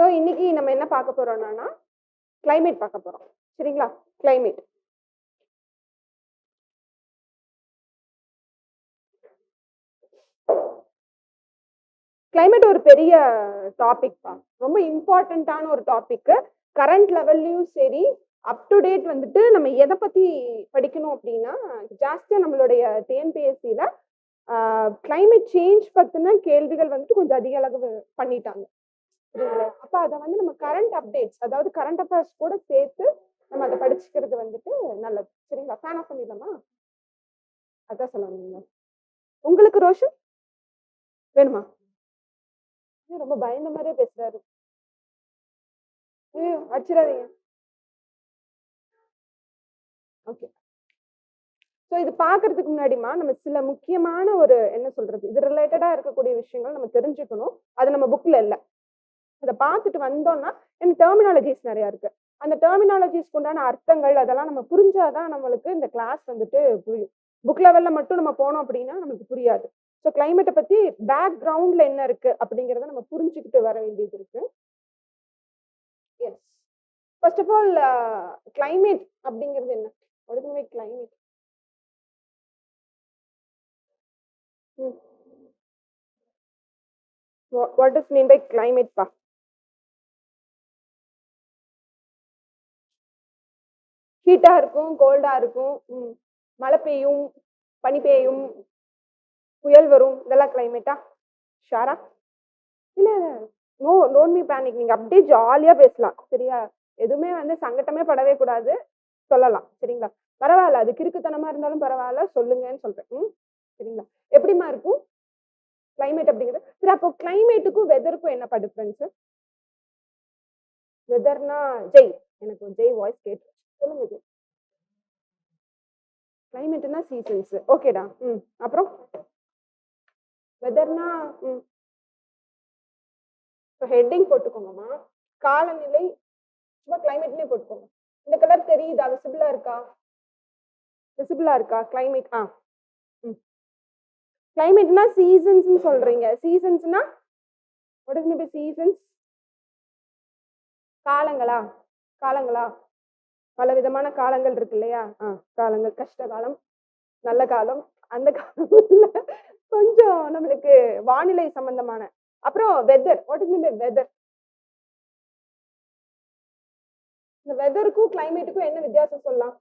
So இன்னைக்கு நம்ம என்ன பார்க்க போறோம்னா கிளைமேட் பார்க்க போறோம். சரிங்களா? கிளைமேட் கிளைமேட் ஒரு பெரிய டாபிக் தான், ரொம்ப இம்பார்ட்டண்ட்டான ஒரு டாபிக். கரண்ட் லெவல்லையும் சரி, அப் டு டேட் வந்துட்டு நம்ம எதை பத்தி படிக்கணும் அப்படின்னா, ஜாஸ்தியா நம்மளுடைய டிஎன்பிஎஸ்சியில கிளைமேட் சேஞ்ச் பத்தின கேள்விகள் வந்துட்டு கொஞ்சம் அதிக அளவு பண்ணிட்டாங்க. சரிங்களா? அப்ப அதை வந்து நம்ம கரண்ட் அப்டேட்ஸ், அதாவது கரண்ட் அஃபேர்ஸ் கூட சேர்த்து நம்ம அதை படிச்சுக்கிறது வந்துட்டு நல்லது. சரிங்களா? ஃபேன் ஆஃப் பண்ணிடலாமா? அதான் சொல்லணும். உங்களுக்கு ரோஷன் வேணுமா? ரொம்ப பயந்த மாதிரியே பேசுறாரு. அடிச்சிடாதீங்க. ஓகே. ஸோ இது பார்க்கறதுக்கு முன்னாடிமா நம்ம சில முக்கியமான ஒரு என்ன சொல்றது, இது ரிலேட்டடா இருக்கக்கூடிய விஷயங்கள் நம்ம தெரிஞ்சுக்கணும். அது நம்ம புக்ல இல்லை. அதை பார்த்துட்டு வந்தோம்னா எனக்கு டெர்மினாலஜிஸ் நிறைய இருக்கு. அந்த டெர்மினாலஜிஸ்க்கு உண்டான அர்த்தங்கள் அதெல்லாம் நம்ம புரிஞ்சாதான் நம்மளுக்கு இந்த கிளாஸ் வந்துட்டு புரியும். புக் லெவல்ல மட்டும் நம்ம போனோம் அப்படின்னா நமக்கு புரியாது. ஸோ கிளைமேட்டை பத்தி பேக்ரவுண்ட்ல என்ன இருக்கு அப்படிங்கிறத நம்ம புரிஞ்சுக்கிட்டு வர வேண்டியது இருக்கு. Yes, first of all climate அப்படிங்கிறது என்ன? ஒழுங்குமே climate what is mean by climate பா? ஹீட்டா இருக்கும், கோல்டா இருக்கும், மழை பெய்யும், பனி பெய்யும், புயல் வரும், இதெல்லாம் கிளைமேட்டா? ஷாரா? இல்ல நோ டோன்ட் பி பேனிக். நீங்க அப்படியே ஜாலியா பேசலாம். சரியா? எதுவுமே வந்து சங்கட்டமே படவே கூடாது, சொல்லலாம். சரிங்களா? பரவாயில்ல, அது கிறுக்குத்தனமா இருந்தாலும் பரவாயில்ல, சொல்லுங்கன்னு சொல்றேன். சரிங்களா? எப்படிமா இருக்கும் கிளைமேட் அப்படிங்கிறது? சரி, அப்போ கிளைமேட்டுக்கும் வெதருக்கும் என்னப்பா டிஃபரன்ஸ்? வெதர்னா ஜெய், எனக்கு ஜெய் வாய்ஸ் கேட்டு சொல்லுங்க ஜெய். கிளைமேட்னா சீசன்ஸ். ஓகேடா. அப்புறம் வெதர்னா ஹெட்டிங் போட்டுக்கோங்கம்மா. காலநிலை சும்மா கிளைமேட்லயே போட்டுக்கோங்க. இந்த கலர் தெரியுதா? விசிபிளா இருக்கா? விசிபிளா இருக்கா கிளைமேட்? கிளைமேட்னா சீசன்ஸ் சொல்றீங்க. சீசன்ஸ்னா what is mean by seasons? காலங்களா? காலங்களா? பல விதமான காலங்கள் இருக்கு இல்லையா? காலங்கள், கஷ்ட காலம், நல்ல காலம், அந்த காலம் கொஞ்சம் நம்மளுக்கு வானிலை சம்பந்தமான. அப்புறம் weather, what is mean by weather? இந்த வெதருக்கும் கிளைமேட்டுக்கும் என்ன வித்தியாசம் சொல்லலாம்?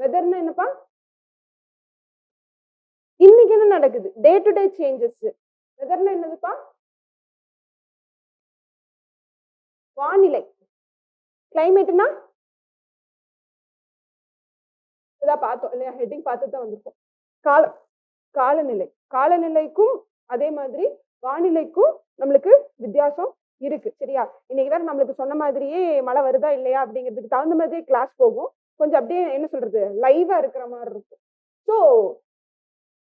வெதர்னா என்னப்பா? இன்னைக்கு என்ன நடக்குது? Day to day changes. வெதர்னா என்னதுப்பா? வானிலை. கிளைமேட்னா இதான் பார்த்தோம் இல்லையா? ஹெட்டிங் பார்த்துட்டு தான் வந்திருக்கோம். காலநிலை. காலநிலைக்கும் அதே மாதிரி வானிலைக்கும் நம்மளுக்கு வித்தியாசம் இருக்கு. சரியா? இன்னைக்கு வேற நம்மளுக்கு சொன்ன மாதிரியே மழை வருதா இல்லையா அப்படிங்கிறதுக்கு தகுந்த மாதிரியே கிளாஸ் போகும். கொஞ்சம் அப்படியே என்ன சொல்றது, லைவா இருக்கிற மாதிரி இருக்கும். ஸோ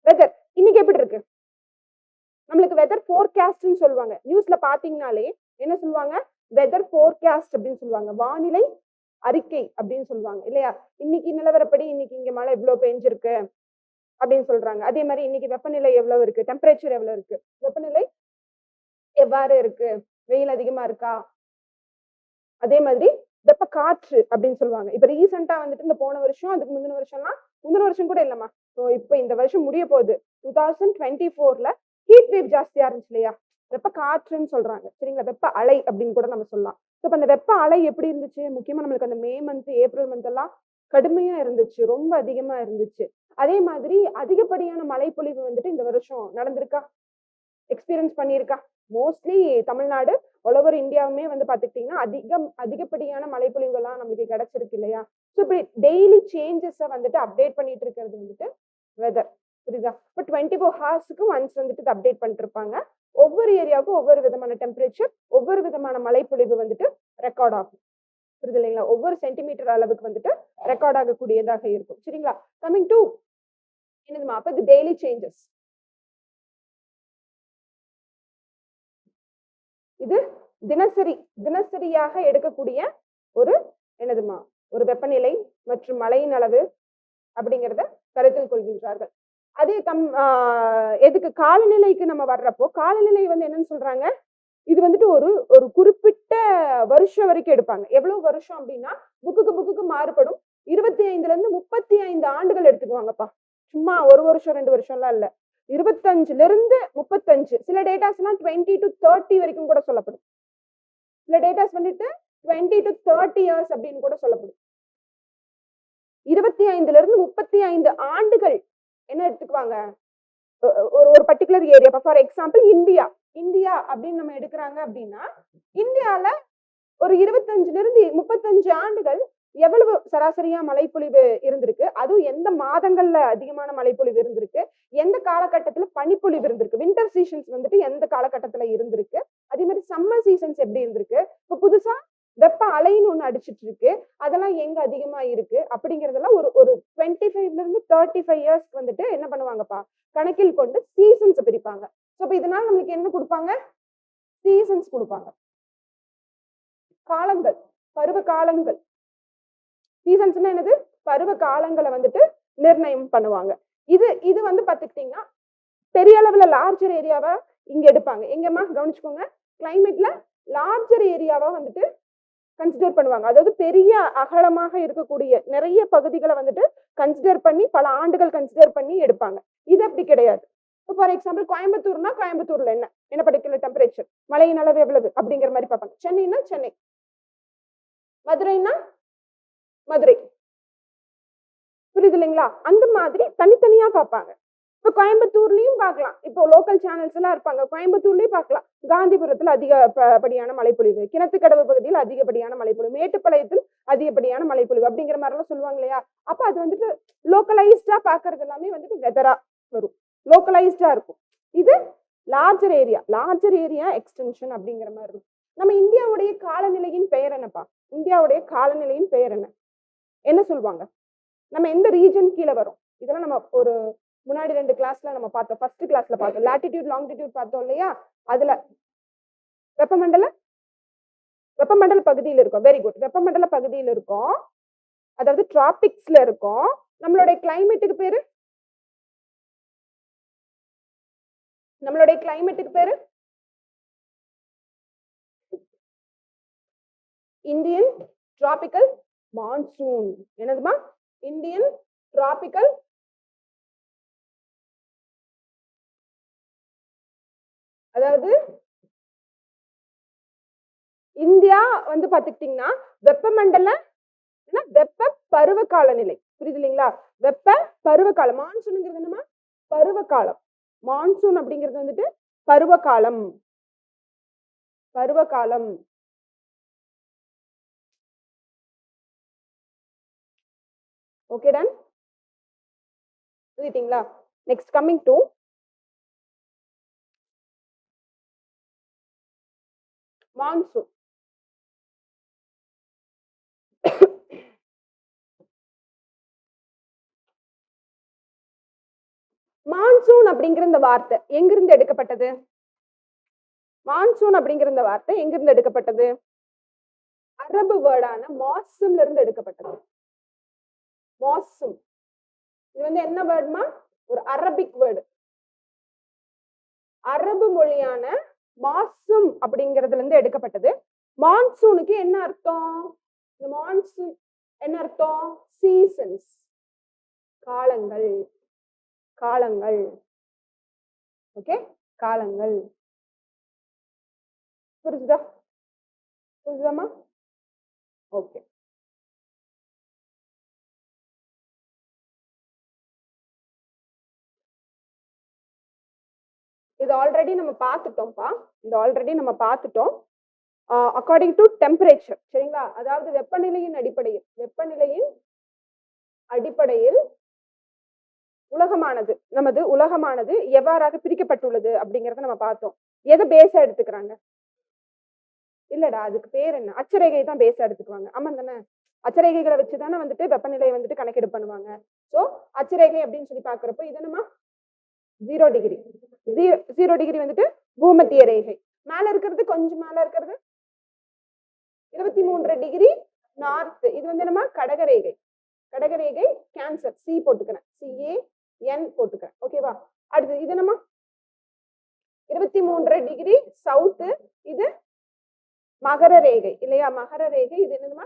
வெதர் இன்னைக்கு எப்படி இருக்கு? நம்மளுக்கு வெதர் ஃபோர்காஸ்ட்னு சொல்லுவாங்க. நியூஸ்ல பாத்தீங்கன்னாலே என்ன சொல்லுவாங்க? வெதர் ஃபோர்காஸ்ட் அப்படின்னு சொல்லுவாங்க. வானிலை அறிக்கை அப்படின்னு சொல்லுவாங்க இல்லையா? இன்னைக்கு நிலவரப்படி இன்னைக்கு இங்க மழை இவ்வளவு பெஞ்சிருக்கு அப்படின்னு சொல்றாங்க. அதே மாதிரி இன்னைக்கு வெப்பநிலை எவ்வளவு இருக்கு, டெம்பரேச்சர் எவ்வளவு இருக்கு, வெப்பநிலை எவ்வாறு இருக்கு, வெயில் அதிகமா இருக்கா, அதே மாதிரி வெப்ப காற்று அப்படின்னு சொல்லுவாங்க. இப்ப ரீசெண்டா வந்துட்டு இந்த போன வருஷம், அதுக்கு முந்தின வருஷம் கூட இல்லம்மா, இப்ப இந்த வருஷம் முடிய போகுது 2024ல ஹீட் வேவ் ஜாஸ்தியா இருந்துச்சு இல்லையா? வெப்ப காற்றுன்னு சொல்றாங்க. சரிங்களா? வெப்ப அலை அப்படின்னு கூட நம்ம சொல்லலாம். இப்ப அந்த வெப்ப அலை எப்படி இருந்துச்சு? முக்கியமா நம்மளுக்கு அந்த மே மந்த், ஏப்ரல் மந்த் எல்லாம் கடுமையா இருந்துச்சு, ரொம்ப அதிகமா இருந்துச்சு. அதே மாதிரி அதிகப்படியான மழைப்பொழிவு வந்துட்டு இந்த வருஷம் நடந்திருக்கா? எக்ஸ்பீரியன்ஸ் பண்ணியிருக்கா? மோஸ்ட்லி தமிழ்நாடு, ஆல் ஓவர் இந்தியாவுமே வந்து பாத்துக்கிட்டீங்கன்னா அதிகப்படியான மழைப்பொழிவுகள்லாம் நம்மளுக்கு கிடைச்சிருக்கு இல்லையா? ஸோ இப்படி டெய்லி சேஞ்சஸை வந்துட்டு அப்டேட் பண்ணிட்டு இருக்கிறது வந்துட்டு வெதர். புரியுதா? இப்போ 24 ஹவர்ஸுக்கு ஒன்ஸ் வந்துட்டு அப்டேட் பண்ணிட்டு இருப்பாங்க. ஒவ்வொரு ஏரியாவுக்கும் ஒவ்வொரு விதமான டெம்பரேச்சர், ஒவ்வொரு விதமான மழைப்பொழிவு வந்துட்டு ரெக்கார்ட் ஆகும். புரியுது இல்லைங்களா? ஒவ்வொரு சென்டிமீட்டர் அளவுக்கு வந்துட்டு ரெக்கார்ட் ஆகக்கூடியதாக இருக்கும். சரிங்களா? கமிங் டு என்னதுமா? அப்ப இது டெய்லி சேஞ்சஸ். இது தினசரியாக எடுக்கக்கூடிய ஒரு என்னதுமா? ஒரு வெப்பநிலை மற்றும் மழையின் அளவு அப்படிங்கிறத கருத்தில் கொள்கின்றார்கள். அதே எதுக்கு காலநிலைக்கு நம்ம வர்றப்போ காலநிலை வந்து என்னன்னு சொல்றாங்க, இது வந்துட்டு ஒரு ஒரு குறிப்பிட்ட வருஷம் வரைக்கும் எடுப்பாங்க. எவ்வளவு வருஷம் அப்படின்னா புக்குக்கு மாறுபடும். 25ல இருந்து 35 ஆண்டுகள் எடுத்துக்குவாங்கப்பா. சும்மா ஒரு வருஷம் 2 வருஷம்லாம் இல்ல. 25ல இருந்து 35. சில டேட்டாஸ் எல்லாம் 20 to 30 வரைக்கும் கூட சொல்லப்படும். சில டேட்டாஸ் வந்துட்டு 20 to 30 இயர்ஸ் அப்படின்னு கூட சொல்லப்படும். 25ல இருந்து 35 ஆண்டுகள் என்ன எடுத்துக்குவாங்க, ஒரு particular area. For example India அப்படின்னு நம்ம எடுக்கிறாங்க அப்படின்னா, இந்தியால ஒரு 25ல இருந்து 35 ஆண்டுகள் எவ்வளவு சராசரியா மழைப்பொழிவு இருந்திருக்கு, அதுவும் எந்த மாதங்கள்ல அதிகமான மழைப்பொழிவு இருந்திருக்கு, எந்த காலகட்டத்துல பனிப்பொழிவு இருந்திருக்கு, வின்டர் சீசன்ஸ் வந்துட்டு எந்த காலகட்டத்துல இருந்திருக்கு, அதே மாதிரி சம்மர் சீசன்ஸ் எப்படி இருந்திருக்கு, இப்ப புதுசா வெப்ப அலைன்னு ஒண்ணு அடிச்சிட்டு இருக்கு, அதெல்லாம் எங்க அதிகமா இருக்கு அப்படிங்கறதெல்லாம் ஒரு 25ல இருந்து 35 இயர்ஸ்க்கு வந்துட்டு என்ன பண்ணுவாங்கப்பா, கணக்கில் கொண்டு சீசன்ஸ் பிரிப்பாங்க. இப்ப இதனால நம்மளுக்கு என்ன கொடுப்பாங்க, சீசன்ஸ் கொடுப்பாங்க. காலங்கள், பருவ காலங்கள். சீசன்ஸ்னா என்னது, பருவ காலங்களை வந்துட்டு நிர்ணயம் பண்ணுவாங்க. இது வந்து பாத்துக்கிட்டீங்கன்னா பெரிய அளவுல லார்ஜர் ஏரியாவா இங்க எடுப்பாங்க. எங்கம்மா கவனிச்சுக்கோங்க, கிளைமேட்ல லார்ஜர் ஏரியாவா வந்துட்டு கன்சிடர் பண்ணுவாங்க. அதாவது பெரிய அகலமாக இருக்கக்கூடிய நிறைய பகுதிகளை வந்துட்டு கன்சிடர் பண்ணி பல ஆண்டுகள் கன்சிடர் பண்ணி எடுப்பாங்க. இது அப்படி கிடையாது. இப்போ ஃபார் எக்ஸாம்பிள் கோயம்புத்தூர்னா கோயம்புத்தூர்ல என்ன பர்டிகுலர் டெம்பரேச்சர், மழையின் அளவு எவ்வளவு அப்படிங்கிற மாதிரி பார்ப்பாங்க. சென்னைனா சென்னை, மதுரைனா மதுரை, புரியுது இல்லைங்களா? அந்த மாதிரி தனித்தனியா பார்ப்பாங்க. இப்போ கோயம்புத்தூர்லயும் பார்க்கலாம், இப்போ லோக்கல் சேனல்ஸ் எல்லாம் இருப்பாங்க, கோயம்புத்தூர்லயும் பார்க்கலாம். காந்திபுரத்துல அதிகப்படியான மழைப்பொழிவு, கிணத்துக்கடவு பகுதியில் அதிகப்படியான மழைப்பொழிவு, மேட்டுப்பாளையத்தில் அதிகப்படியான மழைப்பொழிவு அப்படிங்கிற மாதிரி எல்லாம் சொல்லுவாங்க இல்லையா? அப்ப அது வந்துட்டு லோக்கலைஸ்டா பாக்குறது எல்லாமே வந்துட்டு வெதரா வரும், லோக்கலைஸ்டா இருக்கும். இது லார்ஜர் ஏரியா எக்ஸ்டென்ஷன் அப்படிங்கிற மாதிரி இருக்கும். நம்ம இந்தியாவுடைய காலநிலையின் பெயர் என்னப்பா, இந்தியாவுடைய காலநிலையின் பெயர் என்ன சொல்லுவாங்க? நம்ம எந்த ரீஜன் கீழே வரும்? இதெல்லாம் நம்ம ஒரு முன்னாடி 2 கிளாஸ்ல நம்ம பார்த்தோம். ஃபர்ஸ்ட் கிளாஸ்ல பார்த்தோம், லாட்டிடியூட் லாங்கிடியூட் பார்த்தோம் இல்லையா? அதுல வெப்பமண்டல பகுதியில் இருக்கும். வெரி குட், வெப்பமண்டல பகுதியில் இருக்கும், அதாவது டிராபிக்ஸ்ல இருக்கும். நம்மளுடைய கிளைமேட்டுக்கு பேரு இந்தியன் டிராபிக்கல் மான்சூன். என்னதுமா? இந்தியன் டிராபிக்கல், அதாவது இந்தியா வந்து பாத்துக்கிட்டீங்கன்னா வெப்பமண்டல வெப்ப பருவ காலநிலை, புரியுது இல்லைங்களா? வெப்ப பருவ காலம். மான்சூனுங்கிறது என்னமா? பருவ காலம். மான்சூன் அப்படிங்கிறது வந்துட்டு பருவ காலம். ஓகே டன், புரியுதுங்களா? Next coming to monsoon. Monsoon அப்படிங்கிற இந்த வார்த்தை எங்கிருந்து எடுக்கப்பட்டது? மான்சூன் அப்படிங்கிற இந்த வார்த்தை எங்கிருந்து எடுக்கப்பட்டது? அரபு வேர்டான மாசும்ல இருந்து எடுக்கப்பட்டது. மாசும், இது வந்து என்ன வேர்டுமா? ஒரு அரபிக் வேர்டு. அரபு மொழியான மாசும் அப்படிங்கிறதுல இருந்து எடுக்கப்பட்டது. மான்சூனுக்கு என்ன அர்த்தம்? இந்த மான்சூன் என்ன அர்த்தம்? சீசன்ஸ், காலங்கள். ஓகே, காலங்கள். புரிஞ்சுதாமா? ஓகே, இது ஆல்ரெடி நம்ம பார்த்துட்டோம். அக்கார்டிங் டு டெம்பரேச்சர், சரிங்களா? அதாவது வெப்பநிலையின் அடிப்படையில் நமது உலகமானது எவ்வாறாக பிரிக்கப்பட்டுள்ளது அப்படிங்கறத நம்ம பார்த்தோம். எதை பேஸா எடுத்துக்கிறாங்க? இல்லடா, அதுக்கு பேர் என்ன? அச்சரேகை தான் பேஸா எடுத்துக்குவாங்க. ஆமா தானே? அச்சரேகைகளை வச்சுதானே வந்துட்டு வெப்பநிலையை வந்துட்டு கணக்கெடு பண்ணுவாங்க. சோ அச்சரேகை அப்படின்னு சொல்லி பாக்குறப்போ இது என்னமா? 0 டிகிரி. 0 டிகிரி வந்துட்டு பூமத்திய ரேகை. மேல இருக்கிறது, கொஞ்சம் மேல இருக்கிறது 23 டிகிரி நார்த். இது வந்து என்னமா? கடகரேகை. கேன்சர், சி போட்டுக்கிறேன், CA என் போட்டுக்கிறேன். ஓகேவா? அடுத்து இது என்னமா 23 டிகிரி சவுத்து, இது மகர ரேகை இல்லையா? மகர ரேகை. இது என்னதுமா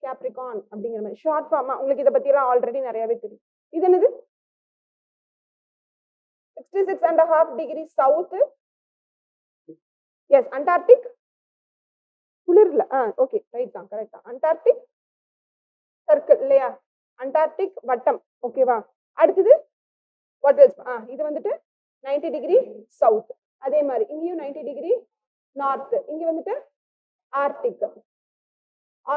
கேப்ரிகான் அப்படிங்கிற மாதிரி ஷார்ட் ஃபார்மா. உங்களுக்கு இதை பத்தி எல்லாம் ஆல்ரெடி நிறையவே தெரியும். இது என்னது 66.5 டிகிரி சவுத்து. எஸ், அண்டார்டிக் குளிர்ல. ஓகே, ரைட் தான், கரெக்ட் தான். அண்டார்டிக் சர்க்கிள் இல்லையா? அண்டார்டிக் வட்டம். ஓகேவா? அடுத்தது வாட் எல்ஸ்? இது வந்துட்டு 90 டிகிரி சவுத். அதே மாதிரி இங்கேயும் 90 டிகிரி நார்த். இங்க வந்துட்டு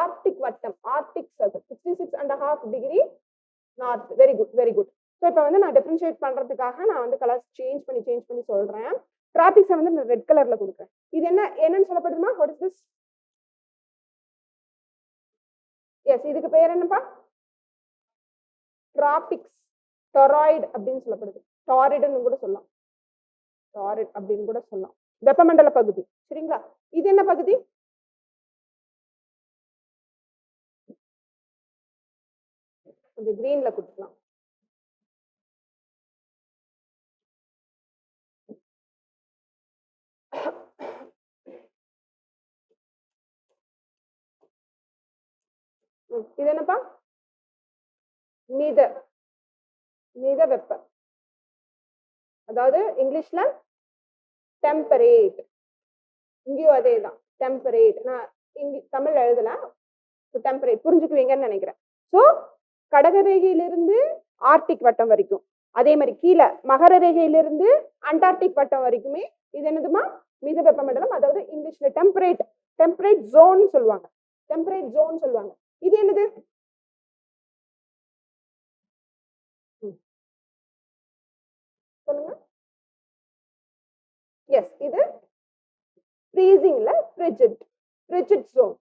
ஆர்டிக் வட்டம், Arctic circle 66.5 degree north. Very good, very good. So இப்போ வந்து நான் டிஃபரன்ஷியேட் பண்றதுக்காக நான் வந்து கலர்ஸ் சேஞ்ச் பண்ணி சொல்றேன். டிராபிக்ஸை வந்து நான் ரெட் கலர்ல கொடுக்குறேன். இது என்னன்னு சொல்லப்படுதுமா? What is this? எஸ், இதுக்கு பேர் என்னப்பா? டிராபிக்ஸ். டொராய்டு அப்படின்னு சொல்லப்படுது. டாரிடுன்னு கூட சொல்லலாம். டாரிட் அப்படின்னு கூட சொல்லலாம். வெப்பமண்டல பகுதி. சரிங்களா? இது என்ன பகுதி? கொஞ்சம் கிரீன்ல கொடுக்கலாம். இது என்னப்பா? மித வெப்ப, அதாவது இங்கிலீஷ்ல டெம்பரேட். இங்கேயும் அதே தான், டெம்பரேட். நான் தமிழ் எழுதல, டெம்பரேட் புரிஞ்சுக்குவீங்கன்னு நினைக்கிறேன். ஸோ கடக ரேகையிலிருந்து ஆர்டிக் வட்டம் வரைக்கும், அதே மாதிரி கீழே மகர ரேகையிலிருந்து அண்டார்டிக் வட்டம் வரைக்குமே இது என்னதுமா? மித வெப்பமண்டலம். அதாவது இங்கிலீஷ்ல டெம்பரேட் ஜோன் சொல்லுவாங்க. டெம்பரேட் ஜோன் சொல்லுவாங்க. இது என்னது? சொல்லுங்க. எஸ், இது ஃப்ரீசிங்ல ஃப்ரிஜிட் ஜோன்,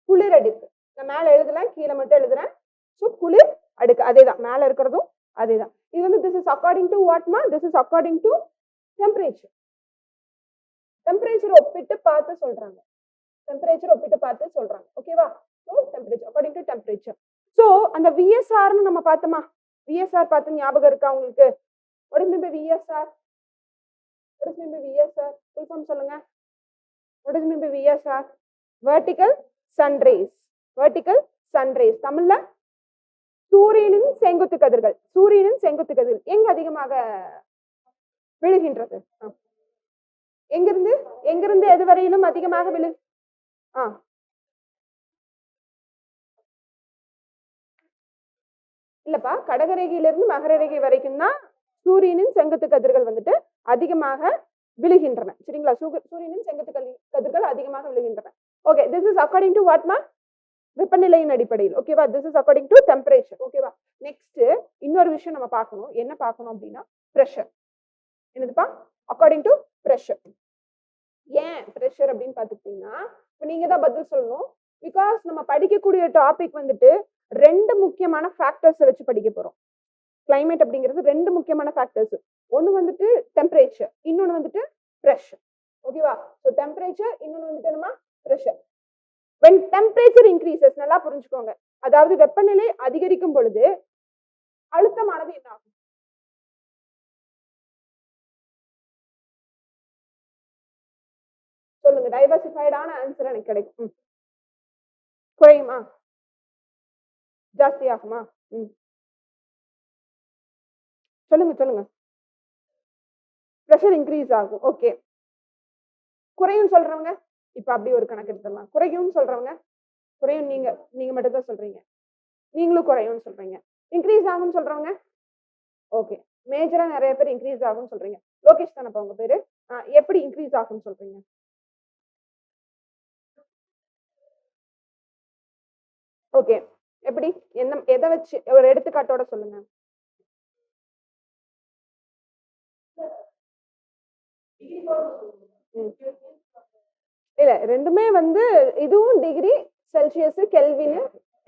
குளிர் அடுக்கு. நான் மேல எழுதலாம், கீழே மட்டும் எழுதுறேன். ஸோ குளிர் அடுக்கு அதேதான், மேல இருக்கிறதும் அதேதான். இது வந்து திஸ் இஸ் அக்கார்டிங் டு வாட்மா? This is according to temperature. Temperature ஒப்பிட்டு பார்த்து சொல்றாங்க. ஓகேவா? So temperature according to temperature. So அந்த விஎஸ்ஆர்னு நம்ம பார்த்தோமா? விஎஸ்ஆர் பார்த்து ஞாபகம் இருக்கா உங்களுக்கு? what is meant by VSR? full form சொல்லுங்க. what is meant by VSR? vertical sun rays. தமிழ்ல சூரியனின் செங்குத்து கதிர்கள். எங்க அதிகமாக விழுகின்றது? எங்கிருந்து எது வரையிலும் அதிகமாக இல்லப்பா, கடகரேகையிலிருந்து மகர ரேகை வரைக்கும் தான் சூரியனின் செங்குத்து கதிர்கள் வந்துட்டு அதிகமாக விழுகின்றன. சரிங்களா? சூரியனின் செங்குத்து கதிர்கள் அதிகமாக விழுகின்றன. Okay, this is according to வாட்மா? வெப்பநிலையின் அடிப்படையில். ஓகேவா? This is according to temperature. ஓகேவா? நெக்ஸ்ட் இன்னொரு விஷயம் நம்ம பார்க்கணும். என்ன பார்க்கணும் அப்படின்னா பிரஷர். என்னதுப்பா? According to pressure. ஏன் பிரஷர் அப்படின்னு பார்த்துக்கிட்டீங்கன்னா, இப்போ நீங்க தான் பதில் சொல்லணும். பிகாஸ் நம்ம படிக்கக்கூடிய டாபிக் வந்துட்டு 2 முக்கியமான ஃபேக்டர்ஸ் வச்சு படிக்க போறோம். கிளைமேட் அப்படிங்கிறது 2 முக்கியமான ஃபேக்டர்ஸ். ஒன்னு வந்துட்டு டெம்பரேச்சர், இன்னொன்னு வந்துட்டு பிரஷர். ஓகேவா? ஸோ டெம்பரேச்சர், இன்னொன்னு வந்துட்டு என்னமா? பிரஷர். when temperature increases, நல்லா புரிஞ்சுக்கோங்க, அதாவது வெப்பநிலை அதிகரிக்கும் பொழுது அழுத்தமானது என்ன ஆகும்? சொல்லுங்க. டைவர்சிஃபைடான ஆன்சர் எனக்கு கிடைக்கும். குறையுமா? ஜாஸ்தி ஆகுமா? சொல்லுங்க. பிரஷர் இன்க்ரீஸ் ஆகும். ஓகே. குறையும் சொல்றவங்க இப்ப அப்படி ஒரு கணக்கு எடுத்துடலாம். குறையும் சொல்றவங்க, குறையும் நீங்க மட்டும் தான் சொல்றீங்க. நீங்களும் குறையும் சொல்றீங்க. இன்க்ரீஸ் ஆகும் சொல்றவங்க, ஓகே. மேஜரா நிறைய பேர் இன்க்ரீஸ் ஆகும் சொல்றீங்க. லோகேஷ் தானப்பா உங்க பேரு? எப்படி இன்க்ரீஸ் ஆகும் சொல்றீங்க? ஓகே, எப்படி? எதை வச்சு ஒரு எடுத்துக்காட்டோட சொல்லுங்க. இல்ல, ரெண்டுமே வந்து இதுவும் degree Celsius, kelvin.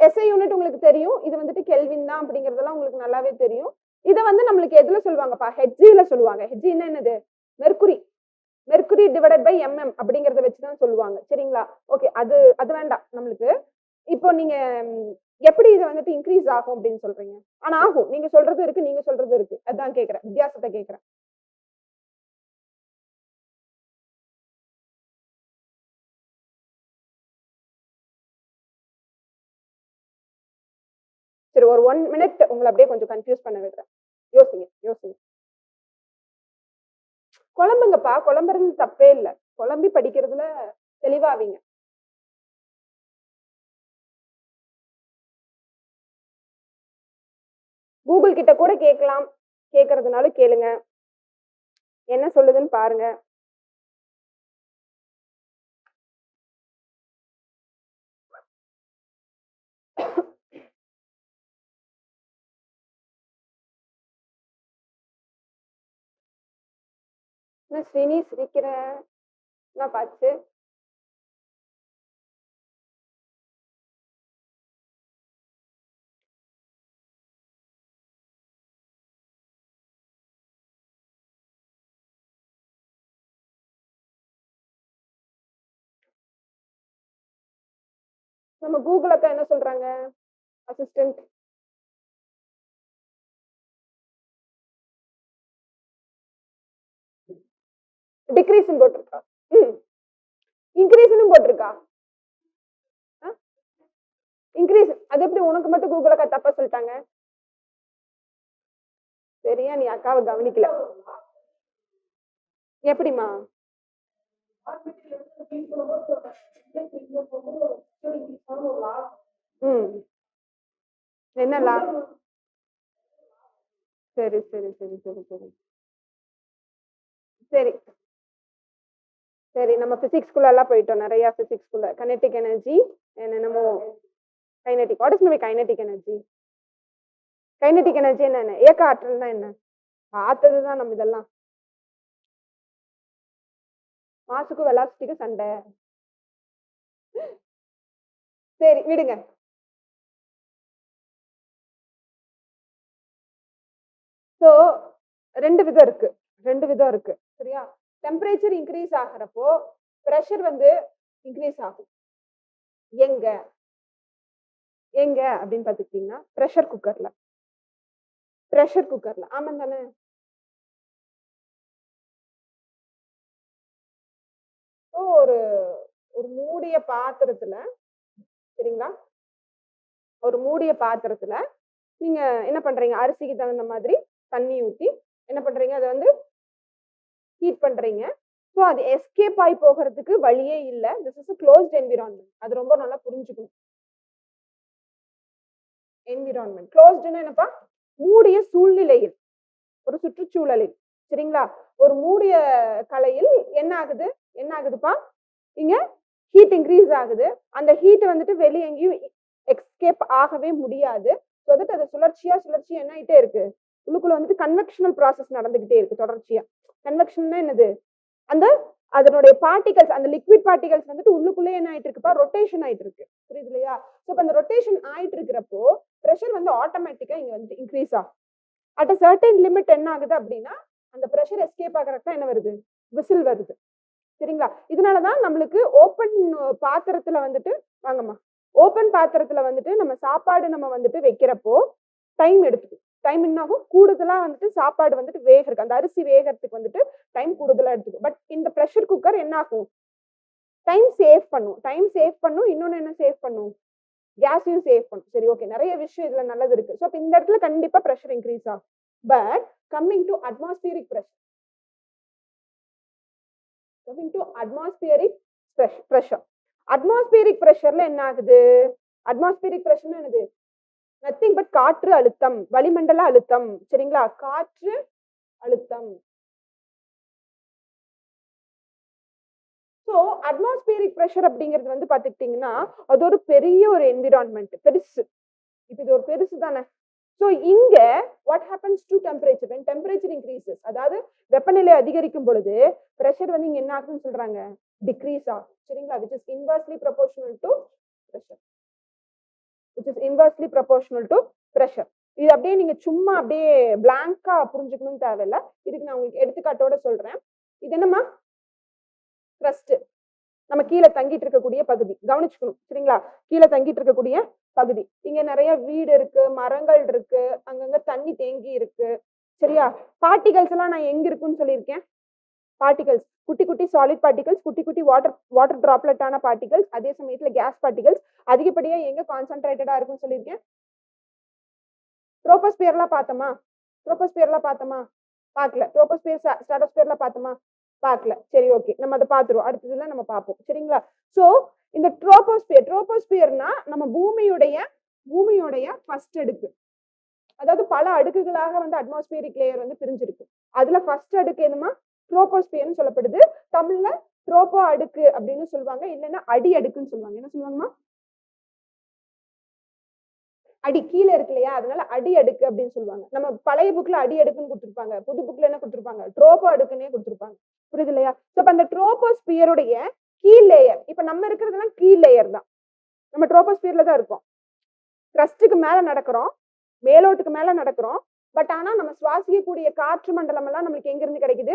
SI unit உங்களுக்கு தெரியும். இது வந்துட்டு கெல்வின் தான் அப்படிங்கறதெல்லாம் உங்களுக்கு நல்லாவே தெரியும். இதை வந்து நம்மளுக்கு எதுல சொல்லுவாங்கப்பா? ஹெச்ஜில சொல்லுவாங்க. ஹெச்ஜின்னா என்னது? மெர்க்குரி டிவைடட் பை MM அப்படிங்கறத வச்சுதான் சொல்லுவாங்க. சரிங்களா? ஓகே, அது வேண்டாம் நம்மளுக்கு. இப்போ நீங்க எப்படி இது வந்துட்டு இன்க்ரீஸ் ஆகும் அப்படின்னு சொல்றீங்க? ஆனா ஆகும். நீங்க சொல்றது இருக்கு, நீங்க சொல்றது இருக்கு. அதான் கேக்குறேன். வித்தியாசத்த கேக்குறேன். சரி ஒரு 1 மினிட் உங்கள அப்படியே கொஞ்சம் கன்ஃப்யூஸ் பண்ண விடுறேன். யோசிங்க, யோசிங்க. குழம்புங்கப்பா. குழம்புறது தப்பே இல்ல. குழம்பி படிக்கிறதுல தெளிவாவீங்க. கூகுள் கிட்ட கூட கேட்கலாம். கேட்கறதுனாலும் கேளுங்க. என்ன சொல்லுதுன்னு பாருங்க. என்ன ஸ்ரீனி சிரிக்கிற? என்ன பாச்சு? நம்ம கூகுள் அக்கா என்ன சொல்றாங்க? அசிஸ்டன்ட். டிக்ரீஸ் போட்டிருக்கா? இன்க்ரீஸ்னு போட்டிருக்கா? இன்க்ரீஸ் அது எப்படி உனக்கு மட்டும் கூகுள் அக்கா தப்பா சொல்லிட்டாங்க? சரியா நீ அக்காவை கவனிக்கல. எப்படிமா? என்னலா? சரி சரி சரி சரி சரி சரி சரி நம்ம பிசிக்ஸ்குள்ள எல்லாம் போயிட்டோம். நிறைய பிசிக்ஸ்குள்ள கைனெடிக் எனர்ஜி என்னென்னமோ kinetic. What is kinetic energy? Kinetic energy என்ன? இயக்க ஆற்றல்னா என்ன? பார்த்ததுதான் நம்ம இதெல்லாம். மாசுக்கும் வெலாசிட்டிக்கும் சண்டை. சரி விடுங்க. ஸோ 2 விதம் இருக்கு. 2 விதம் இருக்கு. சரியா? டெம்பரேச்சர் இன்க்ரீஸ் ஆகிறப்போ பிரஷர் வந்து இன்க்ரீஸ் ஆகும். எங்க எங்க அப்படின்னு பாத்துக்கிட்டீங்கன்னா பிரஷர் குக்கர்ல. பிரஷர் குக்கர்ல ஆமா தானே? ஒரு ஒரு மூடிய பாத்திரத்துல, சரிங்களா? ஒரு மூடிய பாத்திரத்துல நீங்க என்ன பண்றீங்க? அரிசிக்கு தகுந்த மாதிரி தண்ணி ஊத்தி என்ன பண்றீங்க? அதை வந்து ஹீட் பண்றீங்க. ஸோ அது எஸ்கேப் ஆகி போகிறதுக்கு வழியே இல்ல. This is closed environment. அது ரொம்ப நல்லா புரிஞ்சுக்கணும். என்விரான்மெண்ட் க்ளோஸ்டுன்னு என்னப்பா? மூடிய சூழ்நிலையில், ஒரு சுற்றுச்சூழலில், சரிங்களா? ஒரு மூடிய கலையில் என்ன ஆகுது? என்ன ஆகுதுப்பா? இங்க ஹீட் இன்க்ரீஸ் ஆகுது. அந்த ஹீட் வந்துட்டு வெளியே எங்கேயும் எஸ்கேப் ஆகவே முடியாது. அது சுழற்சியா சுழற்சியா என்ன ஆயிட்டே இருக்கு? உள்ளுக்குள்ள வந்துட்டு கன்வெக்ஷனல் ப்ராசஸ் நடந்துகிட்டே இருக்கு தொடர்ச்சியா. கன்வெக்ஷன்னா என்னது? அந்த அதனுடைய பார்ட்டிகல்ஸ், அந்த லிக்விட் பார்ட்டிகல்ஸ் வந்துட்டு உள்ளுக்குள்ளே என்ன ஆயிட்டு இருக்குப்பா? ரொட்டேஷன் ஆயிட்டு இருக்கு. புரியுது இல்லையா? ஸோ அந்த ரொட்டேஷன் ஆயிட்டு இருக்கிறப்போ ப்ரெஷர் வந்து ஆட்டோமேட்டிக்கா இங்க வந்து இன்க்ரீஸ் ஆகும். அட் அ சர்டன் லிமிட் என்ன ஆகுது அப்படின்னா அந்த ப்ரெஷர் எஸ்கேப் ஆகிறப்ப என்ன வருது? விசில் வருது. சரிங்களா? இதனாலதான் நம்மளுக்கு ஓப்பன் பாத்திரத்துல வந்துட்டு வாங்கம்மா, ஓப்பன் பாத்திரத்துல வந்துட்டு நம்ம சாப்பாடு நம்ம வந்துட்டு வைக்கிறப்போ டைம் எடுத்துக்கும். டைம் என்ன ஆகும்? கூடுதலா வந்துட்டு சாப்பாடு வந்துட்டு வேகிறதுக்கு, அந்த அரிசி வேகிறதுக்கு வந்துட்டு டைம் கூடுதலா எடுத்துக்கும். பட் இந்த ப்ரெஷர் குக்கர் என்ன ஆகும்? டைம் சேவ் பண்ணும். டைம் சேவ் பண்ணும். இன்னொன்னு என்ன சேவ் பண்ணும்? கேஸையும் சேவ் பண்ணும். சரி ஓகே, நிறைய விஷயம் இதுல நல்லது இருக்கு. ஸோ இந்த இடத்துல கண்டிப்பா ப்ரெஷர் இன்க்ரீஸ் ஆகும். But coming to atmospheric pressure, atmospheric ப்ரெஷர்ல என்ன ஆகுது? அட்மாஸ்பியரிக் ப்ரெஷர் என்னது? நத்திங் பட் காற்று அழுத்தம், வளிமண்டல அழுத்தம். சரிங்களா? காற்று அழுத்தம். ஸோ அட்மாஸ்பியரிக் ப்ரெஷர் அப்படிங்கிறது வந்து பாத்துக்கிட்டீங்கன்னா அது ஒரு பெரிய ஒரு என்விரான்மெண்ட், பெருசு. இப்போ இது ஒரு பெருசு தானே? ஸோ இங்க what happens to temperature? when temperature increases, அதாவது வெப்பநிலை அதிகரிக்கும் பொழுது பிரஷர் வந்து இங்க என்ன ஆகுதுன்னு சொல்றாங்க? டிக்ரீஸ் ஆகும். சரிங்களா? which is inversely proportional to pressure. which is inversely proportional to pressure. இது அப்படியே நீங்க சும்மா அப்படியே பிளாங்கா புரிஞ்சுக்கணும்னு தேவையில்ல. இதுக்கு நான் உங்களுக்கு எடுத்துக்காட்டோட சொல்றேன். இது என்னமா? த்ரஸ்ட். நம்ம கீழே தங்கிட்டு இருக்கக்கூடிய பகுதி கவனிச்சுக்கணும் சரிங்களா. கீழே தங்கிட்டு இருக்கக்கூடிய பகுதி. இங்க நிறைய வீடு இருக்கு, மரங்கள் இருக்கு, அங்கங்க தண்ணி தேங்கி இருக்கு சரியா. பார்ட்டிகல்ஸ் எல்லாம் நான் எங்க இருக்குன்னு சொல்லியிருக்கேன். பார்ட்டிகல்ஸ் குட்டி குட்டி சாலிட் பார்ட்டிகல்ஸ், குட்டி குட்டி வாட்டர் டிராப்லெட்டான பார்ட்டிகல்ஸ், அதே சமயத்துல கேஸ் பார்ட்டிகல்ஸ் அதிகப்படியா எங்க கான்சென்ட்ரேட்டடா இருக்குன்னு சொல்லியிருக்கேன். ட்ரோபோஸ்பியர்லாம் பார்த்தோமா? ட்ரோபோஸ்பியர்லாம் பார்த்தோமா? பார்க்கல. ட்ரோபோஸ்பியர் ஸ்ட்ராட்டோஸ்பியர்ல பார்த்தோமா? பார்க்கல. சரி ஓகே, நம்ம அதை பார்த்துருவோம். அடுத்ததுல நம்ம பார்ப்போம் சரிங்களா. சோ இந்த ட்ரோபோஸ்பியர்னா நம்ம பூமியுடைய ஃபர்ஸ்ட் அடுக்கு. அதாவது பல அடுக்குகளாக வந்து அட்மாஸ்பியரிக் லேயர் வந்து பிரிஞ்சிருக்கு. அதுல ஃபர்ஸ்ட் அடுக்கு என்னமா ட்ரோபோஸ்பியர்னு சொல்லப்படுது. தமிழ்ல ட்ரோபோ அடுக்கு அப்படின்னு சொல்லுவாங்க, இல்லைன்னா அடி அடுக்குன்னு சொல்லுவாங்க. என்ன சொல்லுவாங்கம்மா? அடி கீழே இருக்கு இல்லையா, அதனால அடி அடுக்கு அப்படின்னு சொல்லுவாங்க. நம்ம பழைய புக்ல அடி அடுக்குன்னு கொடுத்துருப்பாங்க, புது புக்ல என்ன கொடுத்துருப்பாங்க, ட்ரோபோ அடுக்குன்னே கொடுத்துருப்பாங்க. புரியுது இல்லையா. அந்த ட்ரோபோஸ்பியருடைய கீழ் லேயர், இப்ப நம்ம இருக்கிறதுலாம் கீழ் லேயர் தான். நம்ம ட்ரோபோஸ்பியர்ல தான் இருக்கோம். கிரஸ்டுக்கு மேல நடக்கிறோம், மேலோட்டுக்கு மேல நடக்கிறோம். பட் ஆனா நம்ம சுவாசிக்கக்கூடிய காற்று மண்டலம் எல்லாம் நம்மளுக்கு எங்க இருந்து கிடைக்குது?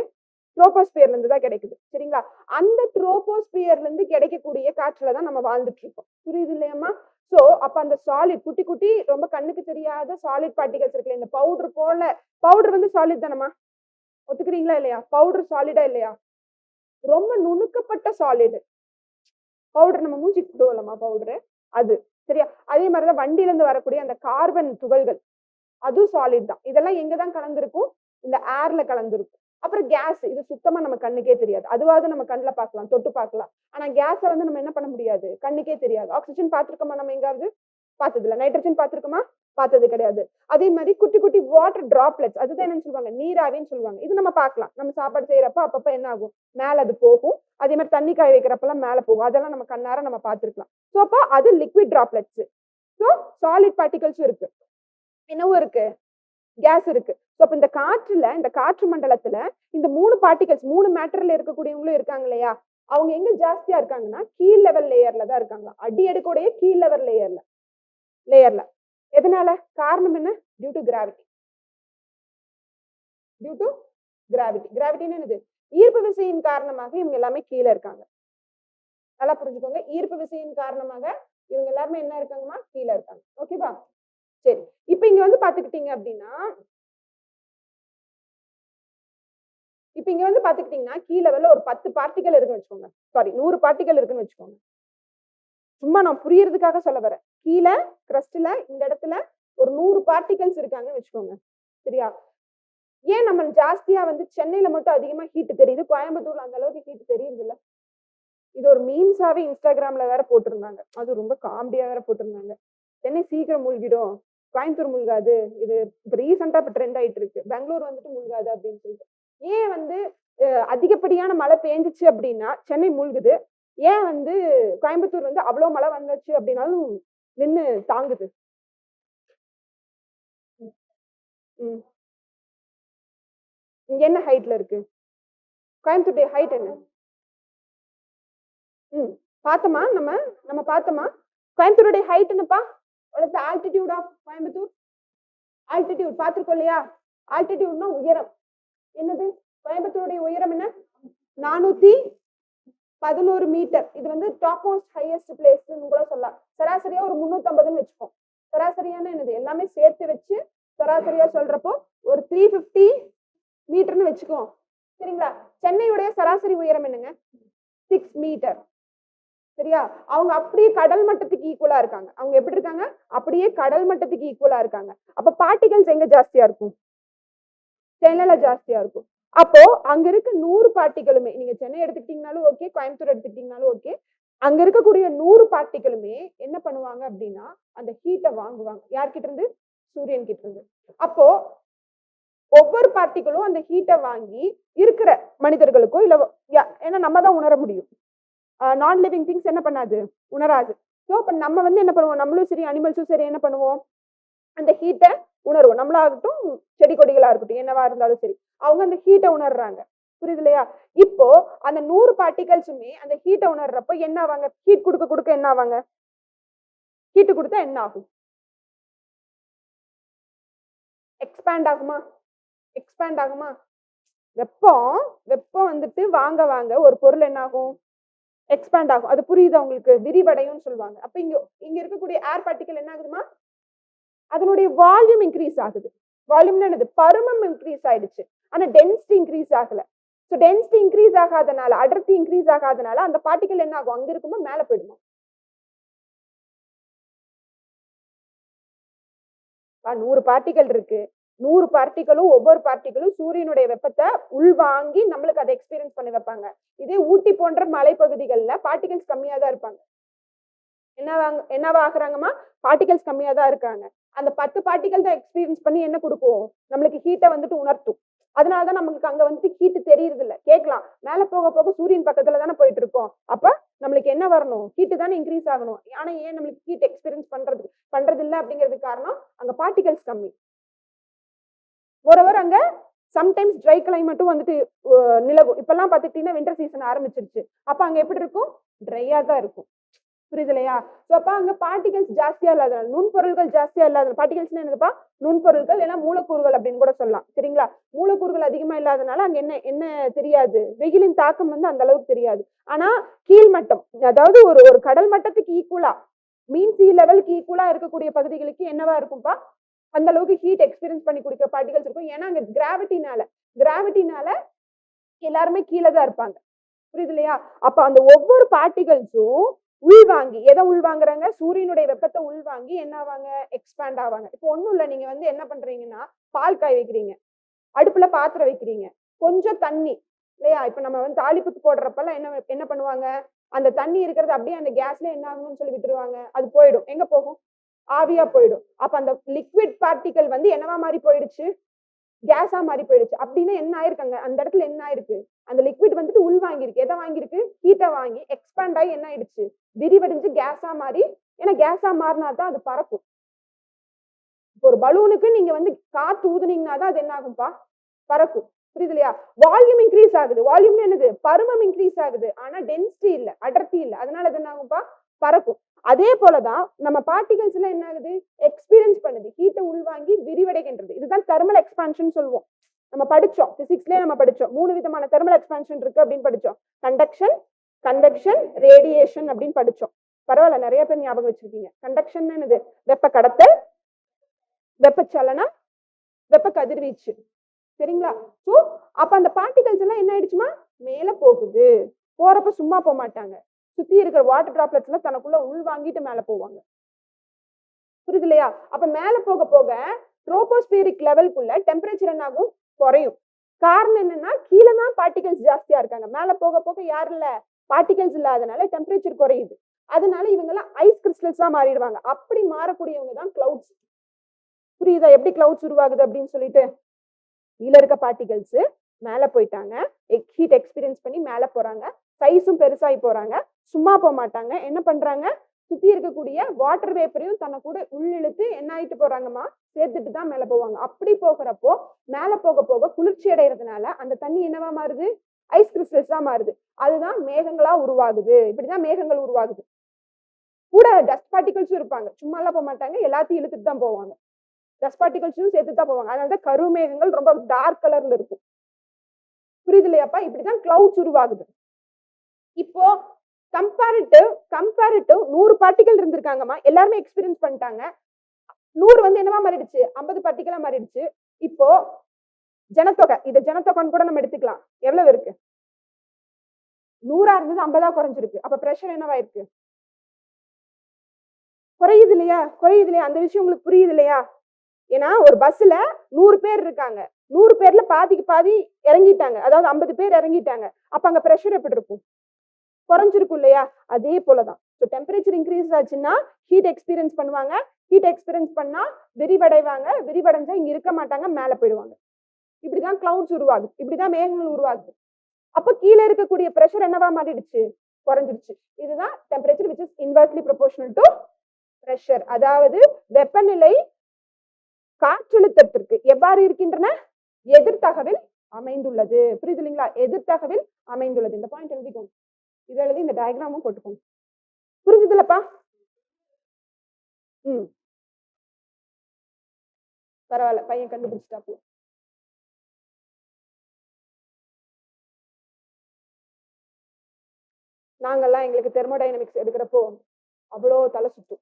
ட்ரோபோஸ்பியர்ல இருந்து தான் கிடைக்குது சரிங்களா. அந்த ட்ரோபோஸ்பியர்ல இருந்து கிடைக்கக்கூடிய காற்றுல தான் நம்ம வாழ்ந்துட்டு இருக்கோம். புரியுது இல்லையாம்மா. சோ அப்ப அந்த சாலிட் குட்டி குட்டி ரொம்ப கண்ணுக்கு தெரியாத சாலிட் பார்ட்டிகல்ஸ் இருக்குல்ல, இந்த பவுடர் போல, பவுடர் வந்து சாலிட் தானம்மா, ஒத்துக்கிறீங்களா இல்லையா? பவுடர் சாலிடா இல்லையா? ரொம்ப நுணுக்கப்பட்ட சாலிடு பவுடர். நம்ம மூஞ்சி கொடுவலமா பவுடரு, அது சரியா. அதே மாதிரிதான் வண்டியில இருந்து வரக்கூடிய அந்த கார்பன் துகள்கள், அதுவும் சாலிட் தான். இதெல்லாம் எங்கதான் கலந்துருக்கும்? இந்த ஏர்ல கலந்துருக்கும். அப்புறம் கேஸ், இது சுத்தமா நம்ம கண்ணுக்கே தெரியாது. அதுவாவது நம்ம கண்ணுல பார்க்கலாம், தொட்டு பார்க்கலாம். ஆனா கேஸை வந்து நம்ம என்ன பண்ண முடியாது, கண்ணுக்கே தெரியாது. ஆக்சிஜன் பார்த்திருக்கோமா நம்ம எங்காவது? பார்த்தது இல்லை. நைட்ரஜன் பார்த்திருக்கோமா? பார்த்தது கிடையாது. அதே மாதிரி குட்டி குட்டி வாட்டர் டிராப்லெட்ஸ், அதுதான் என்னன்னு சொல்லுவாங்க, நீராவின்னு சொல்லுவாங்க. இது நம்ம பார்க்கலாம். நம்ம சாப்பாடு செய்யறப்ப அப்பப்ப என்ன ஆகும், மேல அது போகும். அதே மாதிரி தண்ணி காய வைக்கிறப்பெல்லாம் மேல போகும். அதெல்லாம் நம்ம கண்ணார நம்ம பார்த்திருக்கலாம். ஸோ அப்போ அது லிக்விட் டிராப்லெட்ஸ். ஸோ சாலிட் பார்ட்டிகல்ஸும் இருக்கு, என்னவும் இருக்கு, கேஸ் இருக்கு. ஸோ அப்ப இந்த காற்றுல, இந்த காற்று மண்டலத்துல இந்த 3 பார்ட்டிகல்ஸ், 3 மேட்டர்ல இருக்கக்கூடியவங்களும் இருக்காங்க இல்லையா. அவங்க எங்க ஜாஸ்தியா இருக்காங்கன்னா கீழ் லெவல் லேயர்ல தான் இருக்காங்க. அடி அடுக்குடைய கீழ் லெவல் லேயர்ல. எதனால? காரணம் என்ன? Due to gravity. கிராவிட்டின்னு என்னது? ஈர்ப்பு விசையின் காரணமாக இவங்க எல்லாமே கீழே இருக்காங்க. நல்லா புரிஞ்சுக்கோங்க. ஈர்ப்பு விசையின் காரணமாக இவங்க எல்லாருமே என்ன இருக்காங்கம்மா? கீழே இருக்காங்க. ஓகேவா? சரி, இப்ப இங்க வந்து பாத்துக்கிட்டீங்க அப்படின்னா, கீழ லெவல்ல ஒரு 10 பார்ட்டிகல் இருக்குன்னு வச்சுக்கோங்க. சாரி, 100 பார்ட்டிகல் இருக்குன்னு வச்சுக்கோங்க. சும்மா நான் புரியறதுக்காக சொல்ல வரேன். கீழே கிரஸ்ட்ல இந்த இடத்துல ஒரு 100 பார்ட்டிகல்ஸ் இருக்காங்கன்னு வச்சுக்கோங்க. சரியா? ஏன் நம்ம ஜாஸ்தியா வந்து சென்னையில மட்டும் அதிகமா ஹீட் தெரியுது, கோயம்புத்தூர்ல அந்த அளவுக்கு ஹீட் தெரியுது இல்ல? இது ஒரு மீம்ஸாவே இன்ஸ்டாகிராம்ல வேற போட்டிருந்தாங்க. அது ரொம்ப காமெடியா வேற போட்டிருந்தாங்க. சென்னை சீக்கிரம் மூழ்கிடும், கோயம்புத்தூர் மூழ்காது. இது இப்ப ரீசெண்டா இப்ப ட்ரெண்ட் ஆயிட்டு இருக்கு. பெங்களூர் வந்துட்டு மூழ்காது அப்படின்னு சொல்லிட்டு. ஏன் வந்து அதிகப்படியான மழை பெஞ்சிச்சு அப்படின்னா சென்னை மூழ்குது, ஏன் வந்து கோயம்புத்தூர் வந்து அவ்வளவு மழை வந்துச்சு அப்படின்னாலும் நின்னு தாங்குது? இங்க என்ன ஹைட்ல இருக்கு? கோயம்புத்தூருடைய ஹைட் என்ன? பார்த்தோமா, நம்ம பார்த்தோமா? கோயம்புத்தூருடைய ஹைட் என்னப்பா? what is the altitude of Coimbatore? Altitude பார்த்திருக்கோம் இல்லையா? ஆல்டிடியூட்னா உயரம். என்னது கோயம்புத்தூருடைய உயரம்? என்ன? 411 மீட்டர். இது வந்து டாப் மோஸ்ட் ஹையஸ்ட் பிளேஸ்ன்னு கூட சொல்லலாம். சராசரியா ஒரு 350ன்னு வச்சுப்போம். சராசரியான என்னது, எல்லாமே சேர்த்து வச்சு சராசரியா சொல்றப்போ ஒரு 350 மீட்டர்னு வச்சுக்குவோம். சரிங்களா? சென்னையுடைய சராசரி உயரம் என்னங்க? 6 மீட்டர். சரியா? அவங்க அப்படியே கடல் மட்டத்துக்கு ஈக்குவலா இருக்காங்க. அவங்க எப்படி இருக்காங்க? அப்படியே கடல் மட்டத்துக்கு ஈக்குவலா இருக்காங்க. அப்ப பார்ட்டிகல்ஸ் எங்க ஜாஸ்தியா இருக்கும்? சென்னையில ஜாஸ்தியா இருக்கும். அப்போ அங்க இருக்க 100 பார்ட்டிகளுமே, நீங்க சென்னை எடுத்துக்கிட்டீங்கனாலும் ஓகே, கோயம்புத்தூர் எடுத்துக்கிட்டீங்கனாலும் ஓகே, அங்க இருக்கக்கூடிய 100 பார்ட்டிகளுமே என்ன பண்ணுவாங்க அப்படின்னா அந்த ஹீட்டை வாங்குவாங்க. யார்கிட்ட இருந்து? சூரியன் கிட்ட இருந்து. அப்போ ஒவ்வொரு பார்ட்டிகளும் அந்த ஹீட்டை வாங்கி இருக்கிற மனிதர்களுக்கோ இல்ல, ஏன்னா நம்ம தான் உணர முடியும், நான் லிவிங் திங்ஸ் என்ன பண்ணாது, உணராது. ஸோ அப்ப நம்ம வந்து என்ன பண்ணுவோம், நம்மளும் சரி அனிமல்ஸும் சரி என்ன பண்ணுவோம், அந்த ஹீட்டை உணர்வோம். நம்மளாகட்டும் செடி கொடிகளா இருக்கட்டும், என்னவா இருந்தாலும் சரி, அவங்க அந்த ஹீட்டை உணர்றாங்க. புரியுது இல்லையா? இப்போ அந்த 100 பார்ட்டிகல்ஸுமே அந்த ஹீட்டை உணர்றப்ப என்ன ஆவாங்க? ஹீட் கொடுக்க கொடுக்க என்ன ஆவாங்க? ஹீட்டு கொடுத்தா என்ன ஆகும்? எக்ஸ்பேண்ட் ஆகுமா? வெப்பம் வந்துட்டு வாங்க வாங்க ஒரு பொருள் என்ன ஆகும்? எக்ஸ்பேண்ட் ஆகும். அது புரியுதா உங்களுக்கு? விரிவடையும் சொல்லுவாங்க. அப்ப இங்க இங்க இருக்கக்கூடிய ஏர் பார்ட்டிகல் என்ன ஆகுதுமா? அதனுடைய வால்யூம் இன்க்ரீஸ் ஆகுது. வால்யூம்னா என்னது? பருமன் இன்க்ரீஸ் ஆயிடுச்சு. ஆனா டென்சிட்டி இன்க்ரீஸ் ஆகல. சோ டென்சிட்டி இன்க்ரீஸ் ஆகாதனால, அடர்த்தி இன்க்ரீஸ் ஆகாதனால அந்த பார்ட்டிகல் என்ன ஆகும்? அங்க இருக்குமா மேல போயிடுமா? 100 பார்ட்டிகல் இருக்கு. 100 பார்ட்டிகளும் ஒவ்வொரு பார்ட்டிகளும் சூரியனுடைய வெப்பத்தை உள்வாங்கி நம்மளுக்கு அதை எக்ஸ்பீரியன்ஸ் பண்ணி வைப்பாங்க. இதே ஊட்டி போன்ற மலைப்பகுதிகள்ல பார்ட்டிகல்ஸ் கம்மியா தான் இருப்பாங்க. என்னவா ஆகுறாங்கம்மா? பார்ட்டிகல்ஸ் கம்மியா தான் இருக்காங்க. அந்த 10 பார்ட்டிகல் தான் எக்ஸ்பீரியன்ஸ் பண்ணி என்ன கொடுக்கும்? நம்மளுக்கு ஹீட்டை வந்துட்டு உணர்த்தும். அதனாலதான் நமக்கு அங்க வந்துட்டு ஹீட் தெரியறது இல்ல. கேட்கலாம், மேல போக போக சூரியன் பக்கத்துல தானே போயிட்டு இருக்கோம். அப்ப நம்மளுக்கு என்ன வரணும்? ஹீட் தானே இன்க்ரீஸ் ஆகணும். ஆனா ஏன் நம்மளுக்கு ஹீட் எக்ஸ்பீரியன்ஸ் பண்றது இல்ல அப்படிங்கிறதுக்கு காரணம் அங்க பார்ட்டிகல்ஸ் கம்மி. மோரோவர் அங்க சம்டைம்ஸ் ட்ரை கிளைமேட்டும் வந்துட்டு நிலவும். இப்பெல்லாம் பாத்துக்கிட்டீங்கன்னா வின்டர் சீசன் ஆரம்பிச்சிருச்சு. அப்ப அங்க எப்படி இருக்கும்? ட்ரையா தான் இருக்கும். புரியுது இல்லையா? சோ அப்ப அங்க பார்ட்டிகல்ஸ் ஜாஸ்தியா இல்லாதனால, நுண்பொருள்கள் ஜாஸ்தியா இல்லாத, பார்ட்டிகல்ஸ்னா என்னதுப்பா? நுண்பொருள்கள் இல்ல மூலக்கூறுகள் அப்படின்னு கூட சொல்லலாம். சரிங்களா? மூலக்கூறுகள் அதிகமா இல்லாதனால அங்க என்ன என்ன தெரியாது, வெயிலின் தாக்கம் வந்து அந்த அளவுக்கு தெரியாது. ஆனா கீழ்மட்டம், அதாவது ஒரு ஒரு கடல் மட்டத்துக்கு ஈக்குவலா, மீன் சி லெவலுக்கு ஈக்குவலா இருக்கக்கூடிய பகுதிகளுக்கு என்னவா இருக்கும்பா? அந்த அளவுக்கு ஹீட் எக்ஸ்பீரியன்ஸ் பண்ணி கொடுக்கிற பார்ட்டிகல்ஸ் இருக்கும். ஏன்னா அங்க கிராவிட்டினால எல்லாருமே கீழே தான் இருப்பாங்க. புரியுது இல்லையா? அப்ப அந்த ஒவ்வொரு பார்ட்டிகல்ஸும் உள்வாங்கி, எதை உள்வாங்குறாங்க? சூரியனுடைய வெப்பத்தை உள்வாங்கி என்ன ஆவாங்க? எக்ஸ்பேண்ட் ஆவாங்க. இப்போ ஒண்ணும் இல்ல, நீங்க வந்து என்ன பண்றீங்கன்னா பால் காய வைக்கிறீங்க, அடுப்புல பாத்திரம் வைக்கிறீங்க, கொஞ்சம் தண்ணி இல்லையா? இப்ப நம்ம வந்து தாளிப்புக்கு போடுறப்பெல்லாம் என்ன என்ன பண்ணுவாங்க? அந்த தண்ணி இருக்கிறது அப்படியே அந்த கேஸ்ல என்ன ஆகணும்னு சொல்லி விட்டுருவாங்க. அது போயிடும். எங்க போகும்? ஆவியா போயிடும். அப்ப அந்த லிக்விட் பார்ட்டிகல் வந்து என்னவா மாறி போயிடுச்சு? கேஸா மாறி போயிடுச்சு. அப்படின்னா என்ன ஆயிருக்காங்க? அந்த இடத்துல என்ன ஆயிருக்கு? அந்த லிக்விட் வந்துட்டு உள் வாங்கியிருக்கு. எதை வாங்கியிருக்கு? ஹீட்டை வாங்கி எக்ஸ்பேண்ட் ஆகி என்ன ஆயிடுச்சு? விரிவடைஞ்சு கேஸா மாறி, ஏன்னா கேஸா மாறினா தான் அது பறக்கும். இப்போ ஒரு பலூனுக்கு நீங்க வந்து காத்து ஊதுனீங்கன்னா தான் அது என்ன ஆகும்பா? பறக்கும். புரியுது இல்லையா? வால்யூம் இன்க்ரீஸ் ஆகுது. வால்யூம்னு என்னது? பருமம் இன்க்ரீஸ் ஆகுது. ஆனா டென்சிட்டி இல்ல, அடர்த்தி இல்ல. அதனால அது என்ன ஆகும்பா? பறக்கும். அதே போலதான் நம்ம பார்ட்டிகல்ஸ் எல்லாம் என்ன ஆகுது? எக்ஸ்பீரியன்ஸ் பண்ணுது. ஹீட்டை உள்வாங்கி விரிவடைகின்றது. இதுதான் தெர்மல் எக்ஸ்பான்ஷன் சொல்லுவோம். நம்ம படிச்சோம், பிசிக்ஸ்லயே நம்ம படிச்சோம். 3 விதமான தெர்மல் எக்ஸ்பான்ஷன் இருக்கு அப்படின்னு படிச்சோம். கண்டக்ஷன், கன்வெக்ஷன், ரேடியேஷன் அப்படின்னு படிச்சோம். பரவாயில்ல, நிறைய பேர் ஞாபகம் வச்சிருக்கீங்க. கண்டக்ஷன் என்னது? வெப்ப கடத்தல், வெப்பச்சலனம், வெப்ப கதிர்வீச்சு. சரிங்களா? சோ அப்ப அந்த பார்ட்டிகல்ஸ் எல்லாம் என்ன ஆயிடுச்சுமா? மேல போகுது. போறப்ப சும்மா போக மாட்டாங்க. சுத்தி இருக்கிற வாட்டர் டிராப்லெட்ஸ் எல்லாம் தனக்குள்ள உள் வாங்கிட்டு மேல போவாங்க. புரியுது இல்லையா? அப்ப மேல போக போக ட்ரோபோஸ்பியரிக் லெவலுக்குள்ள டெம்பரேச்சர் என்ன ஆகும்? குறையும். காரணம் என்னன்னா கீழே தான் பார்ட்டிகல்ஸ் ஜாஸ்தியா இருக்காங்க. மேல போக போக யார் இல்ல? பார்ட்டிகல்ஸ் இல்லாதனால டெம்பரேச்சர் குறையுது. அதனால இவங்க எல்லாம் ஐஸ் கிறிஸ்டல்ஸா மாறிடுவாங்க. அப்படி மாறக்கூடியவங்க தான் கிளவுட்ஸ். புரியுதா எப்படி கிளவுட்ஸ் உருவாகுது அப்படின்னு சொல்லிட்டு? கீழே இருக்க பார்ட்டிகல்ஸ் மேல போயிட்டாங்க, ஹீட் எக்ஸ்பீரியன்ஸ் பண்ணி மேல போறாங்க, சைஸும் பெருசாகி போறாங்க. சும்மா போக மாட்டாங்க. என்ன பண்றாங்க? சுத்தி இருக்கக்கூடிய வாட்டர் வேப்பரையும் தன்னை கூட உள்ளிழுத்து என்ன ஆயிட்டு போறாங்கம்மா? சேர்த்துட்டு தான் மேல போவாங்க. அப்படி போகிறப்போ மேல போக போக குளிர்ச்சி அடைகிறதுனால அந்த தண்ணி என்னவா மாறுது? ஐஸ் கிறிஸ்டல்ஸா மாறுது. அதுதான் மேகங்களா உருவாகுது. இப்படிதான் மேகங்கள் உருவாகுது. கூட டஸ்ட் பார்ட்டிகல்ஸும் இருப்பாங்க. சும்மா எல்லாம் போக மாட்டாங்க, எல்லாத்தையும் இழுத்துட்டு தான் போவாங்க. டஸ்ட் பார்ட்டிகல்ஸும் சேர்த்து தான் போவாங்க. அதனாலதான் கருமேகங்கள் ரொம்ப டார்க் கலர்ல இருக்கும். புரியுது இல்லையாப்பா? இப்படிதான் கிளவுட்ஸ் உருவாகுது. இப்போ கம்பேரிட்டிவ் 100 பார்ட்டிகல் இருந்திருக்காங்கம்மா, எல்லாருமே எக்ஸ்பீரியன்ஸ் பண்ணிட்டாங்க. 100 வந்து என்னவா மாறிடுச்சு? 50 பார்ட்டிகளா மாறிடுச்சு. இப்போ ஜனத்தொகை, இத ஜனத்தொகைன்னு கூட நம்ம எடுத்துக்கலாம். எவ்வளவு இருக்கு? 100 இருந்தது 50 குறைஞ்சிருக்கு. அப்ப பிரஷர் என்னவா இருக்கு? குறையுது இல்லையா? அந்த விஷயம் உங்களுக்கு புரியுது இல்லையா? ஏன்னா ஒரு பஸ்ல 100 பேர் இருக்காங்க. 100 பேர்ல பாதிக்கு பாதி இறங்கிட்டாங்க. அதாவது 50 பேர் இறங்கிட்டாங்க. அப்ப அங்க பிரஷர் எப்படி இருக்கும்? குறைஞ்சிருக்கும் இல்லையா? அதே போலதான். டெம்பரேச்சர் இன்க்ரீஸ் ஆச்சுன்னா ஹீட் எக்ஸ்பீரியன்ஸ் பண்ணுவாங்க. ஹீட் எக்ஸ்பீரியன்ஸ் பண்ணா விரிவடைவாங்க. விரிவடைஞ்சா இங்க இருக்க மாட்டாங்க, மேல போயிடுவாங்க. இப்படிதான் கிளவுட்ஸ் உருவாகுது. இப்படிதான் மேகங்கள் உருவாகுது. அப்ப கீழே இருக்கக்கூடிய பிரஷர் என்னவா மாறிடுச்சு? குறைஞ்சிடுச்சு. இதுதான் temperature which is inversely proportional to pressure. அதாவது வெப்பநிலை காற்றழுத்தத்திற்கு எவ்வாறு இருக்கின்றன? எதிர்த்தகவில் அமைந்துள்ளது. புரியுது இல்லைங்களா? எதிர்த்தகவில் அமைந்துள்ளது. இந்த பாயிண்ட் எழுதிக்கோங்க. இதை எழுதி இந்த டயக்ராமும் போட்டுக்கோங்க. புரிஞ்சுதுலப்பா? பரவாயில்ல, பையன் கண்டுபிடிச்சிட்டாப்ல. நாங்கெல்லாம் எங்களுக்கு தெர்மோடைனமிக்ஸ் எடுக்கிறப்போ அவ்வளோ தலை சுத்தும்.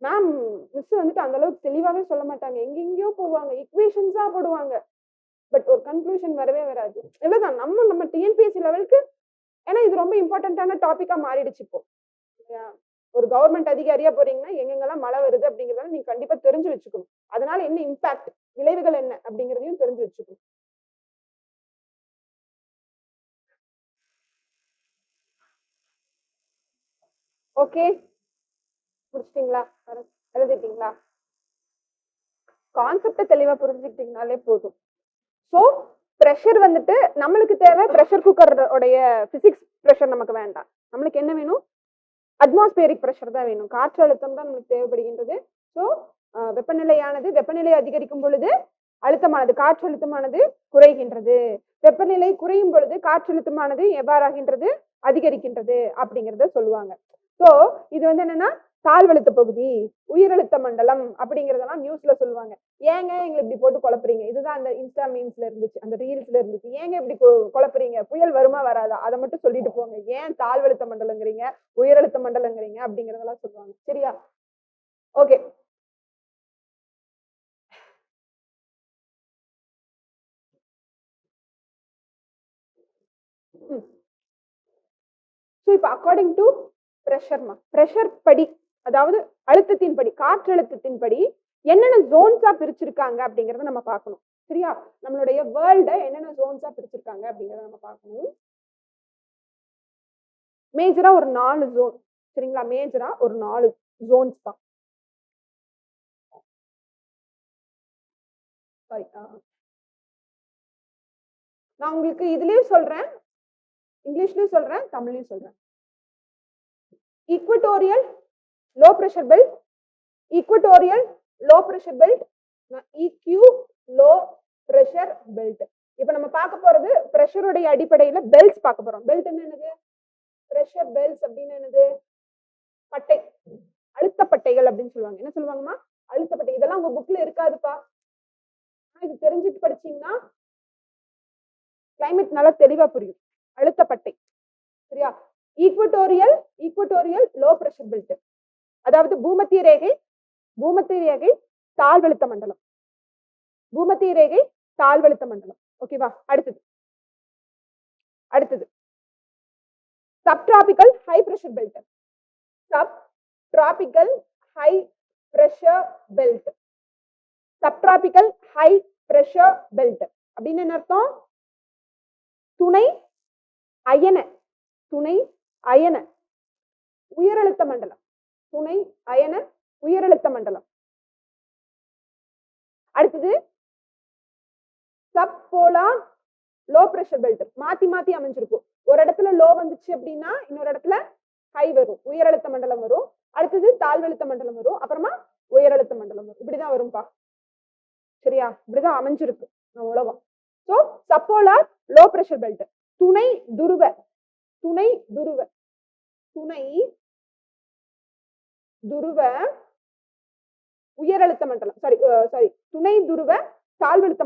மேம் மிஸ் வந்துட்டு அந்த அளவுக்கு தெளிவாவே சொல்ல மாட்டாங்க, எங்கெங்கயோ போவாங்க, இக்குவேஷன்ஸா போடுவாங்க, பட் ஒரு கன்க்ளூஷன் வரவே வராது. இவ்வளவுதான். நம்ம டிஎன்பிஎஸ்சி லெவலுக்கு, ஏன்னா இது ரொம்ப இம்பார்ட்டன்டான டாபிக்கா மாறிடுச்சு இப்போ. ஒரு கவர்மெண்ட் அதிகாரியா போறீங்கன்னா எங்கெங்கெல்லாம் மழை வருது அப்படிங்கறத நீங்க கண்டிப்பா தெரிஞ்சு வச்சுக்கணும். அதனால என்ன இம்பாக்ட், விளைவுகள் என்ன அப்படிங்கறதையும் தெரிஞ்சு வச்சுக்கணும். ஓகே, முடிச்சிட்டீங்களா? எழுதிட்டீங்களா? கான்செப்ட தெளிவா புரிஞ்சுக்கிட்டீங்கனாலே போதும். ஸோ ப்ரெஷர் வந்துட்டு நம்மளுக்கு தேவை, ப்ரெஷர் குக்கரோடைய பிசிக்ஸ் ப்ரெஷர் நமக்கு வேண்டாம். நம்மளுக்கு என்ன வேணும்? அட்மாஸ்பியரிக் ப்ரெஷர் தான் வேணும். காற்று அழுத்தம் தான் நமக்கு தேவைப்படுகின்றது. ஸோ வெப்பநிலை அதிகரிக்கும் பொழுது அழுத்தமானது, காற்றழுத்தமானது குறைகின்றது. வெப்பநிலை குறையும் பொழுது காற்றழுத்தமானது எவ்வாறாகின்றது? அதிகரிக்கின்றது அப்படிங்கிறத சொல்லுவாங்க. ஸோ இது வந்து என்னன்னா தாழ்வழுத்த பகுதி, உயரழுத்த மண்டலம் அப்படிங்கறதெல்லாம் நியூஸ்ல சொல்லுவாங்க. ஏங்க எங்களை இப்படி போட்டு குழப்புறீங்க? இதுதான் அந்த இன்ஸ்டா மீம்ஸ்ல இருந்துச்சு, அந்த ரீல்ஸ்ல இருந்துச்சு. ஏங்க இப்படி குழப்புறீங்க? புயல் வருமா வராதா? அதை மட்டும் சொல்லிட்டு போங்க. ஏன் தாழ்வழுத்த மண்டலங்கிறீங்க, உயரழுத்த மண்டலங்கிறீங்க அப்படிங்கறதெல்லாம் சொல்லுவாங்க. சரியா? ஓகே. இப்ப அக்கார்டிங் டு பிரஷர் படி, அதாவது அழுத்தத்தின் படி, காற்றழுத்தத்தின் படி என்னென்ன ஜோன்ஸா பிரிச்சிருக்காங்க அப்படிங்கறத நம்ம பார்க்கணும். சரியா? நம்மளுடைய வேர்ல்ட என்னென்ன ஜோன்ஸா பிரிச்சிருக்காங்க அப்படிங்கறத நம்ம பார்க்கணும். மேஜரா ஒரு 4 ஜோன். சரிங்களா? மேஜரா ஒரு 4 ஜோன்ஸ் தான். நான் உங்களுக்கு இதுலயும் சொல்றேன், இங்கிலீஷ்லயும் சொல்றேன், தமிழ்லயும் சொல்றேன். Equatorial low pressure belt, equatorial low pressure belt, EQ low pressure belt. இப்ப நம்ம பார்க்க போறது பிரஷருடைய அடிப்படையில பெல்ட்ஸ் பார்க்க போறோம். பெல்ட் என்னது? பிரஷர் பெல்ட்ஸ் அப்படின்னு என்னது? பட்டை, அழுத்த பட்டைகள் அப்படின்னு சொல்லுவாங்க. என்ன சொல்லுவாங்கம்மா? அழுத்த பட்டை. இதெல்லாம் உங்க புக்ல இருக்காதுப்பா. இது தெரிஞ்சுட்டு படிச்சீங்கன்னா கிளைமேட் நல்லா தெளிவா புரியும். அழுத்த பட்டை. சரியா? ஈக்வட்டோரியல் லோ பிரஷர் பெல்ட், அதாவது பூமத்திய ரேகை தாழ்வழுத்த மண்டலம். பூமத்திய ரேகை தாழ்வழுத்த மண்டலம். ஓகேவா? அடுத்தது subtropical high pressure belt. Subtropical high pressure belt. Subtropical high pressure belt அப்படின்னு என்ன அர்த்தம்? துணை அயன உயரழுத்த மண்டலம். துணை அயன உயரழுத்த மண்டலம். அடுத்தது சப்போலார் லோ பிரஷர் பெல்ட். மாத்தி அமைஞ்சிருக்கும். ஒரு இடத்துல லோ வந்துச்சு அப்படின்னா இன்னொரு இடத்துல ஹை வரும், உயரழுத்த மண்டலம் வரும். அடுத்தது தாழ்வழுத்த மண்டலம் வரும், அப்புறமா உயரழுத்த மண்டலம் வரும். இப்படிதான் வரும்பா. சரியா? இப்படிதான் அமைஞ்சிருக்கு உலகம். So subpolar low pressure belt. துணை துருவ உயரழுத்த மண்டலம். துணை துருவ தாழ்வழுத்த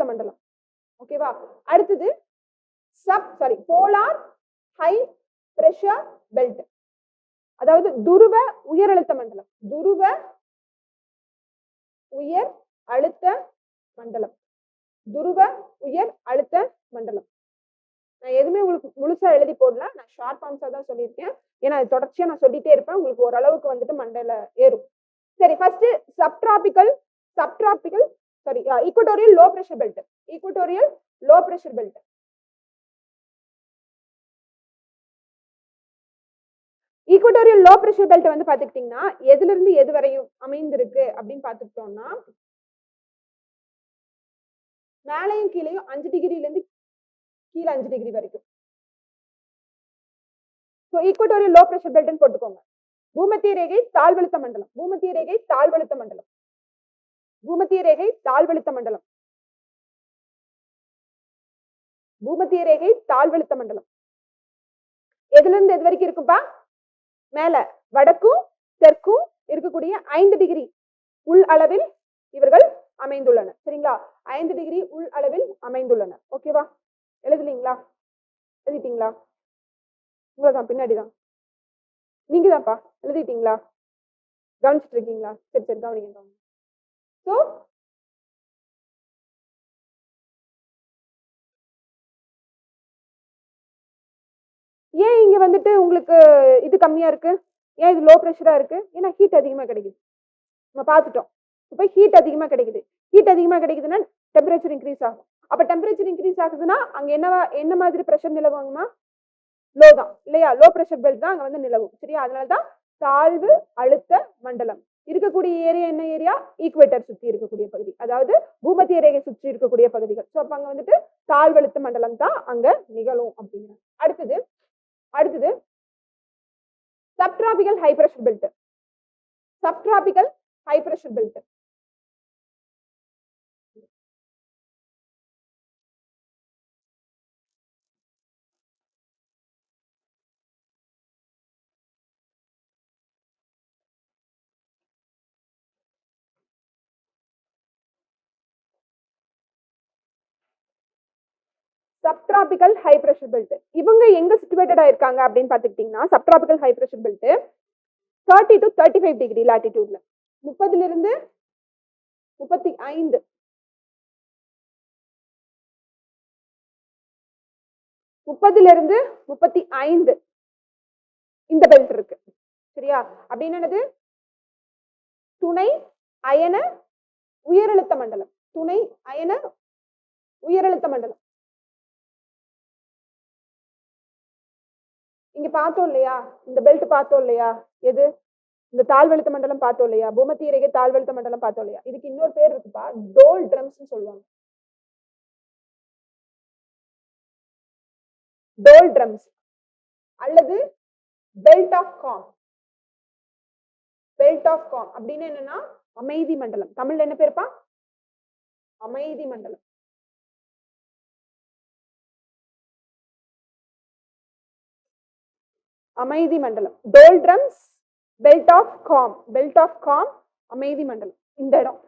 மண்டலம். ஓகேவா? அடுத்தது போலார் ஹை பிரஷர் பெல்ட், அதாவது துருவ உயரழுத்த மண்டலம். உயர் அழுத்த மண்டலம். நான் எதுவுமே உங்களுக்கு முழுசா எழுதி போடல, நான் ஷார்ட் ஃபார்ம்ஸா தான் சொல்லியிருக்கேன். ஏன்னா தொடர்ச்சியா நான் சொல்லிட்டே இருப்பேன், உங்களுக்கு ஓரளவுக்கு வந்துட்டு மண்டையில ஏறும். சரி, first equatorial low pressure belt. Equatorial low pressure belt வந்து பாத்துக்கிட்டீங்கன்னா எதுல இருந்து எது வரையும் அமைந்திருக்கு அப்படின்னு பாத்துக்கிட்டோம்னா, மேலையும் கீழையும் 5 டிகிரில இருந்து கீழே 5 டிகிரி வரைக்கும். ஈக்வட்டோரியல் லோ பிரஷர் பெல்ட்னு போட்டுக்கோங்க. பூமத்திய ரேகை தாழ்வழுத்த மண்டலம். எதுல இருந்து எது வரைக்கும் இருக்கும்பா? மேல வடக்கும் தெற்கும் இருக்கக்கூடிய 5 டிகிரி உள் அளவில் இவர்கள் அமைந்துள்ளன. சரிங்களா? 5 டிகிரி உள் அளவில் அமைந்துள்ளன. ஓகேவா? எழுதுலீங்களா? எழுதிட்டீங்களா? உங்களதான் பின்னாடிதான். நீங்க தான்ப்பா எழுதிட்டீங்களா? கவனிச்சுட்டு இருக்கீங்களா? சரி சரி கவனிங்க. ஸோ ஏன் இங்க வந்துட்டு உங்களுக்கு இது கம்மியா இருக்கு? ஏன் இது லோ ப்ரெஷரா இருக்கு? ஏன்னா ஹீட் அதிகமா கிடைக்குது. நம்ம பார்த்துட்டோம். இப்போ ஹீட் அதிகமா கிடைக்குது. ஹீட் அதிகமா கிடைக்குதுன்னா டெம்பரேச்சர் இன்க்ரீஸ் ஆகும். அப்ப டெம்பரேச்சர் இன்க்ரீஸ் ஆகுதுன்னா அங்க என்ன மாதிரி ப்ரெஷர் நிலவுங்கம்மா? லோ தான் இல்லையா? லோ ப்ரெஷர் பெல்ட் தான் அங்க வந்து நிலவும். சரியா? அதனாலதான் தாழ்வு அழுத்த மண்டலம் இருக்கக்கூடிய ஏரியா என்ன ஏரியா? ஈக்குவேட்டர் சுற்றி இருக்கக்கூடிய பகுதி, அதாவது பூமத்திய ரேகை சுற்றி இருக்கக்கூடிய பகுதிகள். ஸோ அப்ப அங்க வந்துட்டு தாழ்வழுத்த மண்டலம் தான் அங்க நிகழும் அப்படிங்கிற. அடுத்தது subtropical high pressure belt. Subtropical high pressure belt subtropical high pressure belt இவங்க எங்க சிச்சுவேட்டடா இருக்காங்க அப்படின்னு பாத்துக்கிட்டீங்கன்னா, subtropical high pressure belt 30 to 35 degree லாட்டிடியூட்ல 30 இருந்து 35 35 இந்த பெல்ட் இருக்கு. சரியா? அப்படின்னு என்னது? துணை அயன உயரழுத்த மண்டலம். துணை அயன உயரழுத்த மண்டலம். இங்க பார்த்தோம் இல்லையா? இந்த பெல்ட் பார்த்தோம் இல்லையா? எது? இந்த தாழ்வழுத்த மண்டலம் பார்த்தோம் இல்லையா? பூமத்திய ரேகை தாழ்வழுத்த மண்டலம் பார்த்தோம் இல்லையா? இதுக்கு இன்னொரு பேர் இருக்குப்பா, டோல் ட்ரம்ஸ் சொல்லுவாங்க. டோல் ட்ரம்ஸ் அல்லது belt of calm. Belt of calm அப்படின்னு என்னன்னா அமைதி மண்டலம். தமிழ்ல என்ன பேருப்பா? அமைதி மண்டலம். அமைதி மண்டலம். Doldrums, belt of calm. Belt of calm, அமைதி மண்டலம். இந்த இடம்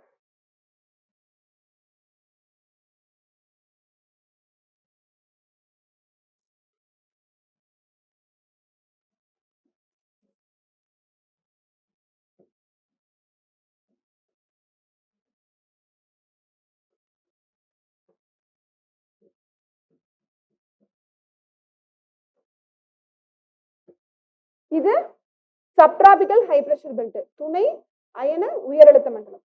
இது சப்டிராபிக்கல் ஹை பிரஷர் பெல்ட், துணை அயன உயரழுத்த மண்டலம்.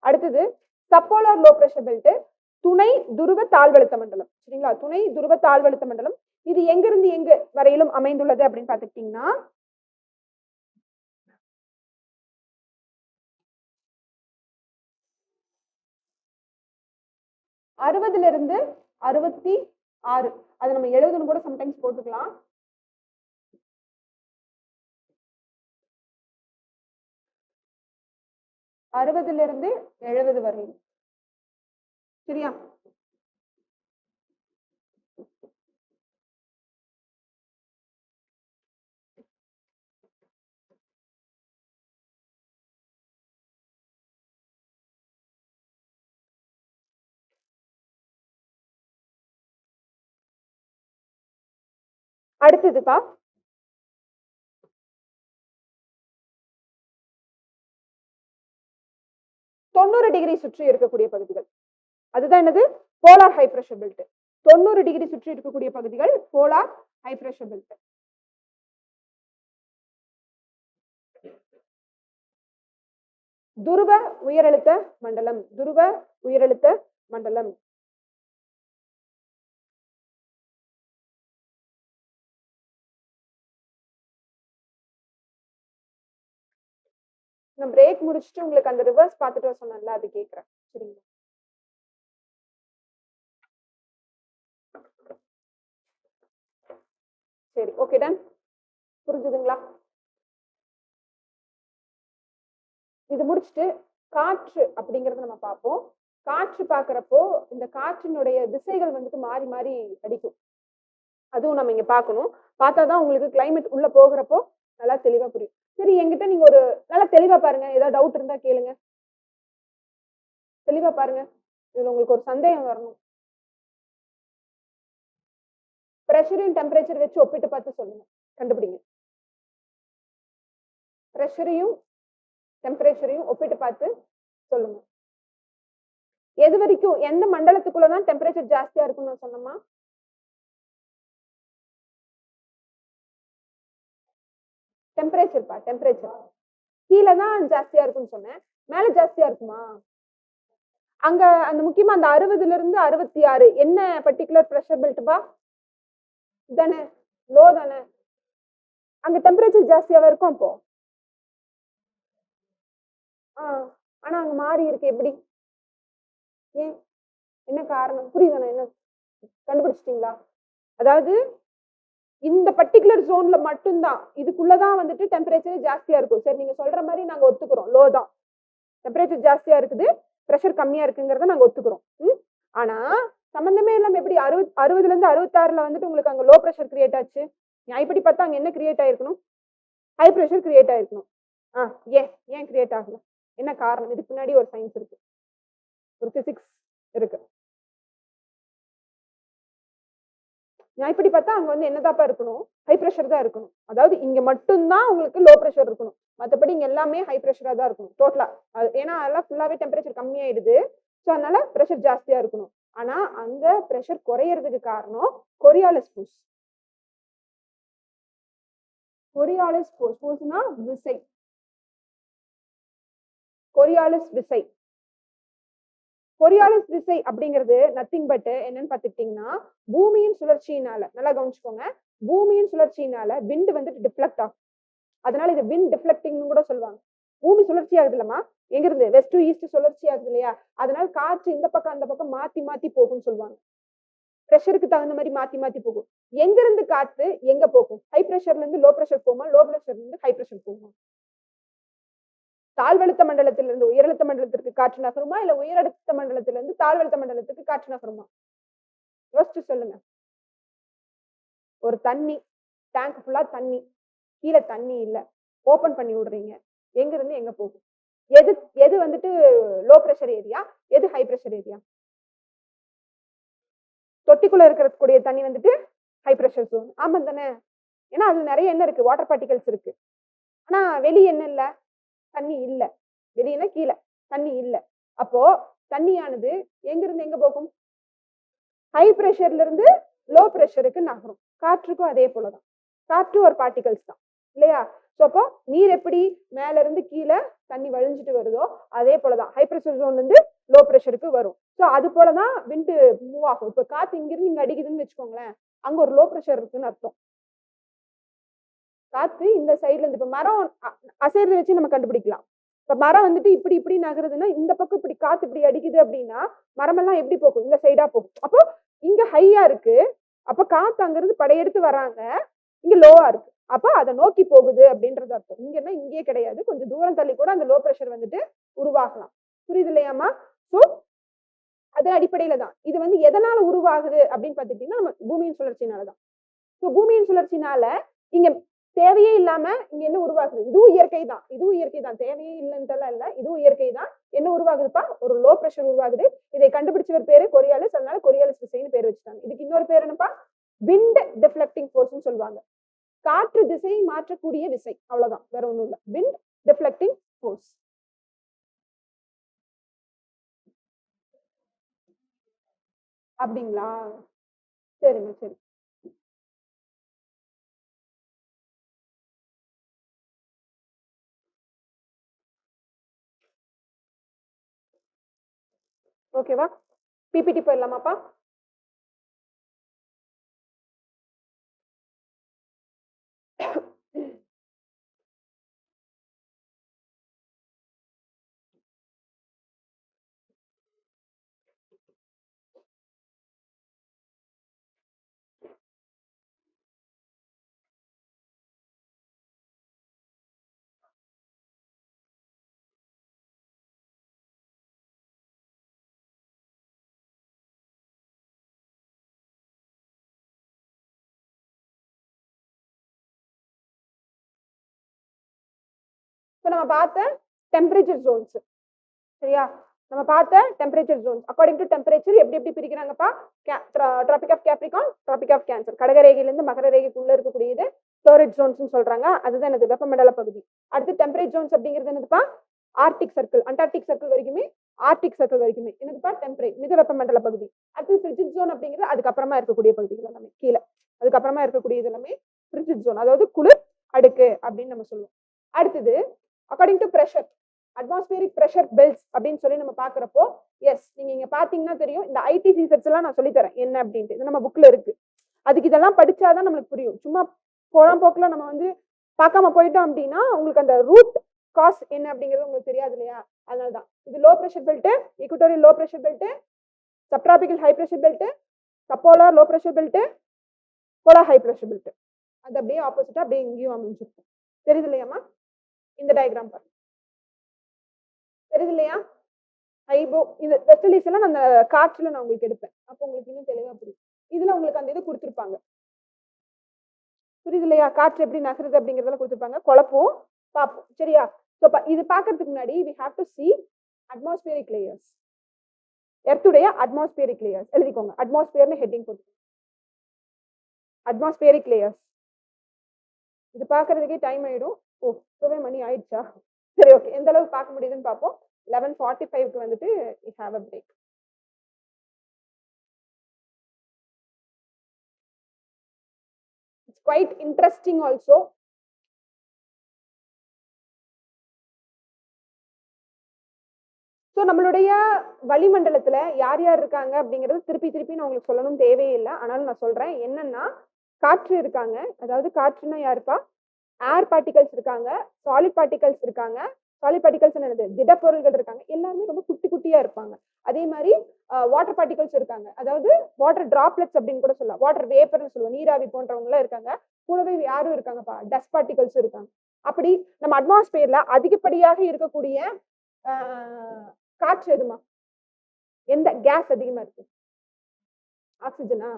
அடுத்தது சப்போலார் லோ பிரஷர் பெல்ட், துணை துருவ தாழ்வழுத்த மண்டலம். சரிங்களா? துணை துருவ தாழ்வழுத்த மண்டலம். இது எங்கிருந்து எங்க வரையிலும் அமைந்துள்ளது அப்படின்னு பாத்துக்கிட்டீங்கன்னா, 60 இருந்து 66. அது நம்ம 70 கூட சம்டைம்ஸ் போட்டுக்கலாம். 60 இருந்து 70 வரையும். சரியா? அடுத்ததுப்பா, தொண்ணூறு டிகிரி சுற்றி இருக்கக்கூடிய பகுதிகள். அதுதான் என்னது? Polar high pressure belt. 90 degree சுற்றி இருக்கக்கூடிய பகுதிகள் போலார் ஹை பிரஷர் பெல்ட். துருவ உயரழுத்த மண்டலம். துருவ உயரழுத்த மண்டலம். நான் பிரேக் முடிச்சுட்டு உங்களுக்கு அந்த ரிவர்ஸ் பார்த்துட்டு வர சொன்னேன்ல, அது கேட்கிறேன். சரிங்களா? சரி, ஓகே டன். புரிஞ்சுதுங்களா? இது முடிச்சுட்டு காற்று அப்படிங்கறத நம்ம பார்ப்போம். காற்று பார்க்கறப்போ இந்த காற்றினுடைய திசைகள் வந்துட்டு மாறி மாறி அடிக்கும். அதுவும் நம்ம இங்க பார்க்கணும். பார்த்தாதான் உங்களுக்கு கிளைமேட் உள்ள போகிறப்போ நல்லா தெளிவா புரியும். சரி, என்கிட்ட நீங்க ஒரு நல்லா தெளிவா பாருங்க. ஏதாவது டவுட் இருந்தா கேளுங்க. தெளிவா பாருங்க, இதுல உங்களுக்கு ஒரு சந்தேகம் வரணும். பிரஷரையும் டெம்பரேச்சர் வச்சு ஒப்பிட்டு பார்த்து சொல்லுங்க, கண்டுபிடிங்க. பிரஷரையும் டெம்பரேச்சரையும் ஒப்பிட்டு பார்த்து சொல்லுங்க. எது வரைக்கும் எந்த மண்டலத்துக்குள்ளதான் டெம்பரேச்சர் ஜாஸ்தியா இருக்கும்னு நான் சொன்னோமா? டெம்பரேச்சர் கீழே தான் ஜாஸ்தியா இருக்கும்னு சொன்னேன். மேல ஜாஸ்தியா இருக்குமா? அங்க அந்த முக்கியமா அந்த 60ல இருந்து 66 என்ன பர்டிகுலர் பிரஷர் பெல்ட் பா? தானே, லோ தானே. அங்க டெம்பரேச்சர் ஜாஸ்தியாவா இருக்கும் அப்போ. ஆனா அங்க மாறி இருக்கு, எப்படி? ஏன்? என்ன காரணம்? புரியுதானே? என்ன கண்டுபிடிச்சிட்டீங்களா? அதாவது இந்த பர்டிகுலர் ஜோன்ல மட்டும்தான், இதுக்குள்ளதான் வந்துட்டு டெம்பரேச்சர் ஜாஸ்தியா இருக்கும். சரி, நீங்க சொல்ற மாதிரி நாங்க ஒத்துக்கிறோம், லோ தான், டெம்பரேச்சர் ஜாஸ்தியா இருக்குது, பிரஷர் கம்மியா இருக்குங்கிறத நாங்க ஒத்துக்கிறோம். ஆனா சம்பந்தமே இல்லாம எப்படி 60ல இருந்து 66ல வந்துட்டு உங்களுக்கு அங்க லோ பிரஷர் கிரியேட் ஆச்சு? இப்படி பார்த்தா அங்க என்ன கிரியேட் ஆயிருக்கணும்? ஹை பிரஷர் கிரியேட் ஆயிருக்கணும். ஏன் ஏன் கிரியேட் ஆகல? என்ன காரணம்? இதுக்கு பின்னாடி ஒரு சயின்ஸ் இருக்கு, ஒரு பிசிக்ஸ் இருக்கு. இப்படி பார்த்தா அங்க வந்து என்னதாப்பா இருக்கணும்? ஹை பிரஷர் தான் இருக்கணும். அதாவது இங்க மட்டும்தான் உங்களுக்கு லோ பிரஷர் இருக்கணும், மற்றபடி இங்க எல்லாமே ஹை பிரஷரா தான் இருக்கணும் டோட்டலா. ஏன்னா அதெல்லாம் ஃபுல்லாவே டெம்பரேச்சர் கம்மியாயிடுது, ஸோ அதனால பிரஷர் ஜாஸ்தியா இருக்கணும். ஆனா அங்க பிரஷர் குறையறதுக்கு காரணம் கொரியாலிஸ் ஃபோர்ஸ். கொரியாலிஸ் ஃபோர்ஸ், ஃபோர்ஸ்னா விசை, கொரியாலிஸ் விசை. கொரியாலிஸ் விசை அப்படிங்கிறது நத்திங் பட் என்னன்னு பாத்துக்கிட்டீங்கன்னா, பூமியின் சுழற்சியினால, நல்லா கவனிச்சுக்கோங்க, பூமியின் சுழற்சியினால விண்ட் வந்துட்டு டிஃப்ளெக்ட் ஆகும். அதனால இது விண்ட் டிஃப்ளெக்டிங் கூட சொல்லுவாங்க. பூமி சுழற்சி ஆகுது இல்லமா, எங்க இருந்து வெஸ்ட் டு ஈஸ்ட் சுழற்சி ஆகுது இல்லையா, அதனால காற்று இந்த பக்கம் அந்த பக்கம் மாத்தி மாத்தி போகும்னு சொல்லுவாங்க. பிரஷருக்கு தகுந்த மாதிரி மாத்தி மாத்தி போகும். எங்க இருந்து காத்து எங்க போகும்? ஹை பிரஷர்ல இருந்து லோ பிரஷர் போகுமா, லோ பிரஷர்ல இருந்து ஹை பிரஷர் போகுமா? தாழ்வழுத்த மண்டலத்திலிருந்து உயரழுத்த மண்டலத்திற்கு காற்று நகருமா, இல்ல உயரழுத்த மண்டலத்திலிருந்து தாழ்வழுத்த மண்டலத்துக்கு காற்று நகருமா? யோசிச்சு சொல்லுங்க. ஒரு தண்ணி டேங்க் ஃபுல்லா தண்ணி, கீழே தண்ணி இல்ல, ஓபன் பண்ணி விடுறீங்க, எங்க இருந்து எங்க போகும்? எது எது வந்துட்டு லோ பிரஷர் ஏரியா, எது ஹை பிரஷர் ஏரியா? தொட்டிக்குள்ள இருக்கக்கூடிய தண்ணி வந்துட்டு ஹை பிரஷர் ஜோன். ஆமா தானே? ஏன்னா அதுல நிறைய என்ன இருக்கு? வாட்டர் பார்ட்டிகல்ஸ் இருக்கு. ஆனா வெளியே என்ன இல்ல? தண்ணி இல்ல. வெளியில கீழே தண்ணி இல்ல. அப்போ தண்ணியானது எங்க இருந்து எங்க போகும்? ஹை பிரஷர்ல இருந்து லோ பிரஷருக்கு நகரும். காற்றுக்கும் அதே போலதான், காற்று ஒரு பார்ட்டிகல்ஸ் தான் இல்லையா? சோ அப்போ நீர் எப்படி மேல இருந்து கீழே தண்ணி வழிஞ்சிட்டு வருதோ அதே போலதான் ஹை பிரஷர் ஜோன்ல இருந்து லோ பிரஷருக்கு வரும். சோ அது போலதான் விண்டு மூவ் ஆகும். இப்ப காத்து இங்கிருந்து இங்க அடிக்குதுன்னு வச்சுக்கோங்களேன், அங்க ஒரு லோ பிரஷர் இருக்குன்னு அர்த்தம். காத்து இந்த சைட்ல இருந்து, இப்ப மரம் அசைறத வச்சு நம்ம கண்டுபிடிக்கலாம். இப்ப மரம் வந்துட்டு இப்படி இப்படி நகருதுன்னா, இந்த பக்கம் இப்படி காத்து இப்படி அடிக்குது அப்படின்னா மரமெல்லாம் எப்படி போகும்? இந்த சைடா போகும். அப்போ இங்க ஹையா இருக்கு, அப்ப காத்து அங்கிருந்து படையெடுத்து வராங்க, இங்க லோவா இருக்கு, அப்ப அதை நோக்கி போகுது அப்படின்றது அர்த்தம். இங்கன்னா இங்கே கிடையாது, கொஞ்சம் தூரம் தள்ளி கூட அந்த லோ பிரஷர் வந்துட்டு உருவாகலாம். புரியுது இல்லையாமா? சோ அது அடிப்படையில தான் இது வந்து எதனால உருவாகுது அப்படின்னு பாத்துக்கிட்டீங்கன்னா, நம்ம பூமியின் சுழற்சினாலதான். சோ பூமியின் சுழற்சினால இங்க தேவையே இல்லாம இங்க என்ன உருவாகுது? இதுவும் இயற்கை தான், இதுவும் இயற்கை தான், தேவையே இல்லைன்றலாம் இல்ல, இதுவும் இயற்கை தான். என்ன உருவாகுதுப்பா? ஒரு லோ பிரஷர் உருவாகுது. இதை கண்டுபிடிச்சவர் பேரு கொரியாலிஸ், அதனால கொரியாலிஸ் விசைன்னு பேர் வச்சுட்டாங்க. இதுக்கு இன்னொரு பேர் என்னப்பா? விண்ட் டிஃப்ளெக்டிங் ஃபோர்ஸ்னு சொல்லுவாங்க. காற்று திசையை மாற்றக்கூடிய விசை, அவ்வளவுதான், வேற ஒண்ணும் இல்ல. Wind deflecting force. அப்படிங்களா? சரிம்மா, சரி. ஓகேவா? பிபிடி போயிடலாமாப்பா? இப்ப நம்ம பார்த்த டெம்பரேச்சர் ஜோன்ஸ், சரியா? நம்ம பார்த்த temperature zones according to temperature எப்படி எப்படி பிரிக்கிறாங்கப்பா? Tropic of Capricorn, Tropic of Cancer, கடகரேகையிலிருந்து மகர ரேகைக்குள்ள இருக்கக்கூடியது டோரிட் ஜோன்ஸ் சொல்றாங்க. அதுதான் எனது வெப்பமண்டல பகுதி. அடுத்து டெம்பரேட் ஜோன்ஸ் அப்படிங்கிறது என்னதுப்பா? ஆர்டிக் சர்க்கிள், அண்டார்டிக் சர்க்கிள் வரைக்குமே, ஆர்டிக் சர்க்கிள் வரைக்குமே என்னதுப்பா? டெம்பரேட், மித வெப்பமண்டல பகுதி. அடுத்து ஃப்ரிஜிட் ஜோன் அப்படிங்கிறது அதுக்கப்புறமா இருக்கக்கூடிய பகுதிகள் எல்லாமே, கீழே அதுக்கப்புறமா இருக்கக்கூடியது எல்லாமே ஃப்ரிஜிட் ஜோன், அதாவது குளிர் அடுக்கு அப்படின்னு நம்ம சொல்லுவோம். அடுத்தது according to pressure, atmospheric pressure belts அப்படின்னு சொல்லி நம்ம பாக்குறப்போ, எஸ் நீங்க இங்க பாத்தீங்கன்னா தெரியும், இந்த ஐடிசி செட்ஸ் எல்லாம் நான் சொல்லி தரேன் என்ன அப்படின்ட்டு, இது நம்ம புக்ல இருக்கு. அதுக்கு இதெல்லாம் படிச்சாதான் நம்மளுக்கு புரியும். சும்மா போக்குல நம்ம வந்து பார்க்காம போயிட்டோம் அப்படின்னா உங்களுக்கு அந்த ரூட் காஸ் என்ன அப்படிங்கிறது உங்களுக்கு தெரியாது இல்லையா? அதனாலதான் இது low pressure belt, equatorial low pressure belt, subtropical high pressure belt, subpolar low pressure belt, polar high pressure belt. அது அப்படியே ஆப்போசிட்டா அப்படியே இங்கேயும் அமைஞ்சிருக்கும். தெரியுது இல்லையாமா? இந்த டயக்ராம் பாருங்க, தெரியுது இல்லையா? ஹைபோ இந்த வெஸ்டலிஸ் எல்லாம் அந்த காற்றுல நான் உங்களுக்கு எடுப்பேன், அப்போ உங்களுக்கு இன்னும் தெளிவா புரியும். இதுல உங்களுக்கு அந்த இது கொடுத்துருப்பாங்க, புரியுது இல்லையா? காற்று எப்படி நகருது அப்படிங்கறதெல்லாம் கொடுத்துருப்பாங்க, குழப்பம் பார்ப்போம் சரியா? ஸோ இது பார்க்கறதுக்கு முன்னாடி we have to see atmospheric layers. எர்த்துடைய அட்மாஸ்பியரிக் லேயர்ஸ் எழுதிக்கோங்க, அட்மாஸ்பியர்னு ஹெட்டிங் போட்டு. அட்மாஸ்பியரிக் லேயர்ஸ் இது பார்க்கறதுக்கே டைம் ஆயிடும். ஓ இப்பவே மணி ஆயிடுச்சா? சரி ஓகே, எந்த அளவுக்கு பார்க்க முடியுதுன்னு பார்ப்போம். 11:45க்கு வந்துட்டு we have a break. It's quite interesting also. So நம்மளுடைய வளிமண்டலத்துல யார் யார் இருக்காங்க அப்படிங்கிறது திருப்பி திருப்பி நான் உங்களுக்கு சொல்லணும் தேவையில்லை, ஆனாலும் நான் சொல்றேன். என்னன்னா காற்று இருக்காங்க, அதாவது காற்றுன்னா யாருப்பா? ஏர் பார்ட்டிகல்ஸ் இருக்காங்க, சாலிட் பார்ட்டிகல்ஸ் இருக்காங்க. சாலிட் பார்ட்டிகல்ஸ் என்னது? திடப்பொருள்கள் இருக்காங்க, எல்லாருமே ரொம்ப குட்டி குட்டியா இருப்பாங்க. அதே மாதிரி வாட்டர் பார்ட்டிகல்ஸ் இருக்காங்க, அதாவது வாட்டர் டிராப்லெட்ஸ் அப்படின்னு கூட சொல்லலாம், வாட்டர் வேப்பர்னு சொல்லுவோம், நீராவி போன்றவங்க எல்லாம் இருக்காங்க. கூடவே யாரும் இருக்காங்கப்பா? டஸ்ட் பார்ட்டிகல்ஸ் இருக்காங்க. அப்படி நம்ம அட்மாஸ்பியர்ல அதிகப்படியாக இருக்கக்கூடிய காற்று எதுமா? எந்த கேஸ் அதிகமா இருக்கு? ஆக்சிஜனா?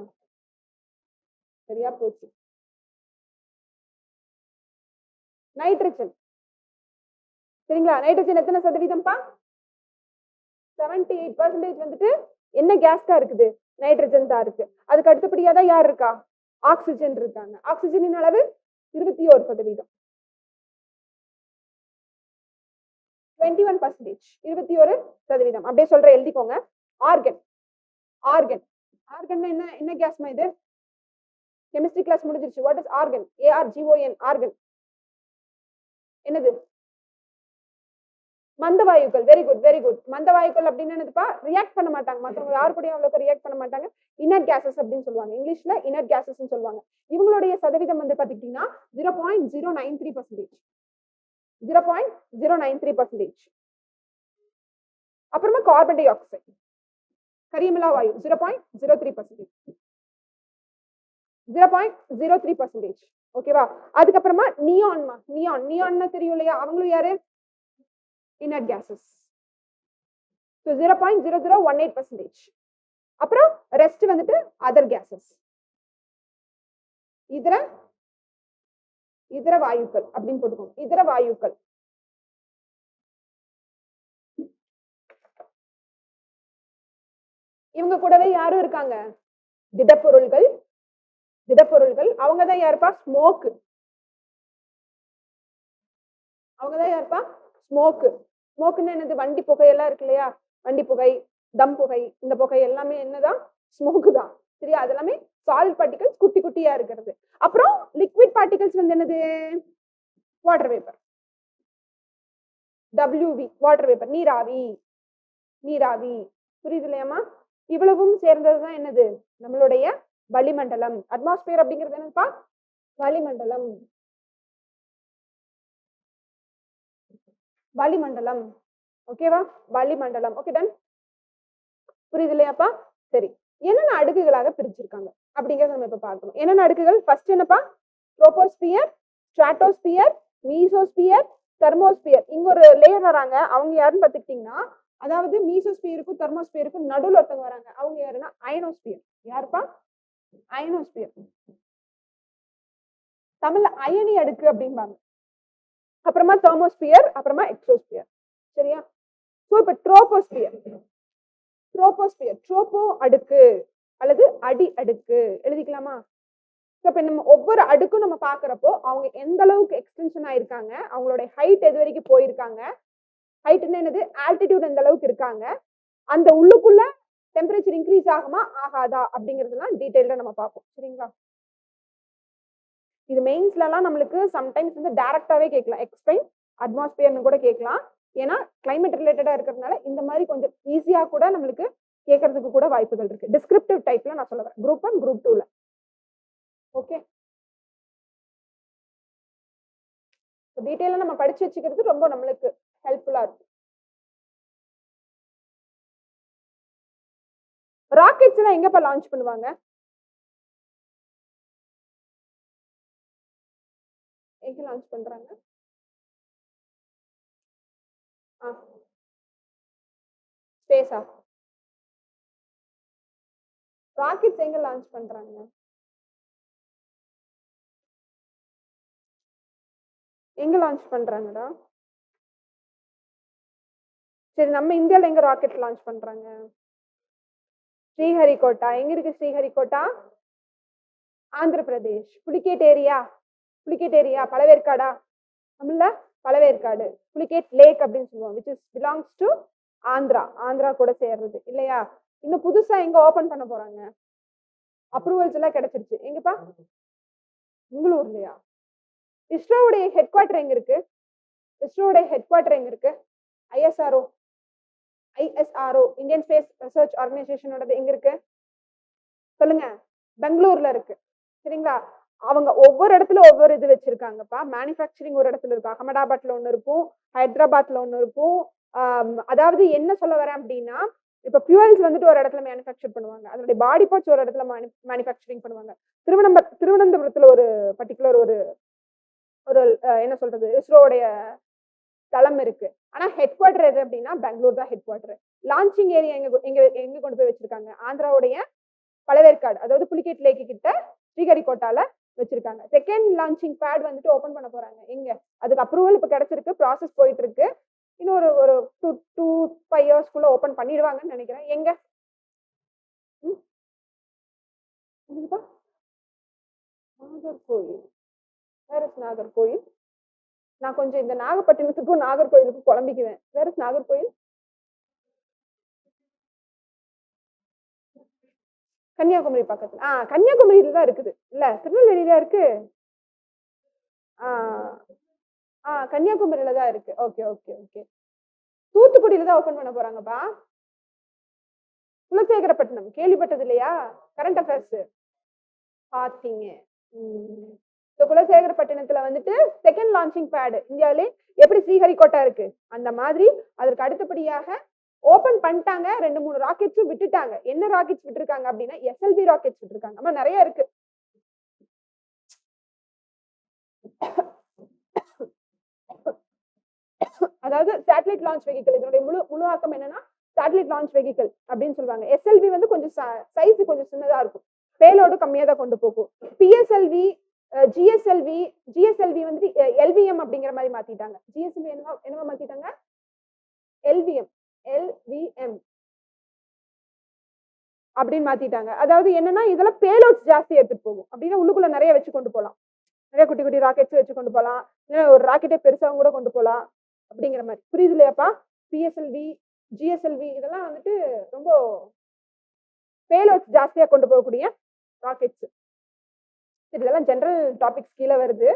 சரியா போச்சு. நைட்ரஜன், சரிங்களா? நைட்ரஜன் எத்தனை சதவீதம்ப்பா? 78% வந்துட்டு என்ன கேஸ் தான் இருக்குது? நைட்ரஜன் தான் இருக்கு. அதுக்கு அடுத்தபடியா தான் யார் இருக்கா? ஆக்சிஜன் இருக்காங்க. ஆக்சிஜனின் அளவு 21%. 21%, 21%. அப்படியே சொல்ற, எழுதிக்கோங்க. ஆர்கன், ஆர்கன், ஆர்கன் என்ன என்ன கேஸ்மா இது? கெமிஸ்ட்ரி கிளாஸ் முடிஞ்சிருச்சு. What is organ? ARGON, organ என்னது? மந்த வாயுக்கள். Very good very good. மந்த வாயுக்கள் அப்படின்னு என்னதுப்பா? ரியாக்ட் பண்ண மாட்டாங்க, மற்றவங்க யாரு கூடயும் அவ்வளவு ரியாக்ட் பண்ண மாட்டாங்க. இனர்ட் கேசஸ் அப்படின்னு சொல்லுவாங்க, இங்கிலீஷ்ல இனர்ட் கேசஸ் சொல்லுவாங்க. இவங்களுடைய சதவீதம் வந்து பாத்தீங்கன்னா 0.093%. 0.093%. அப்புறமா கார்பன் டை ஆக்சைடு, கரியமிலா வாயு 0.03%. 0.03%. ஓகேவா? அதுக்கப்புறமா நியான்மா, நியான், நியான்னா தெரியும் இல்லையா? அவங்களும் யாரு? inert gases. So 0.0018%. அப்புறம் ரெஸ்ட் வந்துட்டு அதர் gases, இதர இதர வாயுக்கள் அப்படின்னு போட்டுக்கோங்க, இதர வாயுக்கள். இவங்க கூடவே யாரும் இருக்காங்க? திடப்பொருள்கள், திடப்பொருள்கள். அவங்கதான் யாருப்பா? ஸ்மோக். அவங்கதான் யாருப்பா? ஸ்மோக். ஸ்மோக்னு என்னது? வண்டி புகையெல்லாம் இருக்கு இல்லையா? வண்டி புகை, தம் புகை, இந்த புகை எல்லாமே என்னதான்? ஸ்மோக்கு தான். சரியா? அது எல்லாமே சாலிட் பார்ட்டிகல்ஸ், குட்டி குட்டியா இருக்கிறது. அப்புறம் லிக்விட் பார்ட்டிகல்ஸ் வந்து என்னது? Water vapour, WV, water vapour, நீராவி, நீராவி. புரியுது இல்லையாமா? இவ்வளவும் சேர்ந்ததுதான் என்னது? நம்மளுடைய வளிமண்டலம். அட்மாஸ்பியர் அப்படிங்கிறது என்னப்பா? வளிமண்டலம், வளிமண்டலம். ஓகேவா? வளிமண்டலம். Okay done. புரியுது இல்லையாப்பா? சரி, என்னென்ன அடுக்குகளாக பிரிச்சிருக்காங்க அப்படிங்கறத நம்ம இப்ப பார்க்கணும். என்னென்ன அடுக்குகள்? ஃபர்ஸ்ட் என்னப்பா? Troposphere, stratosphere, mesosphere, thermosphere. இங்க ஒரு லேயர் வராங்க, அவங்க யாருன்னு பாத்துக்கிட்டீங்கன்னா, அதாவது மீசோஸ்பியருக்கும் தெர்மோஸ்பியருக்கும் நடுவில் ஒருத்தவங்க வராங்க, அவங்க யாருன்னா அயனோஸ்பியர். யாருப்பா? அயனோஸ்பியர். தமிழ்ல அயனி அடுக்கு அப்படிம்பாங்க. அப்புறமா தெர்மோஸ்பியர், அப்புறமா எக்ஸோஸ்பியர். சரியா? ஸோ இப்ப ட்ரோபோஸ்பியர் ட்ரோபோ அடுக்கு அல்லது அடி அடுக்கு எழுதிக்கலாமா? இப்ப நம்ம ஒவ்வொரு அடுக்கும் நம்ம பாக்குறப்போ அவங்க எந்த அளவுக்கு எக்ஸ்டென்ஷன் ஆயிருக்காங்க, அவங்களுடைய ஹைட் எது வரைக்கும் போயிருக்காங்க, ஹைட்னா என்னது, ஆல்டிடியூட் எந்த அளவுக்கு இருக்காங்க, அந்த உள்ளுக்குள்ள டெம்பரேச்சர் இன்க்ரீஸ் ஆகுமா ஆகாதா அப்படிங்கறதெல்லாம் டீடைல்டா நம்ம பார்ப்போம். சரிங்களா? இது மெயின்ஸ்ல எல்லாம் நம்மளுக்கு சம்டைம்ஸ் வந்து டைரக்டாவே கேட்கலாம், எக்ஸ்பிளைன் அட்மாஸ்பியர்னு கூட கேட்கலாம். ஏன்னா கிளைமேட் ரிலேட்டடா இருக்கிறதுனால இந்த மாதிரி கொஞ்சம் ஈஸியா கூட நம்மளுக்கு கேட்கறதுக்கு கூட வாய்ப்புகள் இருக்கு. டிஸ்கிரிப்டிவ் டைப்ல நான் சொல்ல வரேன், குரூப் 1 குரூப் 2ல. ஓகே, டீடைலா நம்ம படிச்சு வச்சுக்கிறது ரொம்ப நம்மளுக்கு ஹெல்ப்ஃபுல்லா இருக்கும். ராக்கெட்ஸ் எல்லாம் எங்கப்பா லான்ச் பண்ணுவாங்க? எங்க லான்ச் பண்றாங்க? ஸ்பேஸா? ராக்கெட்ஸ் எங்க லான்ச் பண்றாங்க? எங்க லான்ச் பண்றாங்கடா? சரி, நம்ம இந்தியால எங்க ராக்கெட் லான்ச் பண்றாங்க? ஸ்ரீஹரிகோட்டா. எங்க இருக்கு ஸ்ரீஹரிகோட்டா? ஆந்திர பிரதேஷ். புலிகேட் ஏரியா பழவேற்காடா? தமிழ்ல பழவேற்காடு, புலிகேட் லேக் அப்படின்னு சொல்லுவோம், which is belongs to Andhra கூட சேர்றது இல்லையா? இன்னும் புதுசா எங்க ஓபன் பண்ண போறாங்க? அப்ரூவல்ஸ் எல்லாம் கிடைச்சிருச்சு. எங்கப்பா? பெங்களூர்லயா? இஸ்ரோவுடைய ஹெட் குவார்டர் எங்க இருக்கு? ஐஎஸ்ஆர்ஓ இந்தியன் ஸ்பேஸ் ரிசர்ச் ஆர்கனைசேஷனோட எங்க இருக்கு சொல்லுங்க? பெங்களூர்ல இருக்கு. சரிங்களா? அவங்க ஒவ்வொரு இடத்துல ஒவ்வொரு இது வச்சிருக்காங்கப்பா. மேனுஃபேக்சரிங் ஒரு இடத்துல இருக்கும், அகமதாபாத்ல ஒண்ணு இருக்கும், ஹைதராபாத்ல ஒண்ணு இருக்கும். அதாவது என்ன சொல்ல வரேன் அப்படின்னா, இப்ப ஃபியூவல்ஸ் வந்துட்டு ஒரு இடத்துல மேனுஃபேக்சர் பண்ணுவாங்க, அதனுடைய பாடி பார்ட்ஸ் ஒரு இடத்துல மேனுஃபேக்சரிங் பண்ணுவாங்க. திருவனந்தபுரத்துல ஒரு பர்டிகுலர் ஒரு ஒரு என்ன சொல்றது, இஸ்ரோவுடைய தளம் இருக்கு. ஆனா ஹெட் குவார்டர் எது அப்படின்னா பெங்களூர் தான் ஹெட் குவார்டர். லான்ச்சிங் ஏரியா எங்க எங்க எங்க கொண்டு போய் வச்சிருக்காங்க? ஆந்திராவுடைய பழவேற்காடு, அதாவது புலிகேட் லேக் கிட்ட ஸ்ரீஹரிகோட்டால வச்சிருக்காங்க. செகண்ட் லான்ச்சிங் பேட் வந்துட்டு ஓபன் பண்ண போறாங்க. எங்க? அதுக்கு அப்ரூவல் இப்ப கிடைச்சிருக்கு, ப்ராசஸ் போயிட்டு இருக்கு. இன்னொரு ஒரு 2-5 இயர்ஸ்க்குள்ள ஓபன் பண்ணிடுவாங்கன்னு நினைக்கிறேன். எங்க? நாகர்கோயில். வேற நாகர்கோயில். நான் கொஞ்சம் இந்த நாகப்பட்டினத்துக்கும் நாகர்கோயிலுக்கும் குழம்பிக்குவேன். வேற நாகர்கோயில். கன்னியாகுமரி பக்கத்துல. கன்னியாகுமரியில தான் இருக்குது இல்ல, திருநெல்வேலியில இருக்கு. கன்னியாகுமரியில தான் இருக்கு. Okay okay okay. தூத்துக்குடியில தான் ஓபன் பண்ண போறாங்கப்பா. குலசேகரப்பட்டினம் கேள்விப்பட்டது இல்லையா? கரண்ட் அஃபேர்ஸ் பாத்தீங்க. குலசேகரப்பட்டினத்துல வந்துட்டு செகண்ட் லான்ச்சிங் பேடு இந்தியாவிலே எப்படி ஸ்ரீஹரிகோட்டா இருக்கு அந்த மாதிரி அதற்கு அடுத்தபடியாக ஓபன் பண்ணிட்டாங்க. 2-3 ராக்கெட்ஸும் விட்டுட்டாங்க. என்ன ராக்கெட்ஸ் விட்டுருக்காங்க அப்படின்னா எஸ்எல்வி ராக்கெட்ஸ் விட்டுருக்காங்க. ஆமா, நிறைய இருக்கு. அதாவது சேட்டலைட் லான்ச் வெஹிக்கிள், இதனுடைய முழு ஆக்கம் என்னன்னா சேட்டலைட் லான்ச் வெஹிக்கிள் அப்படின்னு சொல்லுவாங்க. எஸ்எல்வி வந்து கொஞ்சம் சைஸ் கொஞ்சம் சின்னதா இருக்கும், பேலோடு கம்மியா தான் கொண்டு போகும். பிஎஸ்எல்வி, ஜிஎஸ்எல்வி வந்து எல்விஎம் அப்படிங்கிற மாதிரி மாத்திட்டாங்க. ஜிஎஸ்எல்வி என்னவா மாத்திட்டாங்க? எல்விஎம் அப்படின்னு மாத்திட்டாங்க. அதாவது என்னன்னா இதெல்லாம் பேலோட்ஸ் ஜாஸ்தி எடுத்துட்டு போகும். அப்படின்னா உள்ளுக்குள்ள நிறைய வச்சு கொண்டு போகலாம், நிறைய குட்டி குட்டி ராக்கெட்ஸ் வச்சு கொண்டு போகலாம், ஒரு ராக்கெட்டே பெருசாவும் கூட கொண்டு போகலாம் அப்படிங்கிற மாதிரி. புரியுது இல்லையாப்பா? பிஎஸ்எல்வி, ஜிஎஸ்எல்வி இதெல்லாம் வந்துட்டு ரொம்ப பேலோட்ஸ் ஜாஸ்தியா கொண்டு போகக்கூடிய ராக்கெட்ஸ். இதெல்லாம் ஜெனரல் டாபிக்ஸ் கீழே வருது,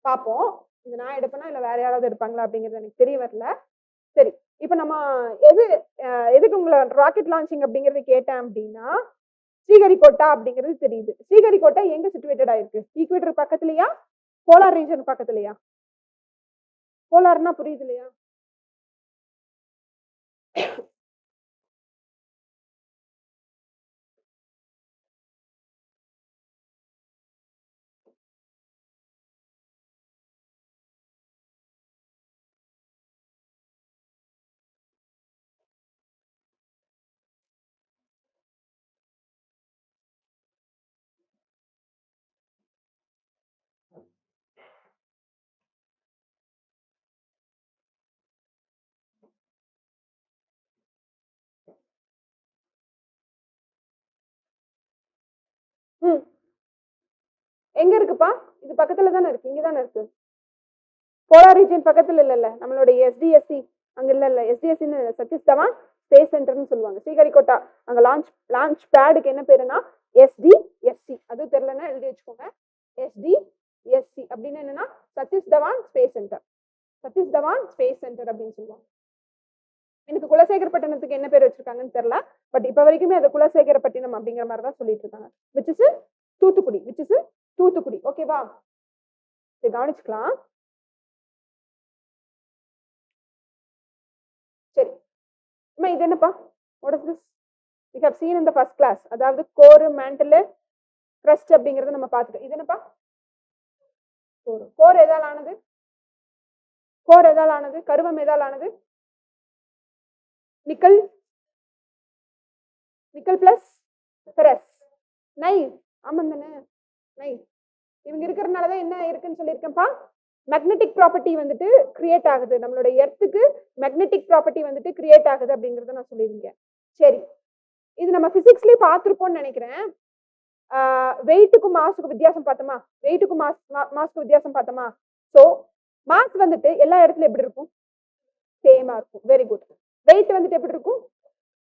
பார்ப்போம். இது நான் எடுப்பேனா இல்ல வேற யாராவது எடுப்பாங்களா அப்படிங்கிறது எனக்கு தெரிய வரல. சரி, இப்ப நம்ம எதுக்கு உங்களை ராக்கெட் லான்ச்சிங் அப்படிங்கறது கேட்டேன் அப்படின்னா, ஸ்ரீஹரிகோட்டா அப்படிங்கிறது தெரியுது. ஸ்ரீஹரிகோட்டா எங்க சிச்சுவேட்டட் ஆயிருக்கு? ஈக்குவேட்டர் பக்கத்துலயா, போலார் ரீஜன் பக்கத்துலயா? போலார்னா புரியுது இல்லையா? எங்க இருக்குப்பா? இது பக்கத்துல தானே இருக்கு, இங்க தானே இருக்கு. போலார் ரீஜன் பக்கத்துல இல்ல, நம்மளுடைய எஸ்டிஎஸ்சி அங்க இல்ல, எஸ்டிஎஸ்சி சதீஷ் தவான் ஸ்பேஸ் சென்டர்னு சொல்லுவாங்க, ஸ்ரீஹரிகோட்டா. அங்க லான்ச் பேடுக்கு என்ன பேருன்னா எஸ்டிஎஸ்சி. அது தெரியலன்னா எழுதி வச்சுக்கோங்க. எஸ்டிஎஸ்சி அப்படின்னு என்னன்னா Satish Dhawan space centre. Satish Dhawan space centre அப்படின்னு சொல்லுவாங்க. எனக்கு குலசேகரப்பட்டினத்துக்கு என்ன பேர் வச்சிருக்காங்கன்னு தெரியல, பட் இப்ப வரைக்குமே அது குலசேகரப்பட்டினம் அப்படிங்கிற மாதிரி தான் சொல்லிட்டு இருக்காங்க. Which is Thoothukudi. ஓகேவா? கவனிச்சுக்கலாம். சரி, இது என்னப்பா? What is this? we have seen in the first class. அதாவது கோர், மேண்டல், கிரஸ்ட் அப்படிங்கறத நம்ம பார்த்துட்டோம். இது என்னப்பா? கோர் எதால் ஆனது? கருவம் எதால் ஆனது? Nickel plus ferrous. நைஸ். ஆமாம் தானே, நைஸ். இவங்க இருக்கிறதுனாலதான் என்ன இருக்குன்னு சொல்லியிருக்கேன்ப்பா, மேக்னெட்டிக் ப்ராப்பர்ட்டி வந்துட்டு கிரியேட் ஆகுது. நம்மளோட எர்த்துக்கு மேக்னெட்டிக் ப்ராப்பர்ட்டி வந்துட்டு கிரியேட் ஆகுது அப்படிங்கறத நான் சொல்லியிருக்கேன். சரி, இது நம்ம பிசிக்ஸ்லயே பார்த்திருப்போம்னு நினைக்கிறேன். வெயிட்டுக்கும் மாஸுக்கும் வித்தியாசம் பார்த்தோமா? வெயிட்டுக்கும் மாஸ்க்கு வித்தியாசம் பார்த்தோமா? ஸோ மாஸ் வந்துட்டு எல்லா இடத்துலயும் எப்படி இருக்கும்? சேமா இருக்கும். Very good. வெயிட் வந்துட்டு எப்படி இருக்கும்?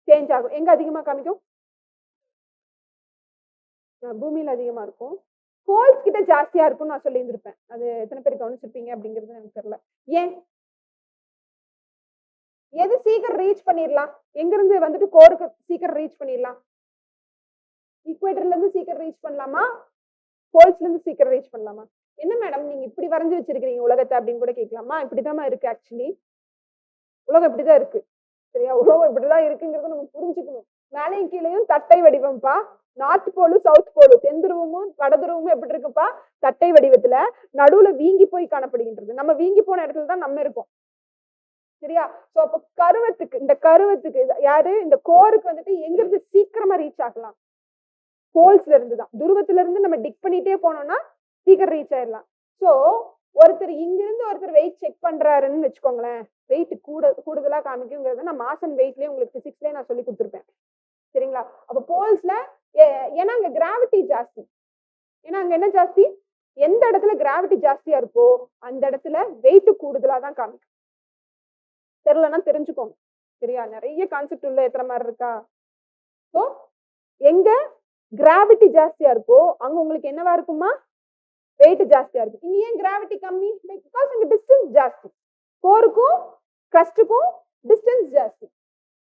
சேஞ்ச் ஆகும். எங்க அதிகமா காமிக்கும்? பூமியில அதிகமா இருக்கும். போல்ஸ் கிட்ட ஜாஸ்தியா இருக்கும்னு நான் சொல்லி இருந்திருப்பேன். அது எத்தனை பேர் கவனிச்சிருப்பீங்க அப்படிங்கிறது எனக்கு தெரியல. ஏன்? எது சீக்கிரம் ரீச் பண்ணிடலாம்? எங்க இருந்து வந்துட்டு கோருக்கு சீக்கிரம் ரீச் பண்ணிடலாம்? ஈக்குவேட்டர்ல இருந்து சீக்கிரம் ரீச் பண்ணலாமா, போல்ஸ்ல இருந்து சீக்கிரம் ரீச் பண்ணலாமா? என்ன மேடம் நீங்க இப்படி வரைஞ்சு வச்சிருக்கீங்க உலகத்தை அப்படின்னு கூட கேட்கலாமா? இப்படிதான் இருக்கு. ஆக்சுவலி உலகம் இப்படிதான் இருக்கு. சரியா? உலகம் இப்படிதான் இருக்குங்கிறத நம்ம புரிஞ்சுக்கணும். மேலையும் கீழையும் தட்டை வடிவம்ப்பா. நார்த் போலும் சவுத் போலும், தென்துருவமும் வடதுருவமும் எப்படி இருக்குப்பா? தட்டை வடிவத்துல. நடுவுல வீங்கி போய் காணப்படுகின்றது. நம்ம வீங்கி போன இடத்துல தான் நம்ம இருக்கோம். சரியா? சோ அப்ப இந்த கருவத்துக்கு யாரு? இந்த கோருக்கு வந்துட்டு எங்க இருந்து சீக்கிரமா ரீச் ஆகலாம்? போல்ஸ்ல இருந்துதான். துருவத்துல இருந்து நம்ம டிக் பண்ணிட்டே போனோம்னா சீக்கிரம் ரீச் ஆயிடலாம். சோ ஒருத்தர் இங்கிருந்து ஒருத்தர் வெயிட் செக் பண்றாருன்னு வச்சுக்கோங்களேன், வெயிட் கூடுதலா காமிக்குங்கிறத நான் மாஸ் அண்ட் வெயிட்லயே உங்களுக்கு பிசிக்ஸ்லயே நான் சொல்லி கொடுத்துருப்பேன். சரிங்களா? அப்ப போல்ஸ்ல ஏன்னா அங்க கிராவிட்டி ஜாஸ்தி. ஏன்னா அங்க என்ன ஜாஸ்தி? எந்த இடத்துல கிராவிட்டி ஜாஸ்தியா இருக்கோ அந்த இடத்துல வெயிட் கூடுதலா தான் காமிக்கும். தெரியலன்னா தெரிஞ்சுக்கோங்க. சரியா? நிறைய கான்செப்ட் உள்ள எத்தனை மாதிரி இருக்கா? சோ எங்க கிராவிட்டி ஜாஸ்தியா இருக்கோ அங்க உங்களுக்கு என்னவா இருக்குமா? வெயிட் ஜாஸ்தியா இருக்கு. இங்க ஏன் கிராவிட்டி கம்மி? பிகாஸ் அங்க டிஸ்டன்ஸ் ஜாஸ்தி. கோருக்கும் கிரஸ்டுக்கும் டிஸ்டன்ஸ் ஜாஸ்தி,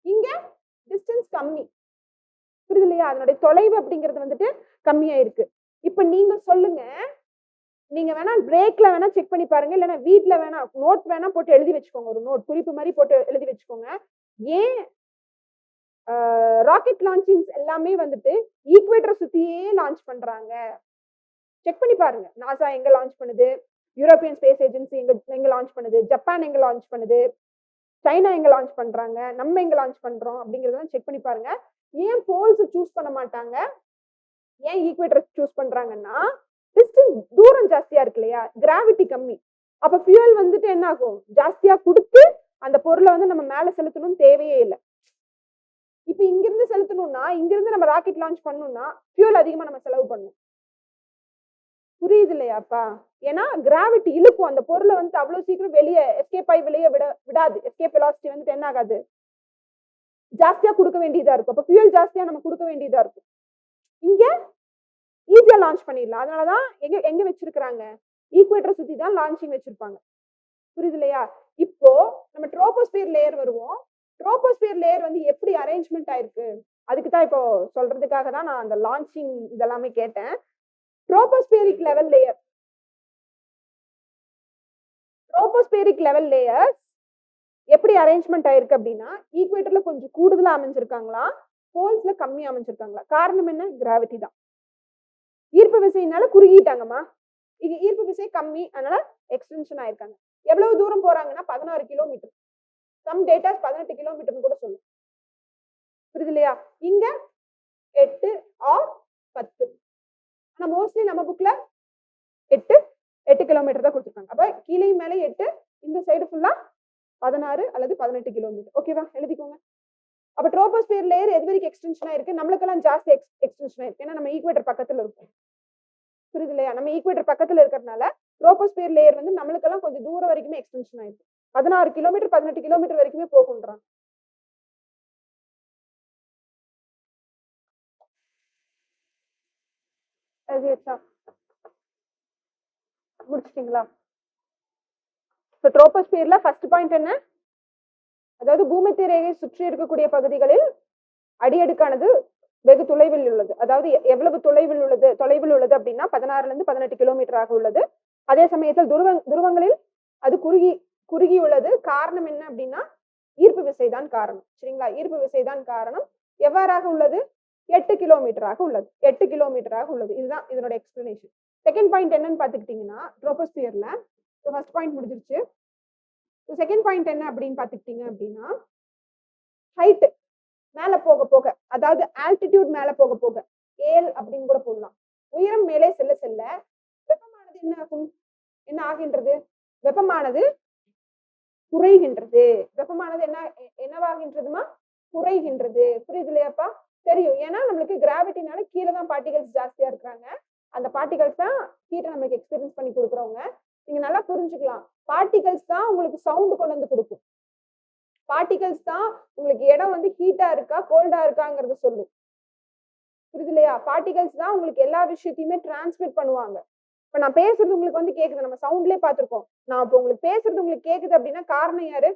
இங்க டிஸ்டன்ஸ் கம்மி. புரியுது இல்லையா? அதனுடைய தொலைவு அப்படிங்கிறது வந்துட்டு கம்மியா இருக்கு. இப்ப நீங்க சொல்லுங்க, நீங்க வேணா பிரேக்ல வேணா செக் பண்ணி பாருங்க, இல்லைன்னா வீட்டுல வேணா நோட் வேணா போட்டு எழுதி வச்சுக்கோங்க. ஒரு நோட் குறிப்பு மாதிரி போட்டு எழுதி வச்சுக்கோங்க. ஏன் ராக்கெட் லான்ச்சிங்ஸ் எல்லாமே வந்துட்டு ஈக்குவேட்டரை சுத்தியே லான்ச் பண்றாங்க? செக் பண்ணி பாருங்க. நாசா எங்க லான்ச் பண்ணுது, யூரோப்பியன் ஸ்பேஸ் ஏஜென்சி எங்க லான்ச் பண்ணுது, ஜப்பான் எங்க லான்ச் பண்ணுது, சைனா எங்க லான்ச் பண்றாங்க, நம்ம எங்க லான்ச் பண்றோம் அப்படிங்கறத செக் பண்ணி பாருங்க. ஏன் போல்ஸ் சூஸ் பண்ண மாட்டாங்க, ஏன் ஈக்குவேட்டர் சூஸ் பண்றாங்கன்னா டிஸ்டன்ஸ் தூரம் ஜாஸ்தியா இருக்கு இல்லையா, கிராவிட்டி கம்மி. அப்ப ஃபியூயல் வந்துட்டு என்ன ஆகும்? ஜாஸ்தியா கொடுத்து அந்த பொருளை வந்து நம்ம மேல செலுத்தணும்னு தேவையே இல்லை. இப்ப இங்கிருந்து செலுத்தணும்னா, இங்கிருந்து நம்ம ராக்கெட் லான்ச் பண்ணணும்னா ஃபியூயல் அதிகமா நம்ம செலவு பண்ணணும். புரியுது இல்லையாப்பா? ஏன்னா கிராவிட்டி இழுக்கும் அந்த பொருளை வந்து அவ்வளவு சீக்கிரம் வெளியே எஸ்கேப் ஆகி வெளியே விடாது. எஸ்கேப் வெலாசிட்டி வந்துட்டு என்ன ஆகாது? ஜாஸ்தியா கொடுக்க வேண்டியதா இருக்கும். அப்ப ஃபியூயல் ஜாஸ்தியா நம்ம கொடுக்க வேண்டியதா இருக்கும். இங்க ஈஸியா லான்ச் பண்ணிடலாம். அதனாலதான் எங்க வச்சிருக்கிறாங்க? ஈக்குவேட்டர் சுத்தி தான் லான்ச்சிங் வச்சிருப்பாங்க. புரியுது இல்லையா? இப்போ நம்ம ட்ரோபோஸ்பியர் லேயர் வருவோம். ட்ரோபோஸ்பியர் லேயர் வந்து எப்படி அரேஞ்ச்மெண்ட் ஆயிருக்கு அதுக்கு தான் இப்போ சொல்றதுக்காக தான் நான் அந்த லான்ச்சிங் இதெல்லாமே கேட்டேன். ட்ரோபோஸ்பியரிக் லெவல் லேயர்ஸ் எப்படி அரேஞ்ச்மெண்ட் ஆயிருக்கு அப்படின்னா, ஈக்குவேட்டர்ல கொஞ்சம் கூடுதலா அமைஞ்சிருக்காங்களா, போல்ஸ்ல கம்மி அமைஞ்சிருக்காங்களா? காரணம் என்ன? கிராவிட்டி தான். ஈர்ப்பு விசையினால குறுகிட்டாங்கம்மா. இங்க ஈர்ப்பு விசை கம்மி, அதனால எக்ஸ்டென்ஷன் ஆயிருக்காங்க. எவ்வளவு தூரம் போறாங்கன்னா 16 கிலோமீட்டர். சம் டேட்டாஸ் 18 கிலோமீட்டர்னு கூட சொல்லும். புரியுது இல்லையா? இங்க 8 or 10. ஆனா மோஸ்ட்லி நம்ம புக்ல 8 கிலோமீட்டர் தான் கொடுத்துருக்காங்க. அப்ப கீழே மேலே 8, இந்த சைடு ஃபுல்லா 16 அல்லது 18 கிலோமீட்டர். ஓகேவா? எழுதிக்கோங்க. அப்ப ட்ரோபோஸ்பியர் லேயர் எது வரைக்கும் எக்ஸ்டென்ஷன் ஆயிருக்கு? நம்மளுக்கெல்லாம் ஜாஸ்தி எக்ஸ்டென்ஷன் ஆயிருக்கு. ஏன்னா நம்ம ஈக்குவேட்டர் பக்கத்துல இருக்கும். புரியுது இல்லையா? நம்ம ஈக்குவேட்டர் பக்கத்துல இருக்கிறதுனால ட்ரோபோஸ்பியர் லேயர் வந்து நம்மளுக்கெல்லாம் கொஞ்சம் தூரம் வரைக்குமே எக்ஸ்டென்ஷன் ஆயிருக்கு. 16 கிலோமீட்டர் 18 கிலோமீட்டர் வரைக்குமே போகுன்றாங்க. முடிச்சிட்டீங்களா? ட்ரோபோஸ்பியர்ல ஃபர்ஸ்ட் பாயிண்ட் என்ன? அதாவது பூமத்திய ரேகை சுற்றி இருக்கக்கூடிய பகுதிகளில் அடியடுக்கானது வெகு தொலைவில் உள்ளது. அதாவது எவ்வளவு தொலைவில் உள்ளது அப்படின்னா 16 இருந்து 18 கிலோமீட்டராக உள்ளது. அதே சமயத்தில் துருவங்களில் அது குறுகி உள்ளது. காரணம் என்ன அப்படின்னா ஈர்ப்பு விசைதான் காரணம். சரிங்களா? ஈர்ப்பு விசைதான் காரணம். எவ்வாறாக உள்ளது? 8 கிலோமீட்டராக உள்ளது. 8 கிலோமீட்டராக உள்ளது. இதுதான் இதனோட எக்ஸ்பிளனேஷன். செகண்ட் பாயிண்ட் என்னன்னு பாத்துக்கிட்டீங்கன்னா ட்ரோபோஸ்பியர்ல ஃபர்ஸ்ட் பாயிண்ட் முடிஞ்சிருச்சு. செகண்ட் பாயிண்ட் என்ன அப்படின்னு பாத்துக்கிட்டீங்க அப்படின்னா ஹைட் மேல போக போக, அதாவது ஆல்டிடியூட் மேல போக போக, ஏல் அப்படின்னு கூட போடலாம். உயரம் மேலே செல்ல செல்ல வெப்பமானது என்ன ஆகும்? என்ன ஆகின்றது? வெப்பமானது குறைகின்றது. வெப்பமானது என்னவாகின்றதுமா? குறைகின்றது. புரியுது இல்லையாப்பா? தெரியும். ஏன்னா நம்மளுக்கு கிராவிட்டினால கீழே தான் பார்ட்டிகல்ஸ் ஜாஸ்தியா இருக்கிறாங்க. அந்த பார்ட்டிகல்ஸ் தான் ஹீட்டை நம்மளுக்கு எக்ஸ்பீரியன்ஸ் பண்ணி கொடுக்குறவங்க. நீங்க நல்லா புரிஞ்சுக்கலாம். பார்ட்டிகல்ஸ் தான் உங்களுக்கு சவுண்ட் கொண்டு வந்து கொடுக்கும். பார்ட்டிகல்ஸ் தான் உங்களுக்கு இடம் வந்து ஹீட்டா இருக்கா கோல்டா இருக்காங்கிறத சொல்லும். புரியுது இல்லையா? பார்ட்டிகல்ஸ் தான் உங்களுக்கு எல்லா விஷயத்தையுமே டிரான்ஸ்மிட் பண்ணுவாங்க. இப்ப நான் பேசுறது உங்களுக்கு வந்து கேக்குது. நம்ம சவுண்ட்லயே பார்த்திருக்கோம். நான் இப்ப உங்களுக்கு பேசுறது உங்களுக்கு கேக்குது அப்படின்னா காரணம் யாரு?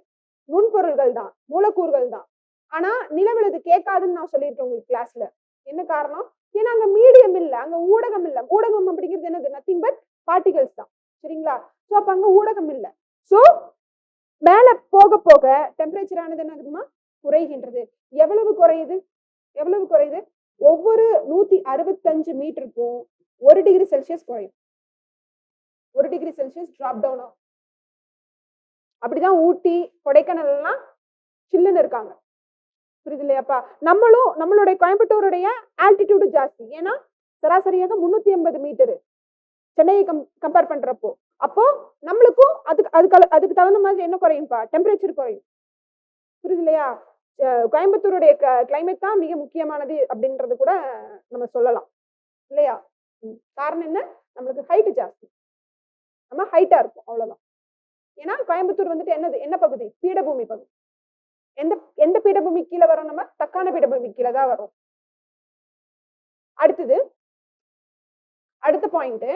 நுண்பொருள்கள் தான், மூலக்கூறுகள் தான். ஆனா நிலவில் இது கேட்காதுன்னு நான் சொல்லியிருக்கேன் உங்களுக்கு கிளாஸ்ல. என்ன காரணம்? ஏன்னா அங்க மீடியம் இல்ல, அங்க ஊடகம் இல்ல. ஊடகம் அப்படிங்கிறது என்னது? நத்திங் பட் பார்ட்டிகல்ஸ் தான். சரிங்களா? சோ அப்ப அங்க ஊடகம் இல்ல. சோ மேல போக போக டெம்பரேச்சர் ஆனது என்ன ஆகுதுமா? குறைகின்றது. எவ்வளவு குறையுது? எவ்வளவு குறையுது? ஒவ்வொரு 165 மீட்டருக்கும் 1 டிகிரி செல்சியஸ் குறையும். 1 டிகிரி செல்சியஸ் டிராப் டவுன் ஆகும். அப்படிதான் ஊட்டி கொடைக்கானல் எல்லாம் சில்லுன்னு இருக்காங்க. புரியுது இல்லையாப்பா? நம்மளுடைய கோயம்புத்தூருடைய ஆல்டிடியூடு ஜாஸ்தி. ஏன்னா சராசரியாக 380 மீட்டர் சென்னையை கம்பேர் பண்றப்போ, அப்போ நம்மளுக்கும் அதுக்கு தகுந்த மாதிரி என்ன குறையும்பா? டெம்பரேச்சர் குறையும். புரியுது இல்லையா? கோயம்புத்தூருடைய கிளைமேட் தான் மிக முக்கியமானது அப்படின்றது கூட நம்ம சொல்லலாம் இல்லையா? காரணம் என்ன? நம்மளுக்கு ஹைட் ஜாஸ்தி, நம்ம ஹைட்டா இருக்கும், அவ்வளவுதான். ஏன்னா கோயம்புத்தூர் வந்துட்டு என்ன பகுதி? பீடபூமி பகுதி. எந்த பீடபூமி கீழே வரும்? நம்ம தக்கான பீடபூமி கீழே தான் வரும். அடுத்த பாயிண்ட்,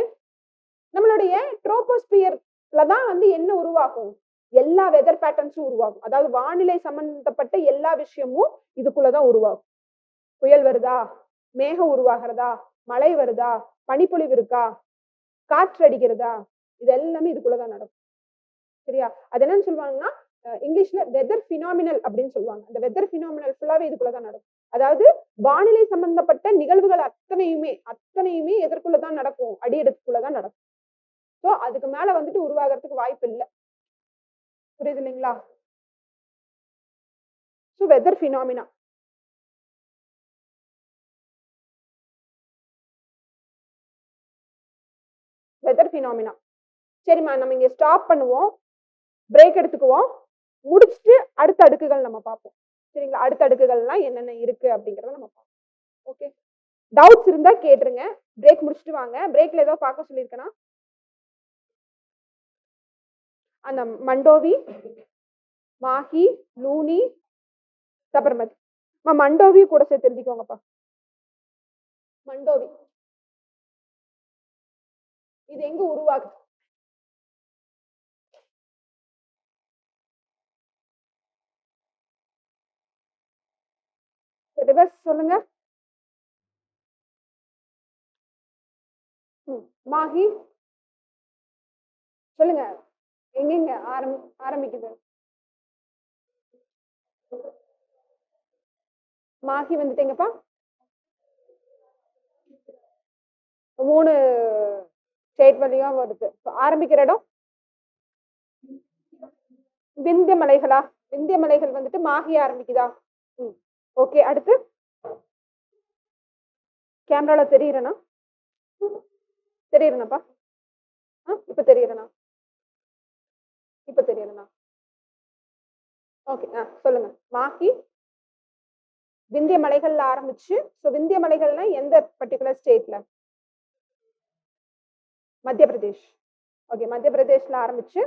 நம்மளுடைய ட்ரோபோஸ்பியர்ல தான் வந்து என்ன உருவாகும்? எல்லா வெதர் பேட்டர்ன்ஸும் உருவாகும். அதாவது வானிலை சம்பந்தப்பட்ட எல்லா விஷயமும் இதுக்குள்ளதான் உருவாகும். புயல் வருதா? மேகம் உருவாகிறதா? மழை வருதா? பனிப்பொழிவு இருக்கா? காற்று அடிக்கிறதா? இது எல்லாமே இதுக்குள்ளதான் நடக்கும். சரியா? அது என்னன்னு சொல்லுவாங்கன்னா இங்கிலீஷ்ல வெதர் பினாமினல் அப்படின்னு சொல்லுவாங்க. அந்த வெதர் பினாமினல் ஃபுல்லாவே இதுக்குள்ளதான் நடக்கும். அதாவது வானிலை சம்பந்தப்பட்ட நிகழ்வுகள் அத்தனையுமே எதற்குள்ளதான் நடக்கும்? அடியெடுக்குள்ளதான் நடக்கும். சோ அதுக்கு மேல வந்துட்டு உருவாகிறதுக்கு வாய்ப்பு இல்லை. புரியுது இல்லைங்களா? So weather phenomena. Weather phenomena. சரிம்மா, நம்ம இங்க ஸ்டாப் பண்ணுவோம், பிரேக் எடுத்துக்குவோம். முடிச்சுட்டு அடுத்த அடுக்குகள் நம்ம பார்ப்போம். சரிங்களா? அடுத்த அடுக்குகள்லாம் என்னென்ன இருக்கு அப்படிங்கறத நம்ம பார்ப்போம். ஓகே, டவுட்ஸ் இருந்தா கேட்டுருங்க. பிரேக் முடிச்சுட்டு வாங்க. பிரேக்ல ஏதோ பார்க்க சொல்லியிருக்கேனா? அந்த மண்டோவி, மாஹி, லூனி, சபர்மதி. மண்டோவி கூட சேர்த்து எழுதிக்கோங்கப்பா. மண்டோவி இது எங்க உருவாகுது? சொல்லுங்க. மாஹி சொல்லுங்க, எங்க ஆரம்பிக்குது? மாஹி வந்துட்டீங்கப்பா. 3 ஸ்டேட் வழியா வருது. ஆரம்பிக்கிற இடம் விந்திய மலைகளா? விந்திய மலைகள் வந்துட்டு மாஹி ஆரம்பிக்குதா? ஓகே, அடுத்து கேமரால தெரியுறேனா? தெரியுறேனாப்பா? இப்ப தெரியுறேனா? ஓகே, சொல்லுங்க. மாஹி விந்திய மலைகள்ல ஆரம்பிச்சு, விந்திய மலைகள்னா எந்த பர்டிகுலர் ஸ்டேட்ல? மத்திய பிரதேஷ். ஓகே, மத்திய பிரதேஷ்ல ஆரம்பிச்சு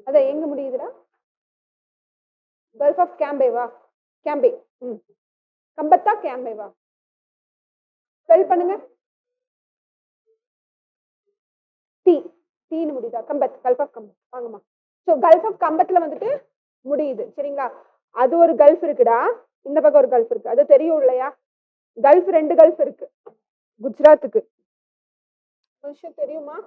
அத எங்க முடியுதுடா? கல்ஃப் ஆஃப் கேம்பேவா? கேம்பே. கம்பத்தா கேம்பேவா? ஸ்பெல் பண்ணுங்க. டி டீன்னு முடியுதா? Khambhat, Gulf of Khambhat. வாங்கம்மா. ஸோ கல்ஃப் ஆஃப் கம்பத்துல வந்துட்டு முடியுது. சரிங்களா? அது ஒரு கல்ஃப் இருக்குடா, இந்த பக்கம் ஒரு கல்ஃப் இருக்கு, அது தெரியும் இல்லையா? கல்ஃப் 2 கல்ஃப் இருக்கு குஜராத்துக்கு. விஷயம் தெரியுமா?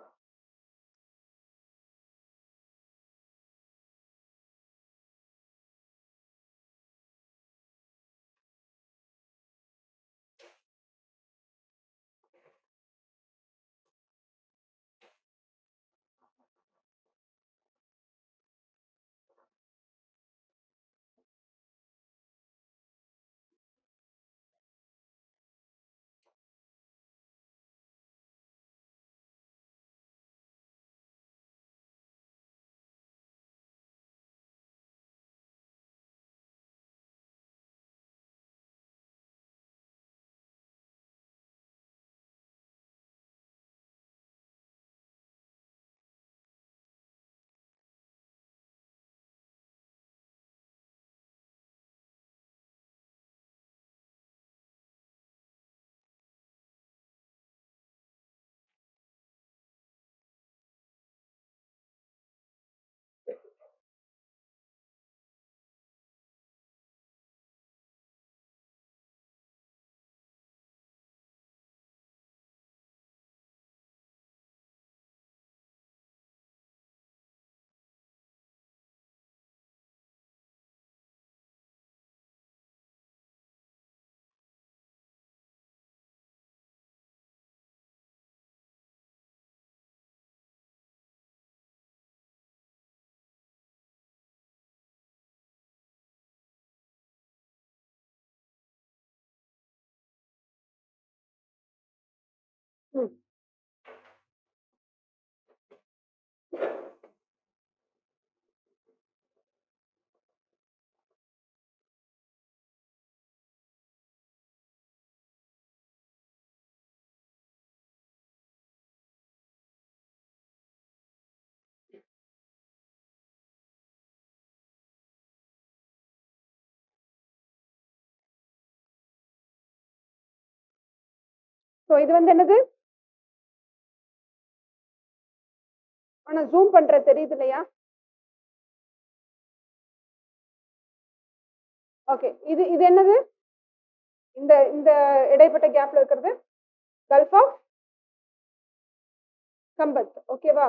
ஸோ இது வந்து என்னது? ஆனா ஜூம் பண்ற தெரியுது இல்லையா? ஓகே, இது இது என்னது? இந்த இந்த இடைப்பட்ட கேப்ல இருக்கிறது கல்ஃப் ஆஃப் கம்பத். ஓகேவா?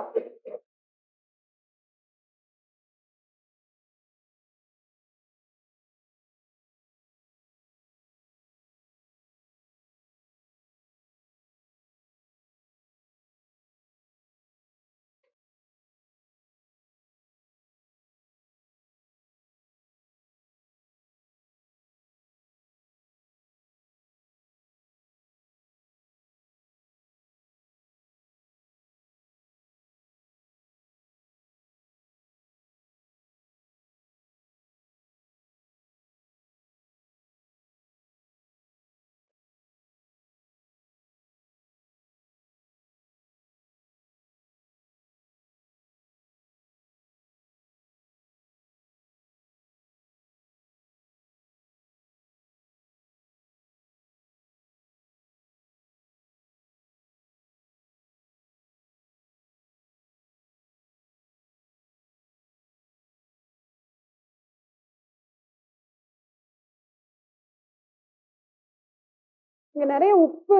இங்க நிறைய உப்பு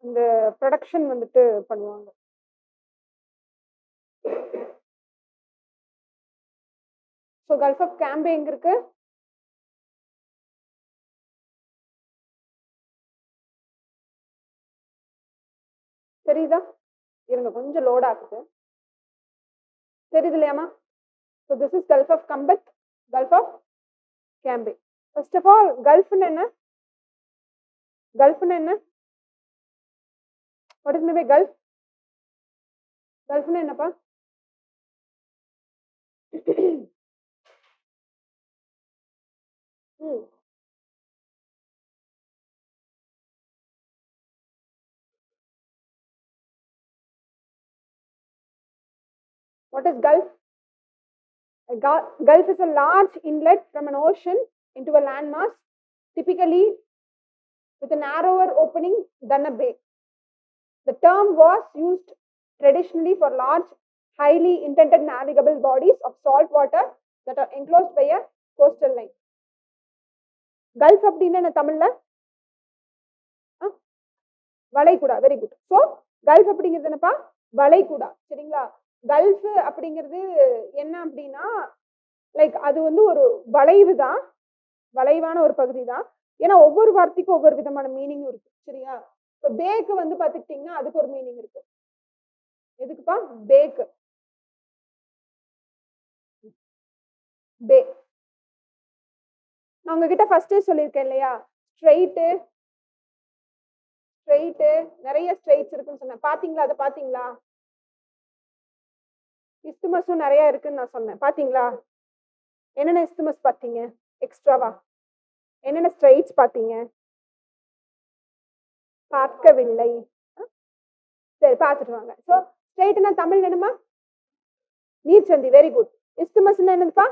இந்த ப்ரொடக்ஷன் வந்துட்டு பண்ணுவாங்க. ஸோ கல்ஃப் ஆஃப் கேம்பே எங்க இருக்கு? தெரியுதா? இருங்க, கொஞ்சம் லோட் ஆகுது. தெரியுது இல்லையாமா? So this is Gulf of Khambhat, Gulf of Cambay. First of all கல்ஃப்னு என்ன? கல்ஃப்னு என்ன? What is mean by gulf? கல்ஃப்னு என்னப்பா? What is Gulf? Gulf is a large inlet from an ocean into a landmass, typically with a narrower opening than a bay. The term was used traditionally for large, highly indented navigable bodies of salt water that are enclosed by a coastal line. Gulf அப்படின்னா தமிழ்ல வளைகுடா. Very good. So gulf அப்படிங்கிறது என்னப்பா? வளைகுடா. சரிங்களா? Gulf அப்படிங்கிறது என்ன அப்படின்னா லைக் அது வந்து ஒரு வளைவு தான், வளைவான ஒரு பகுதி தான். ஏன்னா ஒவ்வொரு வார்த்தைக்கும் ஒவ்வொரு விதமான மீனிங்கும் இருக்கு. சரியா? இப்போ பேக்கு வந்து பார்த்துக்கிட்டிங்கன்னா அதுக்கு ஒரு மீனிங் இருக்கு. எதுக்குப்பா? பேக்கு, பே. நான் உங்ககிட்ட ஃபர்ஸ்டே சொல்லியிருக்கேன் இல்லையா, ஸ்ட்ரெயிட்டு ஸ்ட்ரெயிட்டு நிறைய ஸ்ட்ரெயிட்ஸ் இருக்குன்னு சொன்னேன். பாத்தீங்களா? அதை பாத்தீங்களா? இஸ்துமஸும் நிறைய இருக்குன்னு நான் சொன்னேன். பாத்தீங்களா? என்னென்ன இஸ்துமஸ் பாத்தீங்க எக்ஸ்ட்ராவா? என்னென்ன ஸ்ட்ரெயிட்ஸ் பாத்தீங்க? பார்க்கவில்லை. சரி, பார்த்துட்டு வாங்க. ஸோ ஸ்ட்ரெயிட்னா தமிழ் என்னமா? நீர்ச்சந்தி. Very good. இஸ்துமஸ்னா என்னதுப்பா?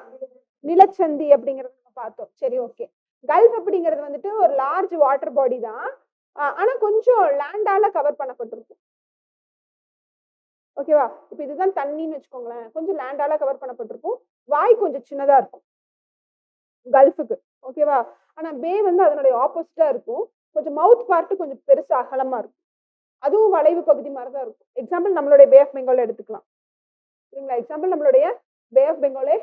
நிலச்சந்தி அப்படிங்கறது நம்ம பார்த்தோம். சரி, ஓகே. கல்ஃப் அப்படிங்கிறது வந்துட்டு ஒரு லார்ஜ் வாட்டர் பாடி தான். ஆனா கொஞ்சம் லேண்டால கவர் பண்ணப்பட்டிருக்கும். ஓகேவா? இப்ப இதுதான் தண்ணின்னு வச்சுக்கோங்களேன். கொஞ்சம் லேண்டால கவர் பண்ணப்பட்டிருக்கும். வாய் கொஞ்சம் சின்னதா இருக்கும் கல்ஃபுக்கு. ஓகேவா? ஆனா பே வந்து அதனுடைய ஆப்போசிட்டா இருக்கும். கொஞ்சம் மவுத் பார்ட் கொஞ்சம் பெருசா அகலமா இருக்கும். அதுவும் வளைவு பகுதி மாதிரி தான் இருக்கும். எக்ஸாம்பிள் நம்மளுடைய பே ஆஃப் பெங்கால் எடுத்துக்கலாம். சரிங்களா? எக்ஸாம்பிள் நம்மளுடைய பே ஆஃப் பெங்காலே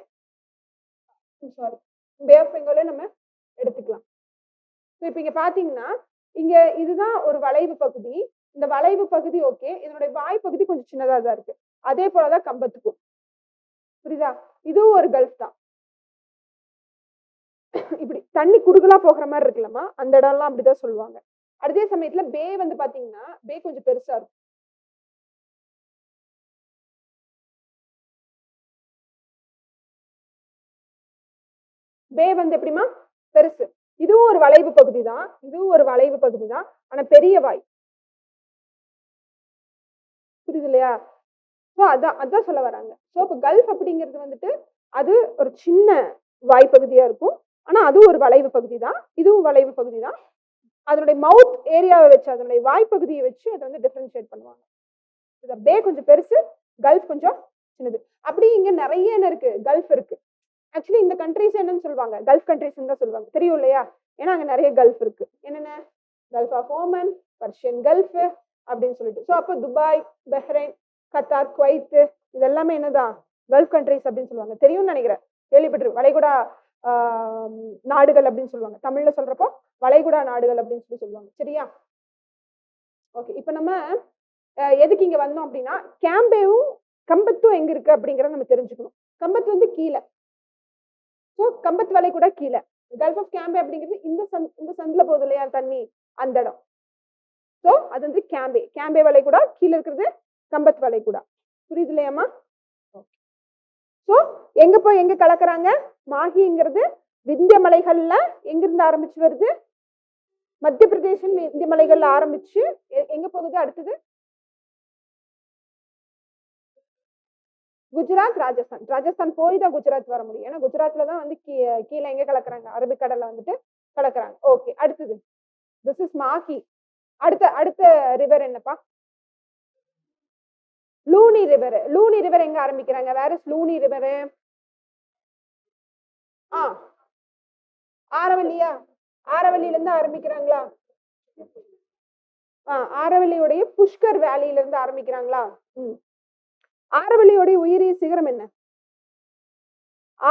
பே ஆஃப் பெங்காலே நம்ம எடுத்துக்கலாம். இப்ப இங்க பாத்தீங்கன்னா இங்க இதுதான் ஒரு வளைவு பகுதி. இந்த வளைவு பகுதி ஓகே, இதனுடைய வாய் பகுதி கொஞ்சம் சின்னதா தான் இருக்கு. அதே போலதான் கம்பத்துக்கும். புரியுதா? இதுவும் ஒரு கல்ஃப் தான். இப்படி தண்ணி குறுகலா போகிற மாதிரி இருக்கலாமா, அந்த இடம்லாம் அப்படிதான் சொல்லுவாங்க. அதே சமயத்துல பே வந்து பாத்தீங்கன்னா பே கொஞ்சம் பெருசா இருக்கும். பே வந்து எப்படிமா? பெருசு. இதுவும் ஒரு வளைவு பகுதி தான், இதுவும் ஒரு வளைவு பகுதி தான், ஆனா பெரிய வாய். புரியுது இல்லையா? ஸோ அதான் சொல்ல வராங்க. ஸோ இப்போ கல்ஃப் அப்படிங்கிறது வந்துட்டு அது ஒரு சின்ன வாய்ப்பகுதியா இருக்கும். ஆனா அதுவும் ஒரு வளைவு பகுதி தான், இதுவும் வளைவு பகுதி தான். அதனுடைய மவுத் ஏரியாவை வச்சு, அதனுடைய வாய்ப்பகுதியை வச்சு அதை வந்து டிஃபரன்ஷியேட் பண்ணுவாங்க. பே கொஞ்சம் பெருசு, கல்ஃப் கொஞ்சம் சின்னது. அப்படி இங்க நிறைய என்ன இருக்கு? கல்ஃப் இருக்கு. ஆக்சுவலி இந்த கண்ட்ரிஸ் என்னன்னு சொல்லுவாங்க? கல்ஃப் கண்ட்ரிஸ் தான் சொல்லுவாங்க. தெரியும் இல்லையா? ஏன்னா அங்க நிறைய கல்ஃப் இருக்கு. என்னென்ன? Gulf of Oman, Persian gulf அப்படின்னு சொல்லிட்டு. ஸோ அப்போ துபாய், பஹ்ரைன், கத்தார், குவைத் இதெல்லாமே என்னதான்? கல்ஃப் கண்ட்ரிஸ் அப்படின்னு சொல்லுவாங்க. தெரியும்னு நினைக்கிறேன், கேள்விப்பட்டிருக்கு. வளைகுடா நாடுகள் அப்படின்னு சொல்லுவாங்க. தமிழ்ல சொல்றப்போ வளைகுடா நாடுகள் அப்படின்னு சொல்லி சொல்லுவாங்க. சரியா? ஓகே. இப்ப நம்ம எதுக்கு இங்க வந்தோம் அப்படின்னா, கேம்பேவும் கம்பத்தும் எங்க இருக்கு அப்படிங்கறத நம்ம தெரிஞ்சுக்கணும். கம்பத்து வந்து கீழே. ஸோ கம்பத் வளைகுடா கீழே. கல்ஃப் ஆஃப் கேம்பே அப்படிங்கிறது இந்த சந்தில போகுது இல்லையா தண்ணி, அந்த இடம். ஸோ அது வந்து கேம்பே. கேம்பே வளைகுடா கீழே இருக்கிறது கம்பத் வளைகுடா. புரியுது இல்லையாமா? ஸோ எங்க போய் எங்க கலக்குறாங்க? மாஹிங்கிறது விந்திய மலைகள்ல எங்கிருந்து ஆரம்பிச்சு வருது? மத்திய பிரதேசம் விந்திய மலைகள்ல ஆரம்பிச்சு எங்க போகுது? அடுத்தது குஜராத், ராஜஸ்தான். ராஜஸ்தான் போய் தான் குஜராத் வர முடியும். ஏன்னா குஜராத்ல தான் வந்து கீழே எங்க கலக்குறாங்க? அரபிக்கடல்ல வந்துட்டு கலக்குறாங்க. ஓகே. அடுத்தது திஸ் இஸ் மாஹி. அடுத்த ரிவர் என்னப்பா? லூனி ரிவர். லூனி ரிவர் எங்க ஆரம்பிக்கிறாங்க? Where is Luni river? ஆரவல்லியா? ஆரவல்லியில இருந்து ஆரம்பிக்கிறாங்களா? ஆரவல்லியுடைய புஷ்கர் வேலியில இருந்து ஆரம்பிக்கிறாங்களா? ஆரவல்லியுடைய உயிரிய சிகரம் என்ன?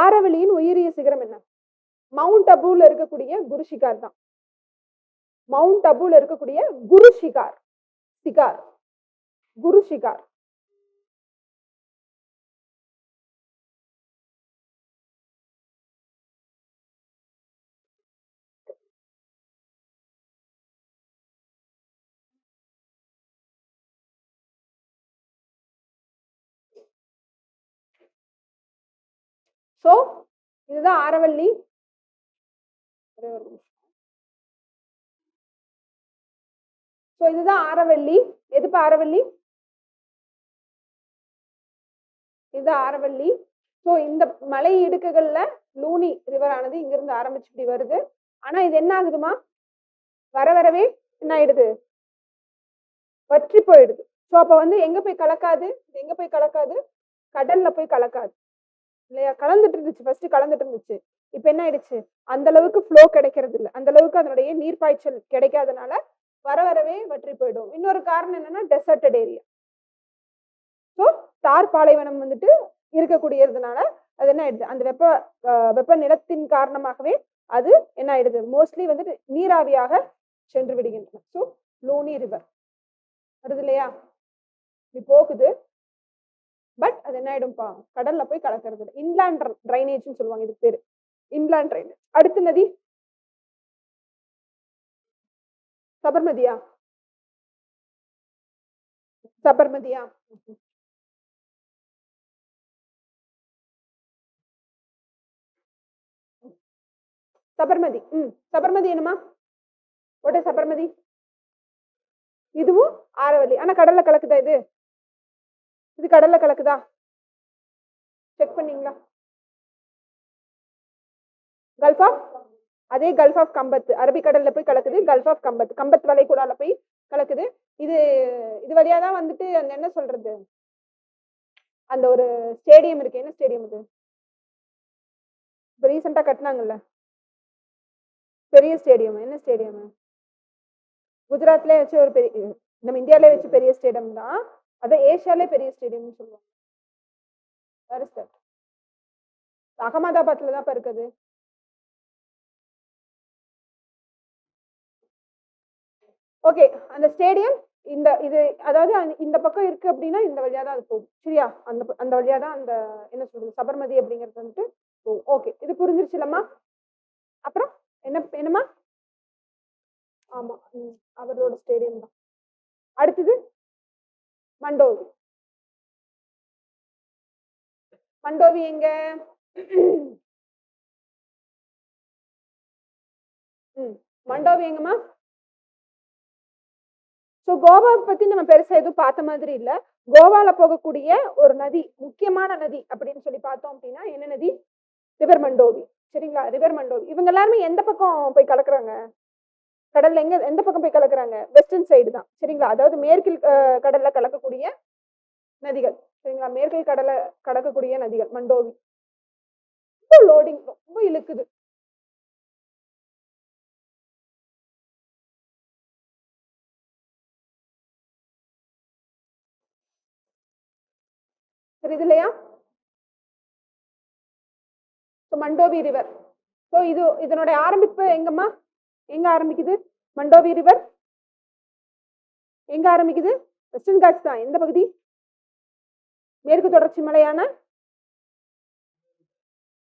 ஆரவல்லியின் உயிரிய சிகரம் என்ன? மவுண்ட் அபுல இருக்கக்கூடிய குரு ஷிகார் தான். மவுண்ட் அபுல இருக்கக்கூடிய குரு ஷிகார். சிகார், குரு ஷிகார். சோ இதுதான் ஆரவல்லி. சோ இதுதான் ஆரவல்லி. எதுப்பா ஆரவல்லி? இது ஆரவல்லி. ஸோ இந்த மலை இடுக்குகள்ல லூனி ரிவர் ஆனது இங்கிருந்து ஆரம்பிச்சு இப்படி வருது. ஆனா இது என்ன ஆகுதுமா, வர வரவே என்ன ஆயிடுது, வற்றி போயிடுது. ஸோ அப்ப வந்து எங்க போய் கலக்காது, எங்க போய் கலக்காது, கடல்ல போய் கலக்காது இல்லையா. கலந்துட்டு இருந்துச்சு, ஃபர்ஸ்ட் கலந்துட்டு இருந்துச்சு. இப்ப என்ன ஆயிடுச்சு, அந்த அளவுக்கு ஃப்ளோ கிடைக்கிறது இல்லை, அந்த அளவுக்கு அதனுடைய நீர்ப்பாய்ச்சல் கிடைக்காதனால வர வரவே வற்றி போயிடும். இன்னொரு காரணம் என்னன்னா டெசர்டட் ஏரியா. ஸோ தார் பாலைவனம் வந்துட்டு இருக்கக்கூடியதுனால அது என்ன ஆயிடுது, அந்த வெப்ப நிலத்தின் காரணமாகவே அது என்ன ஆயிடுது, மோஸ்ட்லி வந்துட்டு நீராவியாக சென்று விடுகின்றன. ஸோ லூனி ரிவர் வருது இல்லையா, இப்படி போகுது. பட் அது என்ன ஆயிடும்பா, கடல்ல போய் கலக்கிறது இல்லை. இன்லாண்ட் ட்ரைனேஜ்னு சொல்லுவாங்க இதுக்கு பேரு, இன்லாண்ட் ட்ரைனேஜ். அடுத்த நதி சபர்மதியா, சபர்மதியா. சபர்மதி. சபர்மதி என்னமா, ஓட்ட சபர்மதி. இதுவும் ஆரவல்லி. ஆனா கடல்ல கலக்குதா, இது இது கடல்ல கலக்குதா, செக் பண்ணீங்களா? கல்ஃப் ஆஃப், அதே கல்ஃப் ஆஃப் கம்பத், அரபிக்கடல்ல போய் கலக்குது. கல்ஃப் ஆஃப் கம்பத், கம்பத் வளைகுடால போய் கலக்குது. இது இது வழியா தான் வந்துட்டு அந்த என்ன சொல்றது, அந்த ஒரு ஸ்டேடியம் இருக்கு. என்ன ஸ்டேடியம் இது, இப்போ ரீசெண்டா கட்டினாங்கல்ல பெரிய ஸ்டேடியம், என்ன ஸ்டேடியம், குஜராத்ல வச்சு ஒரு பெரிய, நம்ம இந்தியாவிலே வச்சு பெரிய ஸ்டேடியம் தான். அதை ஏஷியாலே பெரிய ஸ்டேடியம்னு சொல்லுவாங்க. அகமதாபாத்ல தான் இருக்குது. ஓகே, அந்த ஸ்டேடியம் இந்த இது, அதாவது இந்த பக்கம் இருக்கு அப்படின்னா இந்த வழியா தான் அது போகும். சரியா, அந்த அந்த வழியா தான் அந்த என்ன சொல்றது சபர்மதி அப்படிங்கிறது வந்துட்டு போகும். ஓகே, இது புரிஞ்சிருச்சுலம்மா. அப்புறம் என்ன என்னம்மா, ஆமா அவரோட ஸ்டேடியம் தான். அடுத்தது மண்டோவி. மண்டோவி எங்க, மண்டோவி எங்கம்மா. ஸோ கோவாவை பத்தி நம்ம பெருசா எதுவும் பார்த்த மாதிரி இல்ல. கோவால போகக்கூடிய ஒரு நதி, முக்கியமான நதி அப்படின்னு சொல்லி பார்த்தோம் அப்படின்னா என்ன நதி, ரிவர் மண்டோவி. சரிங்களா, ரிவர் மண்டோவி. இவங்க எல்லாருமே எந்த பக்கம் போய் கலக்குறாங்க, கடல்ல எந்த பக்கம் போய் கலக்குறாங்க, வெஸ்டர்ன் சைடு தான். சரிங்களா, அதாவது மேற்கில் கடல்ல கலக்கக்கூடிய நதிகள். சரிங்களா, மேற்கில் கடலை கடக்கக்கூடிய நதிகள் மண்டோவி. ரொம்ப லோடிங், ரொம்ப இழுக்குது. தெரியுது இல்லையா, மண்டோவி ரிவர். ஸோ இது இதனுடைய ஆரம்பிப்பு எங்கம்மா, எங்க ஆரம்பிக்குது மண்டோவி ரிவர், எங்க ஆரம்பிக்குது, வெஸ்டர்ன் காட்ஸ் தான். எந்த பகுதி, மேற்கு தொடர்ச்சி மலையான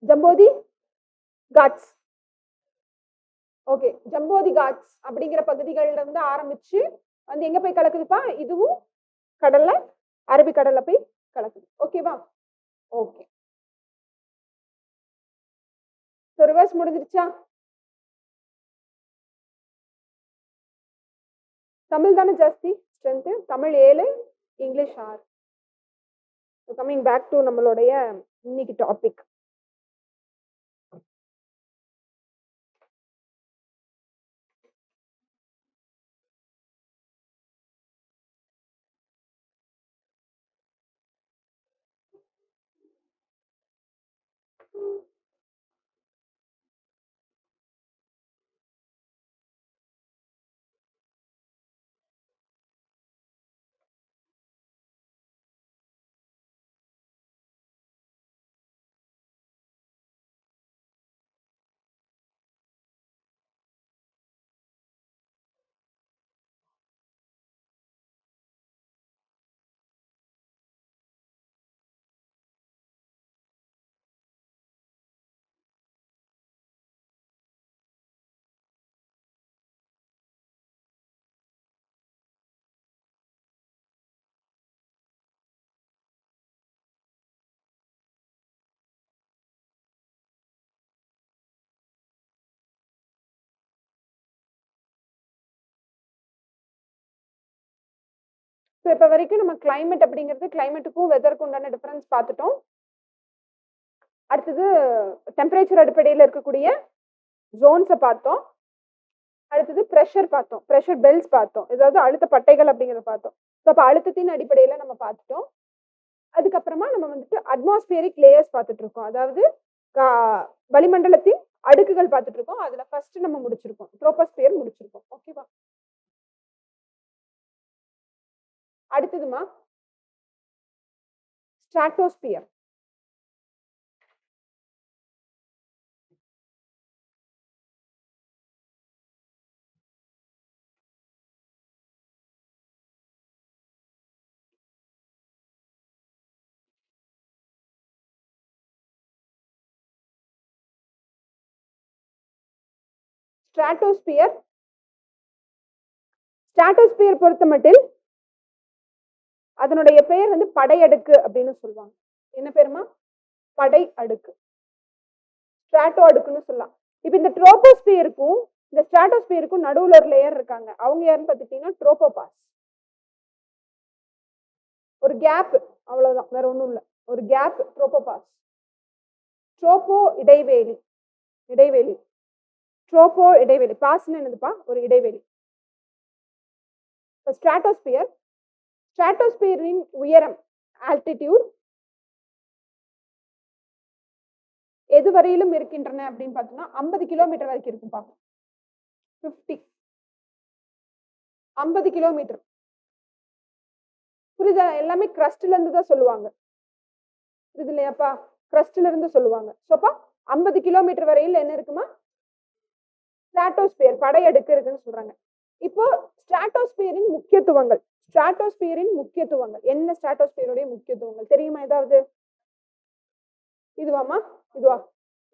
Jambothi God's. Okay, Jambothi God's அப்படிங்கிற பகுதிகள்ல இருந்து ஆரம்பிச்சு வந்து எங்க போய் கலக்குதுப்பா, இதுவும் கடல்ல, அரபிக்கடல்ல போய் கலக்குது. ஓகேவா, ஓகே. ரிவர்ஸ் முடிஞ்சிருச்சா, தமிழ் தானே ஜாஸ்தி strength, Tamil 7, English 6. Coming back to நம்மளுடைய இன்னைக்கு டாபிக். ஸோ இப்போ வரைக்கும் நம்ம கிளைமேட் அப்படிங்கிறது கிளைமேட்டுக்கும் வெதருக்கும் உண்டான டிஃபரன்ஸ் பார்த்துட்டோம். அடுத்தது டெம்பரேச்சர் அடிப்படையில் இருக்கக்கூடிய ஜோன்ஸை பார்த்தோம். அடுத்தது ப்ரெஷர் பார்த்தோம், ப்ரெஷர் பெல்ஸ் பார்த்தோம், ஏதாவது அழுத்த பட்டைகள் அப்படிங்கிறத பார்த்தோம். ஸோ அப்போ அழுத்தத்தின் அடிப்படையில் நம்ம பார்த்துட்டோம். அதுக்கப்புறமா நம்ம வந்துட்டு அட்மாஸ்பியரிக் லேயர்ஸ் பார்த்துட்டு இருக்கோம், அதாவது வளிமண்டலத்தின் அடுக்குகள் பார்த்துட்டு இருக்கோம். அதுல ஃபர்ஸ்ட் நம்ம முடிச்சிருக்கோம், ட்ரோபோஸ்பியர் முடிச்சிருக்கோம். ஓகேவா? அடுத்ததுமா ஸ்ட்ராட்டோஸ்பியர். ஸ்ட்ராட்டோஸ்பியர் ஸ்ட்ராட்டோஸ்பியர் பொறுத்த மட்டில் அதனுடைய பெயர் வந்து படையடுக்கு அப்படின்னு சொல்லுவாங்க. என்ன பேருமா? படை அடுக்கு, ஸ்ட்ராட்டோ அடுக்குன்னு சொல்லலாம். இப்ப இந்த ட்ரோபோஸ்பியருக்கும் இந்த ஸ்ட்ராட்டோஸ்பியருக்கும் நடுவுல ஒரு லேயர் இருக்காங்க. அவங்க யாருன்னு பார்த்துட்டீங்கன்னா ட்ரோபோபாஸ். ஒரு கேப், அவ்வளவுதான், வேற ஒண்ணும் இல்லை, ஒரு கேப். ட்ரோபோபாஸ். ட்ரோபோ இடைவேளி, இடைவேளி. ட்ரோபோ இடைவெளி, பாஸ்ன்னு என்னதுப்பா? ஒரு இடைவெளி. இப்போ ஸ்ட்ராட்டோஸ்பியர், ஸ்ட்ராட்டோஸ்பியரின் உயரம் ஆல்டிடியூட் எது வரையிலும் இருக்கின்றன அப்படின்னு பார்த்தோம்னா 50 கிலோமீட்டர் வரைக்கும் இருக்கும்பா. 50 கிலோமீட்டர். புரியுதா? எல்லாமே கிரஸ்ட்ல இருந்து தான் சொல்லுவாங்க, புரியுது இல்லையாப்பா? கிரஸ்ட்ல இருந்து சொல்லுவாங்க. சோப்பா 50 கிலோமீட்டர் வரையில் என்ன இருக்குமா? ஸ்ட்ராட்டோஸ்பியர், படையடுக்கு இருக்குன்னு சொல்றாங்க. இப்போ ஸ்ட்ராட்டோஸ்பியரின் முக்கியத்துவங்கள், ஸ்ட்ராட்டோஸ்பியரின் முக்கியத்துவங்கள் என்ன? ஸ்ட்ராட்டோஸ்பியருடைய முக்கியத்துவங்கள் தெரியுமா ஏதாவது? இதுவாமா? இதுவா?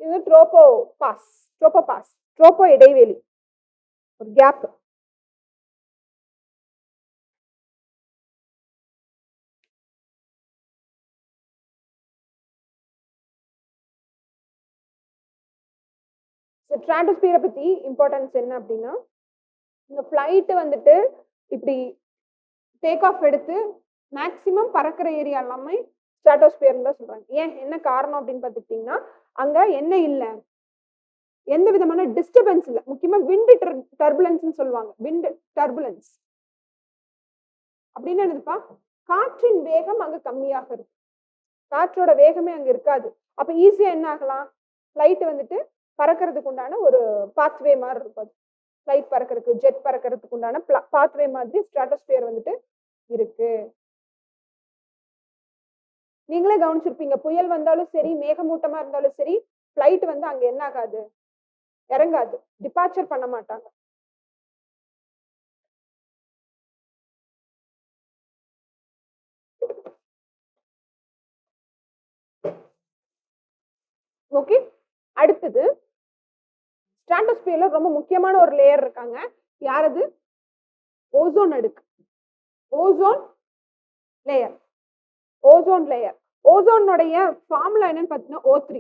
இது ட்ரோபோபாஸ், ட்ரோபோபாஸ், ட்ரோபோ இடைவெளி, ஒரு கேப். ஸ்ட்ராட்டோஸ்பியரை பத்தி இம்பார்ட்டன்ஸ் என்ன அப்படின்னா, இந்த ஃபிளைட் வந்துட்டு இப்படி டேக் ஆஃப் எடுத்து மேக்சிமம் பறக்கிற ஏரியா எல்லாமே ஸ்ட்ராட்டோஸ்பியர்னு தான் சொல்றாங்க. ஏன், என்ன காரணம் அப்படின்னு பார்த்துக்கிட்டீங்கன்னா, அங்க என்ன இல்லை, எந்த விதமான டிஸ்டர்பன்ஸ் இல்லை. முக்கியமா விண்ட் டர்புலன்ஸ் சொல்லுவாங்க. விண்ட் டர்புலன்ஸ் அப்படின்னு என்னதுப்பா? காற்றின் வேகம் அங்க கம்மியாக இருக்கு, காற்றோட வேகமே அங்க இருக்காது. அப்ப ஈஸியா என்ன ஆகலாம், ஃபிளைட் வந்துட்டு பறக்கிறதுக்கு உண்டான ஒரு பாத்வே மாதிரி இருக்கும். ஃபிளைட் பறக்கிறதுக்கு, ஜெட் பறக்கிறதுக்கு உண்டான பாத்வே மாதிரி ஸ்ட்ராட்டோஸ்பியர் வந்துட்டு இருக்கு. நீங்களே கவனிச்சிருப்பீங்க, புயல் வந்தாலும் சரி, மேகமூட்டமா இருந்தாலும் சரி, ஃபிளைட் வந்து அங்க என்ன ஆகாது, இறங்காது, டிபார்ச்சர் பண்ண மாட்டாங்க. ஓகே. அடுத்தது ஸ்ட்ராட்டோஸ்பியர்ல ரொம்ப முக்கியமான ஒரு லேயர் இருக்காங்க. யாரது? ஓசோன் அடுக்கு, ஓசோன் லேயர், ஓசோன் லேயர். ஓசோனுடைய ஃபார்முலா என்னன்னு பார்த்தீங்கன்னா O3.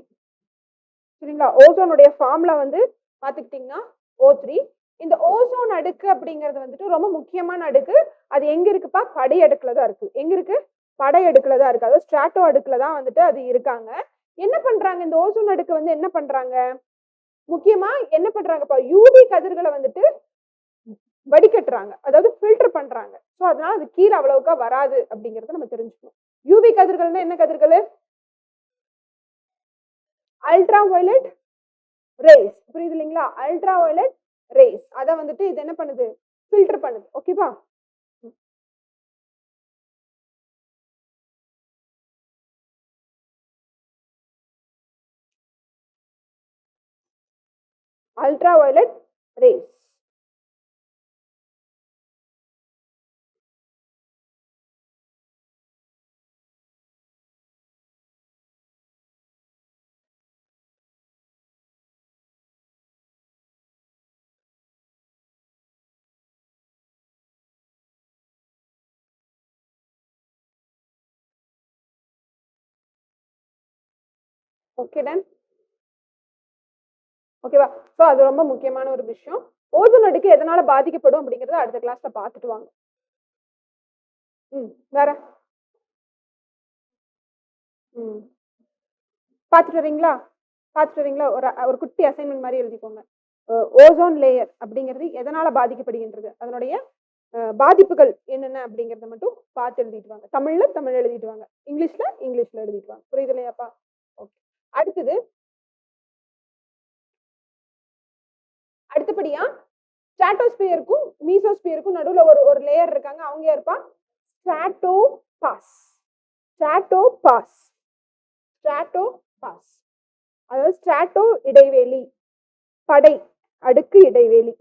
சரிங்களா? ஓசோனுடைய ஃபார்முலா வந்து பார்த்துக்கிட்டீங்கன்னா O3. இந்த ஓசோன் அடுக்கு அப்படிங்கிறது வந்துட்டு ரொம்ப முக்கியமான அடுக்கு. அது எங்க இருக்குப்பா? படை அடுக்குல தான் இருக்கு. எங்க இருக்கு? படை அடுக்குல தான் இருக்கு. அதாவது ஸ்ட்ராட்டோ அடுக்குல தான் வந்துட்டு அது இருக்காங்க. என்ன பண்றாங்க இந்த ஓசோன் அடுக்கு வந்து? என்ன பண்றாங்க முக்கியமா? என்ன பண்றாங்கப்பா? யூவி கதிர்களை வந்துட்டு வடிகட்டுறாங்க, அதாவது ஃபில்டர் பண்றாங்க. ஸோ அதனால அது கீழே அவ்வளவுக்கா வராது அப்படிங்கறத நம்ம தெரிஞ்சுக்கணும். யூவி கதிர்கள்னா என்ன கதிர்கள்? அல்ட்ரா வயலட் ரேஸ், புரியுது இல்லைங்களா? அல்ட்ரா வயலட் ரேஸ் அதை வந்துட்டு இது என்ன பண்ணுது? ஃபில்டர் பண்ணுது. ஓகேவா? Ultra violet race. Okay done. ஓகேவா? ஸோ அது ரொம்ப முக்கியமான ஒரு விஷயம். ஓசோன் அடுக்கு எதனால பாதிக்கப்படும் அப்படிங்கறத அடுத்த கிளாஸ்ல பார்த்துட்டு வாங்க. வேற பார்த்துட்டு வரீங்களா ஒரு குட்டி அசைன்மெண்ட் மாதிரி எழுதிக்கோங்க. ஓசோன் லேயர் அப்படிங்கிறது எதனால பாதிக்கப்படுகின்றது, அதனுடைய பாதிப்புகள் என்னென்ன அப்படிங்கறத மட்டும் பார்த்து எழுதிட்டு வாங்க. தமிழ் எழுதிட்டு வாங்க, இங்கிலீஷ்ல எழுதிட்டு வாங்க. புரியுது இல்லையாப்பா? ஓகே. அடுத்தபடியா ஸ்ட்ராட்டோஸ்பியருக்கும் மீசோஸ்பியருக்கும் நடுவுல ஒரு லேயர் இருக்காங்க. அவங்க யாருப்பா? ஸ்ட்ராட்டோபாஸ். அதாவது ஸ்ட்ராட்டோ இடைவெளி, படை அடுக்கு இடைவெளி.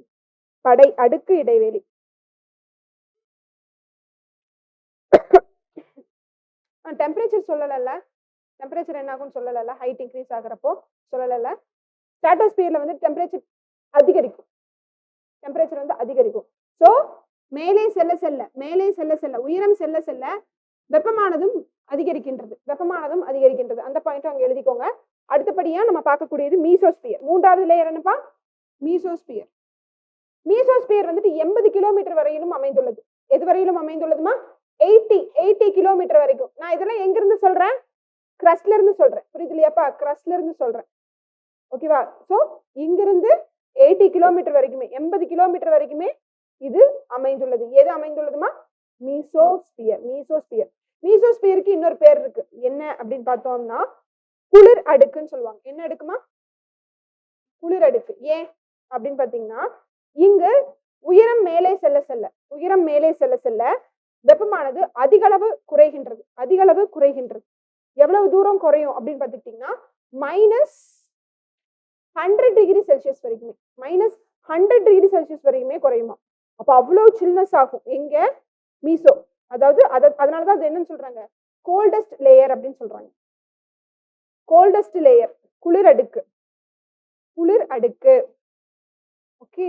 டெம்பரேச்சர் சொல்லல, டெம்பரேச்சர் என்ன ஆகும்னு சொல்லல, ஹைட் இன்க்ரீஸ் ஆகிறப்போ சொல்லல. ஸ்ட்ராட்டோஸ்பியர்ல வந்து டெம்பரேச்சர் அதிகரிக்கும். சோ மேலே செல்ல உயரம் செல்ல வெப்பமானதும் அதிகரிக்கின்றது. அந்த பாயிண்ட் அங்க எழுதிக்கோங்க. அடுத்தபடியா நம்ம பார்க்கக்கூடியது மீசோஸ்பியர். மூன்றாவது லேயர் என்னப்பா? மீசோஸ்பியர் வந்துட்டு 80 கிலோமீட்டர் வரையிலும் அமைந்துள்ளது. எது வரையிலும் அமைந்துள்ளதுமா? 80 கிலோமீட்டர் வரைக்கும். நான் இதெல்லாம் எங்க இருந்து சொல்றேன்? கிரஸ்ட்ல இருந்து சொல்றேன். புரியுது இல்லையாப்பா? கிரஸ்ட்ல இருந்து சொல்றேன். ஓகேவா? சோ இங்கிருந்து 80 கிலோமீட்டர் வரைக்குமே, 80 கிலோமீட்டர் வரைக்குமே இது அமைந்துள்ளது. எது அமைந்துள்ளதுமா? மீசோஸ்பியருக்கு இன்னொரு பேர் இருக்கு. என்ன அப்படின்னு பார்த்தோம்னா குளிர் அடுக்குன்னு சொல்லுவாங்க. என்ன அடுக்குமா? குளிர் அடுக்கு. ஏன் அப்படின்னு பாத்தீங்கன்னா, இங்க உயரம் மேலே செல்ல செல்ல வெப்பமானது அதிக அளவு குறைகின்றது. எவ்வளவு தூரம் குறையும் அப்படின்னு பாத்துக்கிட்டீங்கன்னா -100 டிகிரி செல்சியஸ் வரைக்குமே குறையுமா. அப்ப அவ்வளவு சில்னஸ் ஆகும் எங்க? மீசோ. அதாவது அதனாலதான் அது என்னன்னு சொல்றாங்க? கோல்டஸ்ட் லேயர் அப்படின்னு சொல்றாங்க. கோல்டஸ்ட் லேயர், குளிர் அடுக்கு. ஓகே.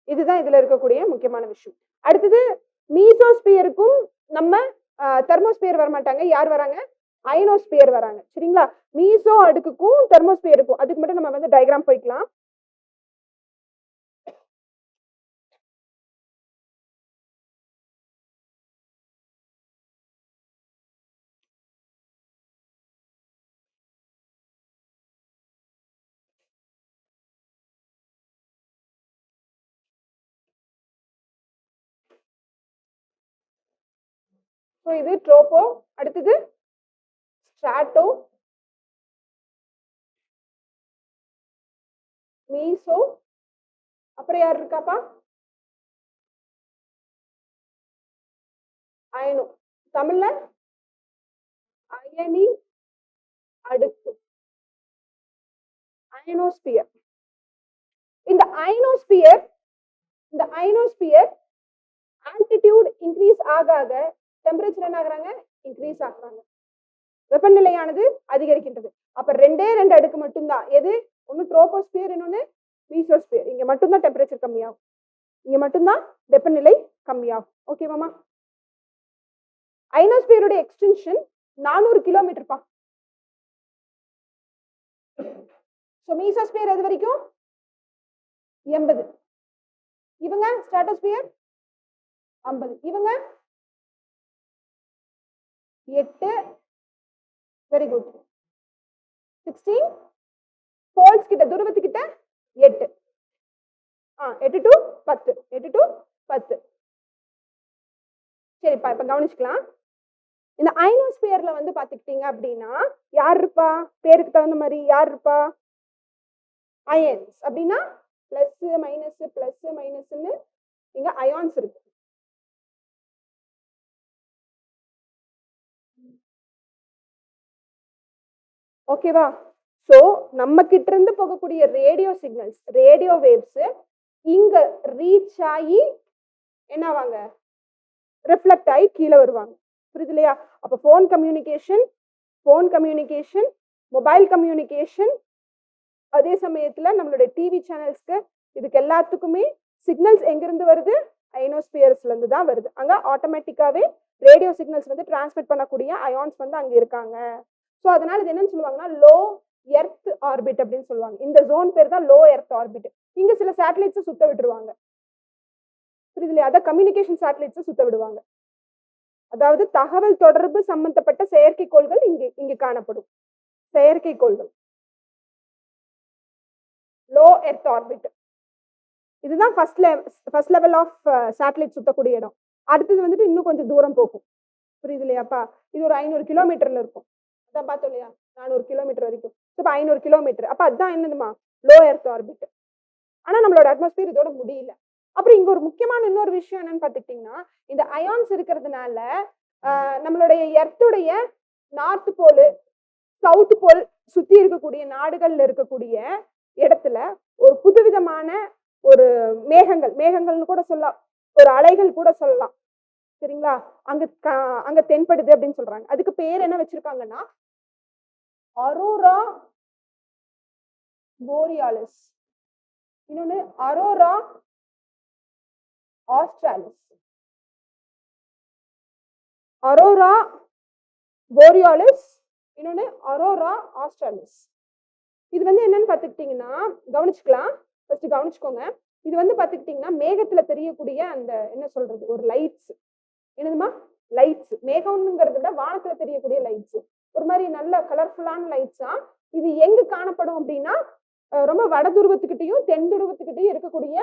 இதுதான் இதுல இருக்கக்கூடிய முக்கியமான விஷயம். அடுத்தது மீசோஸ்பியருக்கும் நம்ம தெர்மோஸ்பியர் வரமாட்டாங்க. யார் வராங்க? அயனோஸ்பியர் வராங்க. சரிங்களா? மீசோ அடுக்குக்கும் தெர்மோஸ்பியருக்கும் அதுக்கு மட்டும் நம்ம வந்து டயக்ராம் போய்க்கலாம். இது ட்ரோபோ, அடுத்தது ஸ்ட்ராட்டோ, மீசோ, அப்புறம் யார் இருக்காப்பா? அயனோ. தமிழ்ல அயனி அடுக்கு, அயனோஸ்பியர். இந்த அயனோஸ்பியர் ஆல்டிடியூட் இன்க்ரீஸ் ஆக டெம்பரேச்சர் என்ன ஆகுறாங்க? இன்க்ரீஸ் ஆகுறாங்க. வெப்பநிலையானது அதிகரிக்கின்றது. அப்ப 2 அடுக்கு மட்டும்தான். எது? ஒன்னு ட்ரோபோஸ்பியர், இன்னொன்னு மீசோஸ்பியர். இங்க மட்டும்தான் டெம்பரேச்சர் கம்மியாகும், இங்க மட்டும்தான் வெப்பநிலை கம்மியாகும். ஓகேவாமா? அயனோஸ்பியருடைய எக்ஸ்டென்ஷன் 400 கிலோமீட்டர்ப்பா. மீசோஸ்பியர் எது வரைக்கும்? 80. இவங்க ஸ்ட்ராட்டோஸ்பியர் 50. இவங்க 8. Very good. 16 போல்ஸ் கிட்ட, துருவத்துக்கிட்ட 8. 8 to 10. சரிப்பா, இப்ப கவனிச்சுக்கலாம். இந்த அயனோஸ்பியர்ல வந்து பாத்துக்கிட்டீங்க அப்படின்னா யார் இருப்பா? பேருக்கு தகுந்த மாதிரி யார் இருப்பா? அயன்ஸ். அப்படின்னா பிளஸ் மைனஸ்ன்னு இங்க அயான்ஸ் இருக்கு. ஓகேவா? சோ நம்ம கிட்ட இருந்து போகக்கூடிய ரேடியோ சிக்னல்ஸ், ரேடியோ வேவ்ஸ் இங்க ரீச் ஆகி என்னவாங்க? ரிஃப்ளெக்ட் ஆகி கீழே வருவாங்க. புரியுது இல்லையா? அப்ப போன் கம்யூனிகேஷன், மொபைல் கம்யூனிகேஷன், அதே சமயத்துல நம்மளுடைய டிவி சேனல்ஸ்க்கு, இதுக்கு எல்லாத்துக்குமே சிக்னல்ஸ் எங்கிருந்து வருது? அயனோஸ்பியர்ஸ்ல இருந்து தான் வருது. அங்க ஆட்டோமேட்டிக்காவே ரேடியோ சிக்னல்ஸ் வந்து டிரான்ஸ்மிட் பண்ணக்கூடிய அயான்ஸ் வந்து அங்க இருக்காங்க. ஸோ அதனால இது என்னன்னு சொல்லுவாங்கன்னா லோ எர்த் ஆர்பிட் அப்படின்னு சொல்லுவாங்க. இந்த ஜோன் பேர் தான் லோ எர்த் ஆர்பிட். இங்க சில சேட்டலைட்ஸ் சுத்த விட்டுருவாங்க. புரியுது இல்லையா? அதான் கம்யூனிகேஷன் சேட்டலைட்ஸ் சுத்த விடுவாங்க. அதாவது தகவல் தொடர்பு சம்பந்தப்பட்ட செயற்கைக்கோள்கள் இங்கு காணப்படும். செயற்கைக்கோள்கள் லோ எர்த் ஆர்பிட். இதுதான் ஃபர்ஸ்ட் லெவல் ஆஃப் சேட்டலைட் சுத்தக்கூடிய இடம். அடுத்தது வந்துட்டு இன்னும் கொஞ்சம் தூரம் போகும். புரியுது இல்லையாப்பா? இது ஒரு 500 கிலோமீட்டர்ல இருக்கும். அதான் பார்த்தோம் இல்லையா? 400 கிலோமீட்டர் வரைக்கும். இப்போ 500 கிலோமீட்டர். அப்ப அதுதான் என்னதுமா லோ எர்த் ஆர்பிட். ஆனா நம்மளோட அட்மாஸ்பியர் இதோட முடியல. அப்புறம் இங்க ஒரு முக்கியமான இன்னொரு விஷயம் என்னன்னு பாத்துக்கிட்டீங்கன்னா, இந்த அயான்ஸ் இருக்கிறதுனால நம்மளுடைய எர்த்துடைய நார்த் போல் சவுத் போல் சுத்தி இருக்கக்கூடிய நாடுகள்ல இருக்கக்கூடிய இடத்துல ஒரு புதுவிதமான ஒரு மேகங்கள்னு கூட சொல்லலாம், ஒரு அலைகள் கூட சொல்லலாம். சரிங்களா? அங்க தென்படுது அப்படின்னு சொல்றாங்க. அதுக்கு பேர் என்ன வச்சிருக்காங்கன்னா அரோரா போரியாலிஸ், இன்னொன்னு அரோரா ஆஸ்ட்ராலிஸ். அரோரா போரியாலிஸ், இன்னொன்னு அரோரா ஆஸ்ட்ராலிஸ். இது வந்து என்னன்னு பாத்துக்கிட்டீங்கன்னா கவனிச்சுக்கலாம். ஃபர்ஸ்ட் கவனிச்சுக்கோங்க. இது வந்து பாத்துக்கிட்டீங்கன்னா மேகத்துல தெரியக்கூடிய அந்த என்ன சொல்றது ஒரு லைட்ஸ். என்னதுமா லைட்ஸ். மேகம்ங்கிறத விட வானத்துல தெரியக்கூடிய லைட்ஸ். ஒரு மாதிரி நல்ல கலர்ஃபுல்லான லைட்ஸா. இது எங்க காணப்படும் அப்படின்னா ரொம்ப வட துருவத்துக்கிட்டையும் தென் துருவத்துக்கிட்டையும் இருக்கக்கூடிய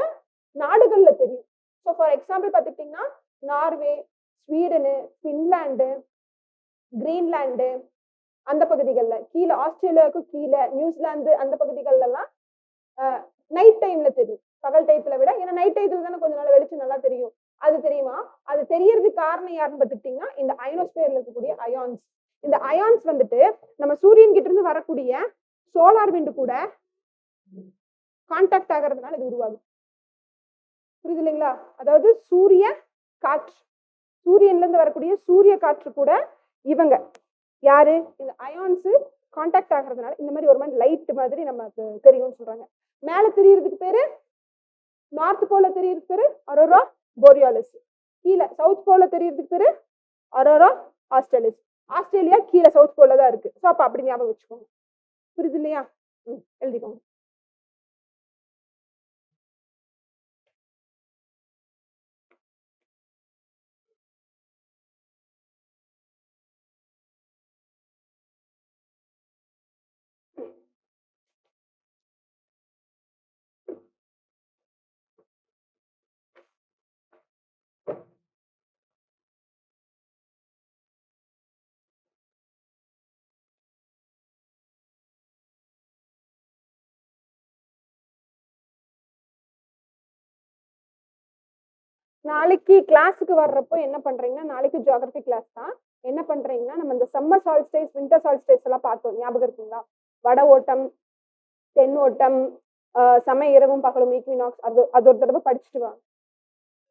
நாடுகள்ல தெரியும். ஸோ ஃபார் எக்ஸாம்பிள் பாத்துக்கிட்டீங்கன்னா நார்வே, ஸ்வீடனு, பின்லாண்டு, கிரீன்லாண்டு அந்த பகுதிகளில், கீழே ஆஸ்திரேலியாவுக்கு கீழே நியூசிலாந்து அந்த பகுதிகள் எல்லாம் நைட் டைம்ல தெரியும். பகல் டயத்துல விட, ஏன்னா நைட் டயத்துல தானே கொஞ்ச நாள் வெளிச்சம் நல்லா தெரியும். அது தெரியுமா? அது தெரியறதுக்கு காரணம் யாருன்னு பார்த்துக்கிட்டீங்கன்னா இந்த அயனோஸ்பியர்ல இருக்கக்கூடிய அயான்ஸ். இந்த அயான்ஸ் வந்துட்டு நம்ம சூரியன் கிட்ட இருந்து வரக்கூடிய சோலார் விண்டு கூட கான்டாக்ட் ஆகிறதுனால இது உருவாகும். புரியுது இல்லைங்களா? அதாவது சூரிய காற்று, சூரியன்ல இருந்து வரக்கூடிய சூரிய காற்று கூட இவங்க யாரு இந்த அயான்ஸ் கான்டாக்ட் ஆகிறதுனால இந்த மாதிரி ஒரு மாதிரி லைட் மாதிரி நமக்கு தெரியும்னு சொல்றாங்க. மேல தெரியறதுக்கு பேரு நார்த் போல தெரியறதுக்கு பேரு அரோரா போரியாலிஸ், கீழே சவுத் போல தெரியறதுக்கு பேரு அரோரா ஆஸ்ட்ராலிஸ். ஆஸ்திரேலியா கீழே சவுத் போல தான் இருக்கு. ஸோ அப்ப அப்படி ஞாபகம் வச்சுக்கோங்க. புரியுது இல்லையா? எழுதிக்கோங்க. நாளைக்கு கிளாஸுக்கு வர்றப்போ என்ன பண்றீங்கன்னா, நாளைக்கு ஜியோகிரபி கிளாஸ் தான். என்ன பண்றீங்கன்னா, நம்ம இந்த சம்மர் சால்ஸ்டேஸ், வின்டர் சால்ஸ்டேஸ் எல்லாம் பார்த்தோம், ஞாபகம் இருக்குங்களா? வட ஓட்டம், தென் ஓட்டம், சம இரவும் பகலும், ஈக்வினாக்ஸ், அது ஒரு தடவை படிச்சுட்டு வாங்க.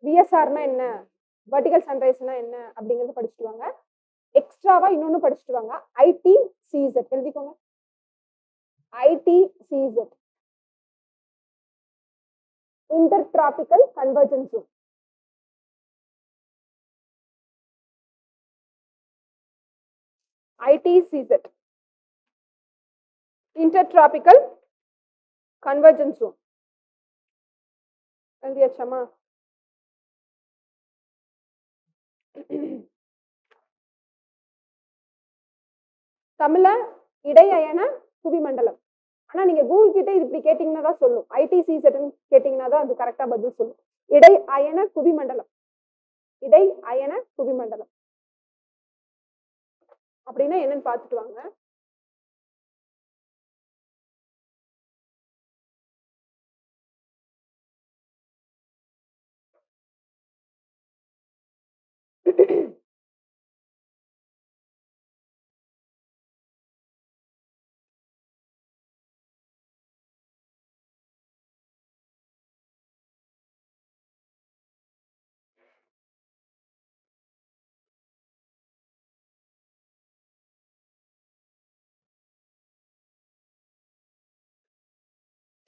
விஎஸ்ஆர்னா என்ன, வெர்டிகல் சன்ரைஸ்னா என்ன அப்படிங்கறது படிச்சுட்டு வாங்க. எக்ஸ்ட்ராவா இன்னொன்னு படிச்சுட்டு வாங்க, ஐடிசிஇசெட் எழுதிக்கோங்க. ITCZ intertropical convergence zone. ITCZ intertropical convergence zone. எழுதியாச்சாமா? தமிழ்ல இடையயன புவிமண்டலம். ஆனா நீங்க கூகுள் கிட்ட இது இப்படி கேட்டீங்கன்னா தான் சொல்லும். ITCZ கேட்டீங்கன்னா தான் அது கரெக்டா பதில் சொல்லும். இடை அயன புவிமண்டலம், இடை அயன புவிமண்டலம் அப்படின்னா என்னன்னு பார்த்துட்டு வாங்க.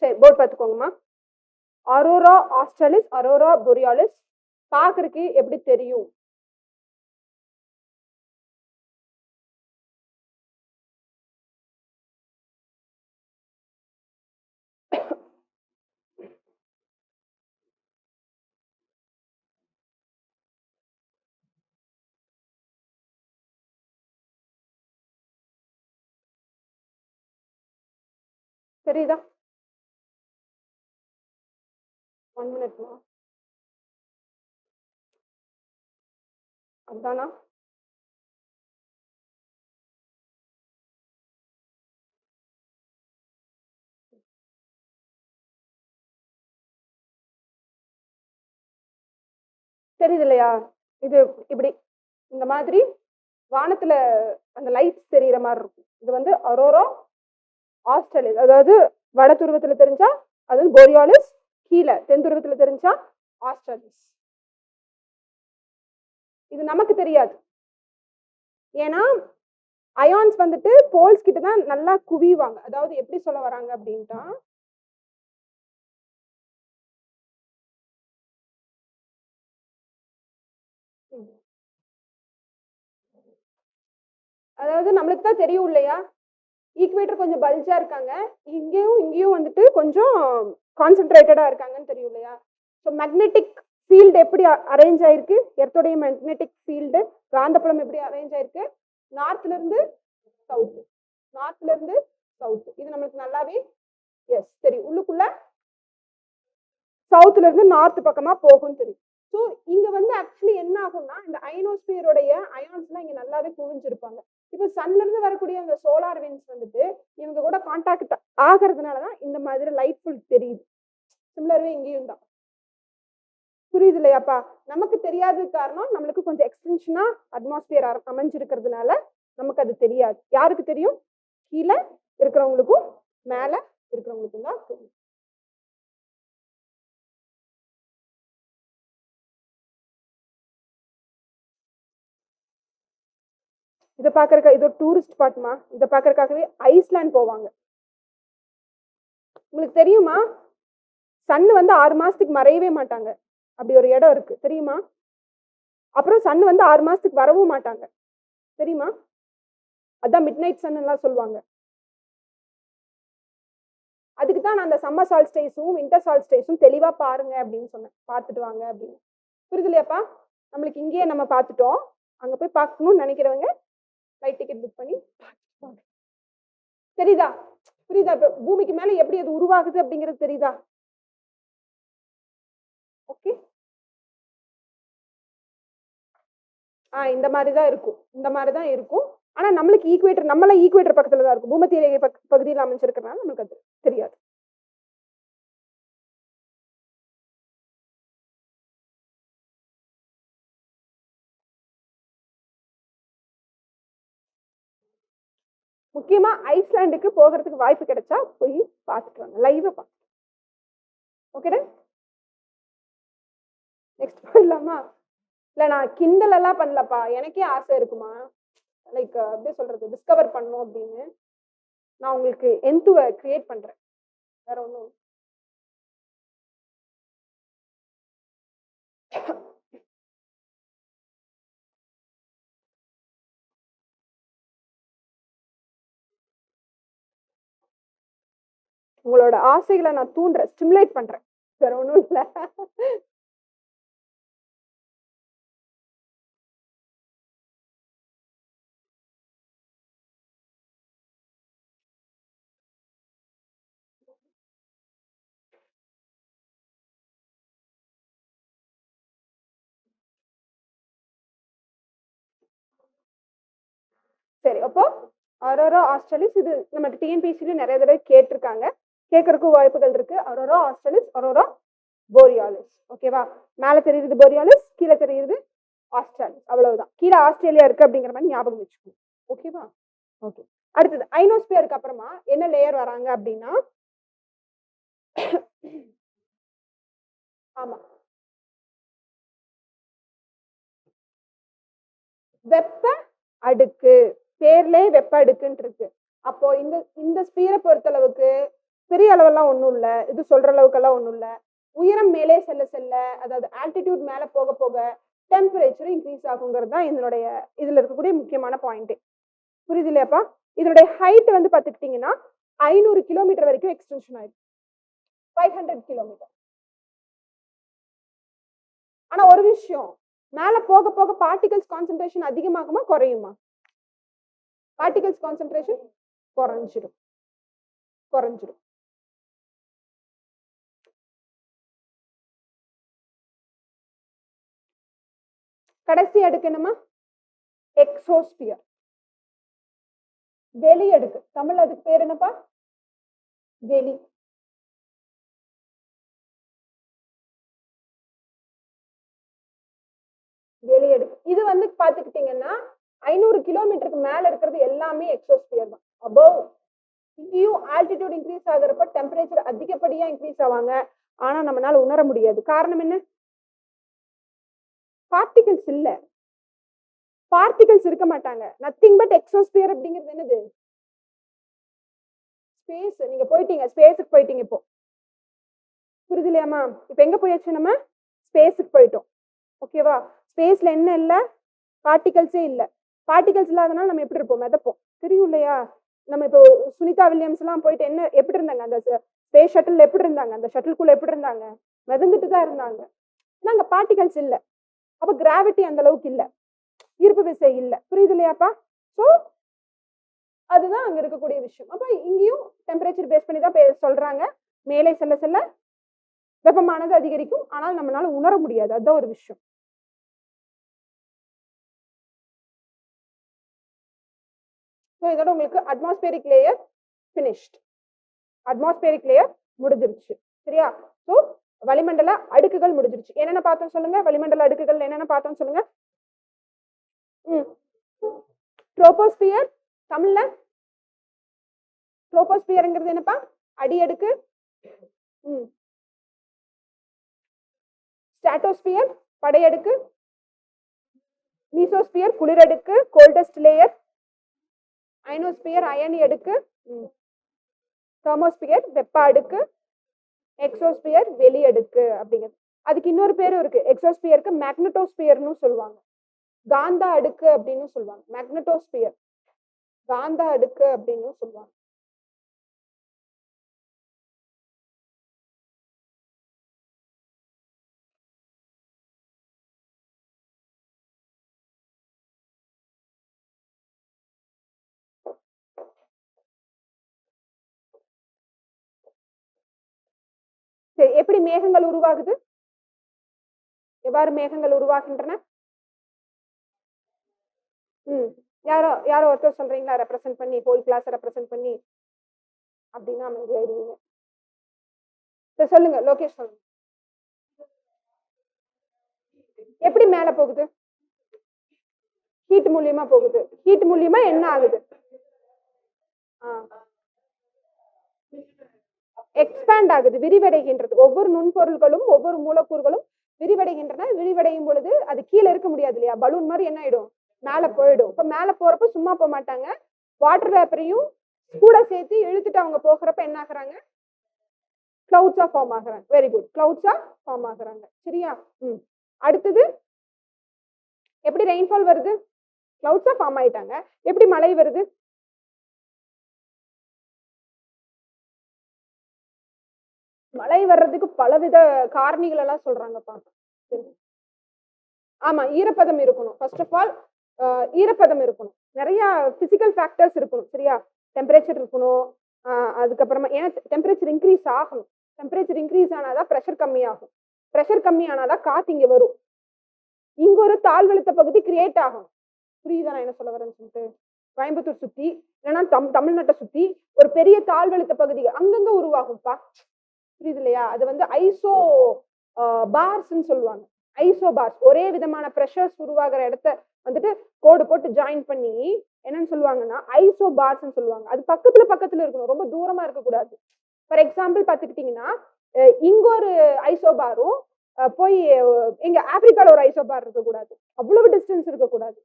சரி, board பார்த்துக்கோங்கம்மா. Arora australis, Arora borealis பார்க்கறதுக்கு எப்படி தெரியும்? தெரியுதா? 1 மினிட்மா. அதானா? தெரியுது இல்லையா? இது இப்படி இந்த மாதிரி வானத்துல அந்த லைட்ஸ் தெரியிற மாதிரி இருக்கும். இது வந்து அரோரா ஆஸ்ட்ரேலியஸ். அதாவது வட துருவத்துல தெரிஞ்சா அது போரியாலிஸ், கீழே தென் துருவத்துல தெரிஞ்சா ஆஸ்ட்ரேலியஸ். இது நமக்கு தெரியாது. ஏன்னா அயான்ஸ் வந்துட்டு போல்ஸ் கிட்ட தான் நல்லா குவிவாங்க. அதாவது எப்படி சொல்ல வராங்க அப்படின்ட்டா, அதாவது நம்மளுக்கு தான் தெரியும் இல்லையா, ஈக்குவேட்டர் கொஞ்சம் பல்ஜா இருக்காங்க, இங்கேயும் வந்துட்டு கொஞ்சம் கான்சென்ட்ரேட்டடா இருக்காங்கன்னு தெரியும் இல்லையா. ஸோ மேக்னெட்டிக் ஃபீல்டு எப்படி அரேஞ்ச் ஆயிருக்கு, எர்த்தோடைய மேக்னெட்டிக் ஃபீல்டு காந்தப்புலம் எப்படி அரேஞ்ச் ஆயிருக்கு, நார்த்ல இருந்து சவுத், நார்த்ல இருந்து சவுத். இது நம்மளுக்கு நல்லாவே எஸ் தெரியும். உள்ளுக்குள்ள சவுத்ல இருந்து நார்த் பக்கமா போகும் தெரியும். ஸோ இங்க வந்து ஆக்சுவலி என்ன ஆகும்னா, இந்த அயனோஸ்பியருடைய அயான்ஸ்லாம் இங்க நல்லாவே குவிஞ்சிருப்பாங்க. இப்போ சன்ல இருந்து வரக்கூடிய அந்த சோலார் விண்ட்ஸ் வந்துட்டு இவங்க கூட கான்டாக்ட் ஆகிறதுனாலதான் இந்த மாதிரி லைட் ஃபுல் தெரியுது. சிமிலர்வே இங்கேயும் தான். புரியுது இல்லையாப்பா? நமக்கு தெரியாத காரணம் நம்மளுக்கு கொஞ்சம் எக்ஸ்டென்ஷனா அட்மாஸ்பியர் அமைஞ்சிருக்கிறதுனால நமக்கு அது தெரியாது. யாருக்கு தெரியும்? கீழே இருக்கிறவங்களுக்கும் மேல இருக்கிறவங்களுக்கும் தான் தெரியும். இதை பாக்குறதுக்கு இது ஒரு டூரிஸ்ட் ஸ்பாட்மா. இதை பாக்குறதுக்காகவே ஐஸ்லாண்ட் போவாங்க. உங்களுக்கு தெரியுமா, சன் வந்து 6 மாசத்துக்கு மறையவே மாட்டாங்க. அப்படி ஒரு இடம் இருக்கு தெரியுமா? அப்புறம் சன் வந்து 6 மாசத்துக்கு வரவும் மாட்டாங்க தெரியுமா? அதான் மிட் நைட் சன் எல்லாம் சொல்லுவாங்க. அதுக்கு தான் நான் அந்த சம்மர் சால்ஸ்டைஸும் வின்டர் சால்ஸ்டைஸும் தெளிவா பாருங்க அப்படின்னு சொன்னேன். பார்த்துட்டு வாங்க அப்படின்னு. புரியுது இல்லையாப்பா? நம்மளுக்கு இங்கேயே நம்ம பார்த்துட்டோம். அங்க போய் பார்க்கணும்னு நினைக்கிறவங்க ஃப்ளைட் டிக்கெட் புக் பண்ணி தெரியுதா? புரியுதா? பூமிக்கு மேல எப்படி அது உருவாகுது அப்படிங்கிறது தெரியுதா? ஓகே, இந்த மாதிரிதான் இருக்கும். இந்த மாதிரிதான் இருக்கும். ஆனா நம்மளுக்கு ஈக்குவேட்டர், நம்மள ஈக்குவேட்டர் பக்கத்துல தான் இருக்கும். பூமத்திய ரேகை பகுதியில் அமைஞ்சிருக்கிறதுனால நமக்கு அது தெரியாது. முக்கியமா ஐஸ்லாண்டுக்கு போகிறதுக்கு வாய்ப்பு கிடைச்சா போய் பார்த்துட்டு வாங்க, லைவா பார்த்து. ஓகேடா, நெக்ஸ்ட் போயிடலாமா? இல்ல நான் கிண்டல் எல்லாம் பண்ணலப்பா, எனக்கே ஆசை இருக்குமா, லைக் அப்படியே சொல்றது டிஸ்கவர் பண்ணணும் அப்படின்னு. நான் உங்களுக்கு என்துவை கிரியேட் பண்றேன், வேற ஒன்றும். உங்களோட ஆசைகளை நான் தூண்டுறேன், ஸ்டிமுலேட் பண்றேன், வேற ஒன்றும் இல்லை. சரி, அப்போ அரோரா ஆஸ்ட்ரேலிஸ் இது நமக்கு டிஎன்பிசில நிறைய தடவை கேட்டிருக்காங்க, கேட்கறதுக்கு வாய்ப்புகள் இருக்கு. அரோரா ஆஸ்ட்ரேலிஸ், அரோரா போரியாலிஸ். ஓகேவா? மேல தெரியுது போரியாலிஸ், கீழே தெரியுது ஆஸ்ட்ரேலிஸ். அவ்வளவுதான். கீழே ஆஸ்திரேலியா இருக்கு அப்படிங்கிற மாதிரி ஞாபகம் வச்சுக்கணும். ஓகேவா? ஓகே. அடுத்தது ஐனோஸ்பியருக்கு அப்புறமா என்ன லேயர் வராங்க அப்படின்னா, ஆமா, வெப்ப அடுக்கு. பேர்லயே வெப்ப அடுக்குன்னு இருக்கு. அப்போ இந்த இந்த ஸ்பீரை பொறுத்தளவுக்கு பெரிய அளவெல்லாம் ஒண்ணும் இல்ல, இது சொல்ற அளவுக்கெல்லாம் ஒண்ணும் இல்ல. உயரம் மேலே செல்ல செல்ல, அதாவது ஆல்டிடியூட் மேல போக போக டெம்பரேச்சர் இன்க்ரீஸ் ஆகுங்கிறது தான் இதனுடைய இதுல இருக்கக்கூடிய முக்கியமான பாயிண்ட். புரியுது இல்லையாப்பா? இதனுடைய ஹைட் வந்து பாத்துக்கிட்டீங்கன்னா 500 கிலோமீட்டர் வரைக்கும் எக்ஸ்டென்ஷன் ஆயிருக்கு, 500 கிலோமீட்டர். ஆனா ஒரு விஷயம், மேல போக போக பார்ட்டிகல்ஸ் கான்சென்ட்ரேஷன் அதிகமாகுமா குறையுமா? பார்ட்டிகல்ஸ் கான்சென்ட்ரேஷன் குறைஞ்சிடும். கடைசி அடுக்கு என்னமா? எக்ஸோஸ்பியர், வெளி அடுக்கு. தமிழ் அதுக்கு பேர் என்னப்பா? வெளி. வெளி அடுக்கு. இது வந்து பாத்துக்கிட்டீங்கன்னா 500 கிலோமீட்டருக்கு மேல இருக்கிறது எல்லாமே எக்ஸோஸ்பியர் தான். அபவ் இங்கேயும் ஆல்டிடியூட் இன்க்ரீஸ் ஆகுறப்ப டெம்பரேச்சர் அதிகப்படியா இன்க்ரீஸ் ஆவாங்க. ஆனா நம்மளால உணர முடியாது. காரணம் என்ன? பார்ட்டிகல்ஸ் இல்ல. பார்ட்டிகல்ஸ் இருக்க மாட்டாங்க. நத்திங் பட் எக்ஸோஸ்பியர் அப்படிங்கிறது என்னது? ஸ்பேஸ். நீங்க போயிட்டீங்க, ஸ்பேஸுக்கு போயிட்டீங்க. இப்போ புரியுது இல்லையாமா? இப்ப எங்க போயாச்சு? நம்ம ஸ்பேஸுக்கு போயிட்டோம். ஓகேவா? ஸ்பேஸ்ல என்ன இல்ல? பார்ட்டிகல்ஸே இல்ல. பார்ட்டிகல்ஸ் இல்லாதனால நம்ம எப்படி இருப்போம்? மிதப்போம். தெரியும் இல்லையா? நம்ம இப்போ சுனிதா வில்லியம்ஸ் எல்லாம் போயிட்டு என்ன எப்படி இருந்தாங்க? அந்த ஸ்பேஸ் ஷட்டில் எப்படி இருந்தாங்க? அந்த ஷட்டில்குள்ள எப்படி இருந்தாங்க? மிதந்துட்டு தான் இருந்தாங்க. அங்க பார்ட்டிகல்ஸ் இல்ல. அப்ப கிராவிட்டி அந்த அளவுக்கு இல்ல, ஈர்ப்பு விசை இல்ல. புரியுது இல்லையாப்பா? சோ அதுதான் அங்க இருக்கக்கூடிய விஷயம். அப்ப இங்கேயும் டெம்பரேச்சர் பேஸ் பண்ணி தான் சொல்றாங்க. மேலே செல்ல செல்ல வெப்பமானது அதிகரிக்கும், ஆனால் நம்மளால உணர முடியாது. அதுதான் ஒரு விஷயம். இதோட உங்களுக்கு atmospheric layer finished. Atmospheric layer முடிஞ்சிருச்சு. சரியா? சோ வளிமண்டல அடுக்குகள் முடிஞ்சிருச்சு. என்னென்ன பார்த்தோம் சொல்லுங்க? வளிமண்டல அடுக்குகள் என்னென்ன பார்த்தோம் சொல்லுங்க? ட்ரோபோஸ்பியர். தமிழ்ல ட்ரோபோஸ்பியர்ங்கிறது என்னப்பா? அடி அடுக்கு. ஸ்ட்ராட்டோஸ்பியர் படையடுக்கு. மீசோஸ்பியர் குளிரடுக்கு, கோல்டஸ்ட் லேயர். அயனோஸ்பியர் அயனி அடுக்கு. தெர்மோஸ்பியர் வெப்ப அடுக்கு. எக்ஸோஸ்பியர் வெளி அடுக்கு அப்படிங்கிறது. அதுக்கு இன்னொரு பேரும் இருக்கு. எக்ஸோஸ்பியருக்கு மேக்னட்டோஸ்பியர்னு சொல்லுவாங்க, காந்த அடுக்கு அப்படின்னு சொல்லுவாங்க. மேக்னட்டோஸ்பியர் காந்த அடுக்கு அப்படின்னு சொல்லுவாங்க. சரி, எப்படி மேகங்கள் உருவாகுது? எவ்வாறு மேகங்கள் உருவாகின்றன? யாரோ யாரோ ஒருத்தர் சொல்றீங்களா? ரெப்ரசென்ட் பண்ணி, ஹோல் கிளாஸ் ரெப்ரசென்ட் பண்ணி. அப்படின்னா அமைதியாயிருவீங்க. சரி சொல்லுங்க, லோகேஷ் சொல்லுங்க. எப்படி மேல போகுது? ஹீட் மூலியமா போகுது. ஹீட் மூலியமா என்ன ஆகுது? எக்ஸ்பேண்ட் ஆகுது, விரிவடைகின்றது. ஒவ்வொரு நுண்பொருள்களும் ஒவ்வொரு மூலக்கூறுகளும் விரிவடைகின்றன. விரிவடையும் பொழுது அது கீழே இருக்க முடியாது இல்லையா? பலூன் மாதிரி என்ன ஆயிடும்? மேல போயிடும். இப்ப மேல போறப்ப சும்மா போக மாட்டாங்க, வாட்டர் வேப்பரையும் கூட சேர்த்து இழுத்துட்டு அவங்க போகிறப்ப என்ன ஆகுறாங்க? கிளவுட்ஸா ஃபார்ம் ஆகுறாங்க. வெரி குட், கிளவுட்ஸா ஃபார்ம் ஆகுறாங்க. சரியா? அடுத்தது எப்படி ரெயின்ஃபால் வருது? கிளவுட்ஸா ஃபார்ம் ஆயிட்டாங்க. எப்படி மழை வருது? மழை வர்றதுக்கு பலவித காரணிகள் எல்லாம் சொல்றாங்கப்பா. ஆமா, ஈரப்பதம் இருக்கணும். ஃபர்ஸ்ட் ஆஃப் ஆல் ஈரப்பதம் இருக்கணும். நிறைய பிசிக்கல் ஃபேக்டர்ஸ் இருக்கணும். சரியா? டெம்பரேச்சர் இருக்கணும். அதுக்கப்புறமா ஏன்னா டெம்பரேச்சர் இன்க்ரீஸ் ஆகணும். டெம்பரேச்சர் இன்க்ரீஸ் ஆனாதான் ப்ரெஷர் கம்மியாகும். ப்ரெஷர் கம்மி ஆனாதான் காத்து இங்க வரும். இங்க ஒரு தாழ்வழுத்த பகுதி கிரியேட் ஆகும். புரியுதா நான் என்ன சொல்ல வரேன்னு சொல்லிட்டு? கோயம்புத்தூர் சுத்தி இல்லைன்னா தமிழ்நாட்டை சுத்தி ஒரு பெரிய தாழ்வழுத்த பகுதி அங்கங்க உருவாகும்ப்பா. புரியுது இல்லையா? அது வந்து ஐசோ பார்ஸ்ன்னு சொல்லுவாங்க. ஐசோ பார்ஸ் ஒரே விதமான ப்ரெஷர்ஸ் உருவாகிற இடத்த வந்துட்டு கோடு போட்டு ஜாயின் பண்ணி என்னன்னு சொல்லுவாங்கன்னா ஐசோ பார்ஸ்ன்னு சொல்லுவாங்க. அது பக்கத்துல பக்கத்துல இருக்கணும், ரொம்ப தூரமா இருக்கக்கூடாது. ஃபார் எக்ஸாம்பிள் பாத்துக்கிட்டீங்கன்னா இங்க ஒரு ஐசோபாரும் போய் எங்க ஆப்பிரிக்கால ஒரு ஐசோபார் இருக்கக்கூடாது. அவ்வளவு டிஸ்டன்ஸ் இருக்கக்கூடாது.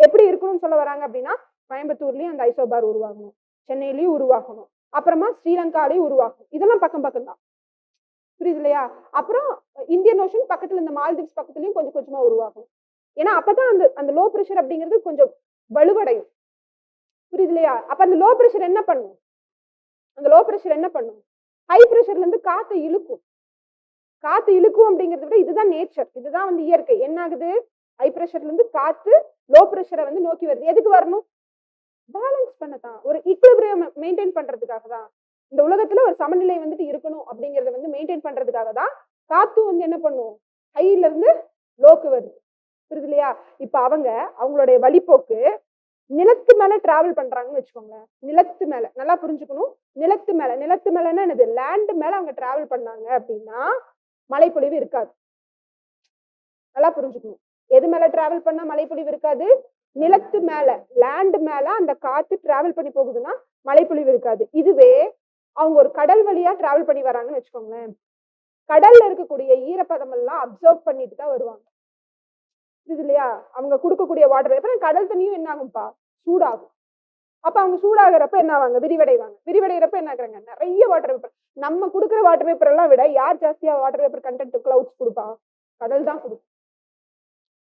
எப்படி இருக்கணும்னு சொல்ல வராங்க அப்படின்னா கோயம்புத்தூர்லயும் அந்த ஐசோபார் உருவாகணும், சென்னையிலயும் உருவாகணும், அப்புறமா ஸ்ரீலங்காலையும் உருவாகணும். இதெல்லாம் பக்கம் பக்கம் தான். புரியுது இல்லையா? அப்புறம் இந்தியன் ஓஷன் பக்கத்துல இந்த மால்தீவ்ஸ் பக்கத்துலயும் கொஞ்சம் கொஞ்சமா உருவாகணும். ஏன்னா அப்பதான் அந்த அந்த லோ ப்ரெஷர் அப்படிங்கிறது கொஞ்சம் வலுவடையும். புரியுது இல்லையா? அப்ப அந்த லோ ப்ரெஷர் என்ன பண்ணும்? அந்த லோ ப்ரெஷர் என்ன பண்ணும்? ஹை ப்ரெஷர்ல இருந்து காத்து இழுக்கும். காத்து இழுக்கும் அப்படிங்கறத விட இதுதான் நேச்சர், இதுதான் வந்து இயற்கை. என்ன ஆகுது? ஹை ப்ரெஷர்ல இருந்து காத்து லோ ப்ரெஷரை வந்து நோக்கி வருது. எதுக்கு வரணும்? பேலன்ஸ் பண்ணதான், ஒரு ஈக்குலிபிரியம் மெயின்டைன் பண்றதுக்காக தான். இந்த உலகத்துல ஒரு சமநிலை வந்துட்டு இருக்கணும் அப்படிங்கறத வந்து மெயின்டைன் பண்றதுக்காக தான் காத்து வந்து என்ன பண்ணும்? ஹைல இருந்து லோக்கு வருது. புரியுது இல்லையா? இப்ப அவங்களுடைய வழிபோக்கு நிலத்து மேல டிராவல் பண்றாங்கன்னு வச்சுக்கோங்களேன். நிலத்து மேல நல்லா புரிஞ்சுக்கணும். நிலத்து மேலன்னா என்னது? லேண்ட் மேல அவங்க டிராவல் பண்ணாங்க அப்படின்னா மழைப்பொழிவு இருக்காது. நல்லா புரிஞ்சுக்கணும். எது மேல டிராவல் பண்ணா மழைப்பொழிவு இருக்காது? நிலத்து மேல, லேண்ட் மேல அந்த காத்து டிராவல் பண்ணி போகுதுன்னா மழைப்பொழிவு இருக்காது. இதுவே அவங்க ஒரு கடல் வழியா டிராவல் பண்ணி வராங்கன்னு வச்சுக்கோங்களேன். கடல்ல இருக்கக்கூடிய ஈரப்பதம் எல்லாம் அப்சர்வ் பண்ணிட்டு தான் வருவாங்க. இது இல்லையா? அவங்க கொடுக்கக்கூடிய வாட்டர் வேப்பர் கடல் தண்ணியும் என்ன ஆகும்பா? சூடாகும். அப்ப அவங்க சூடாகிறப்ப என்ன ஆவாங்க? விரிவடைகிறப்ப என்ன ஆகுறாங்க? நிறைய வாட்டர் வேப்பர். நம்ம கொடுக்குற வாட்டர் வேப்பர் எல்லாம் விட யார் ஜாஸ்தியா வாட்டர் வேப்பர் கண்டென்ட் கிளவுட்ஸ் கொடுப்பா? கடல் தான் கொடுக்கும்.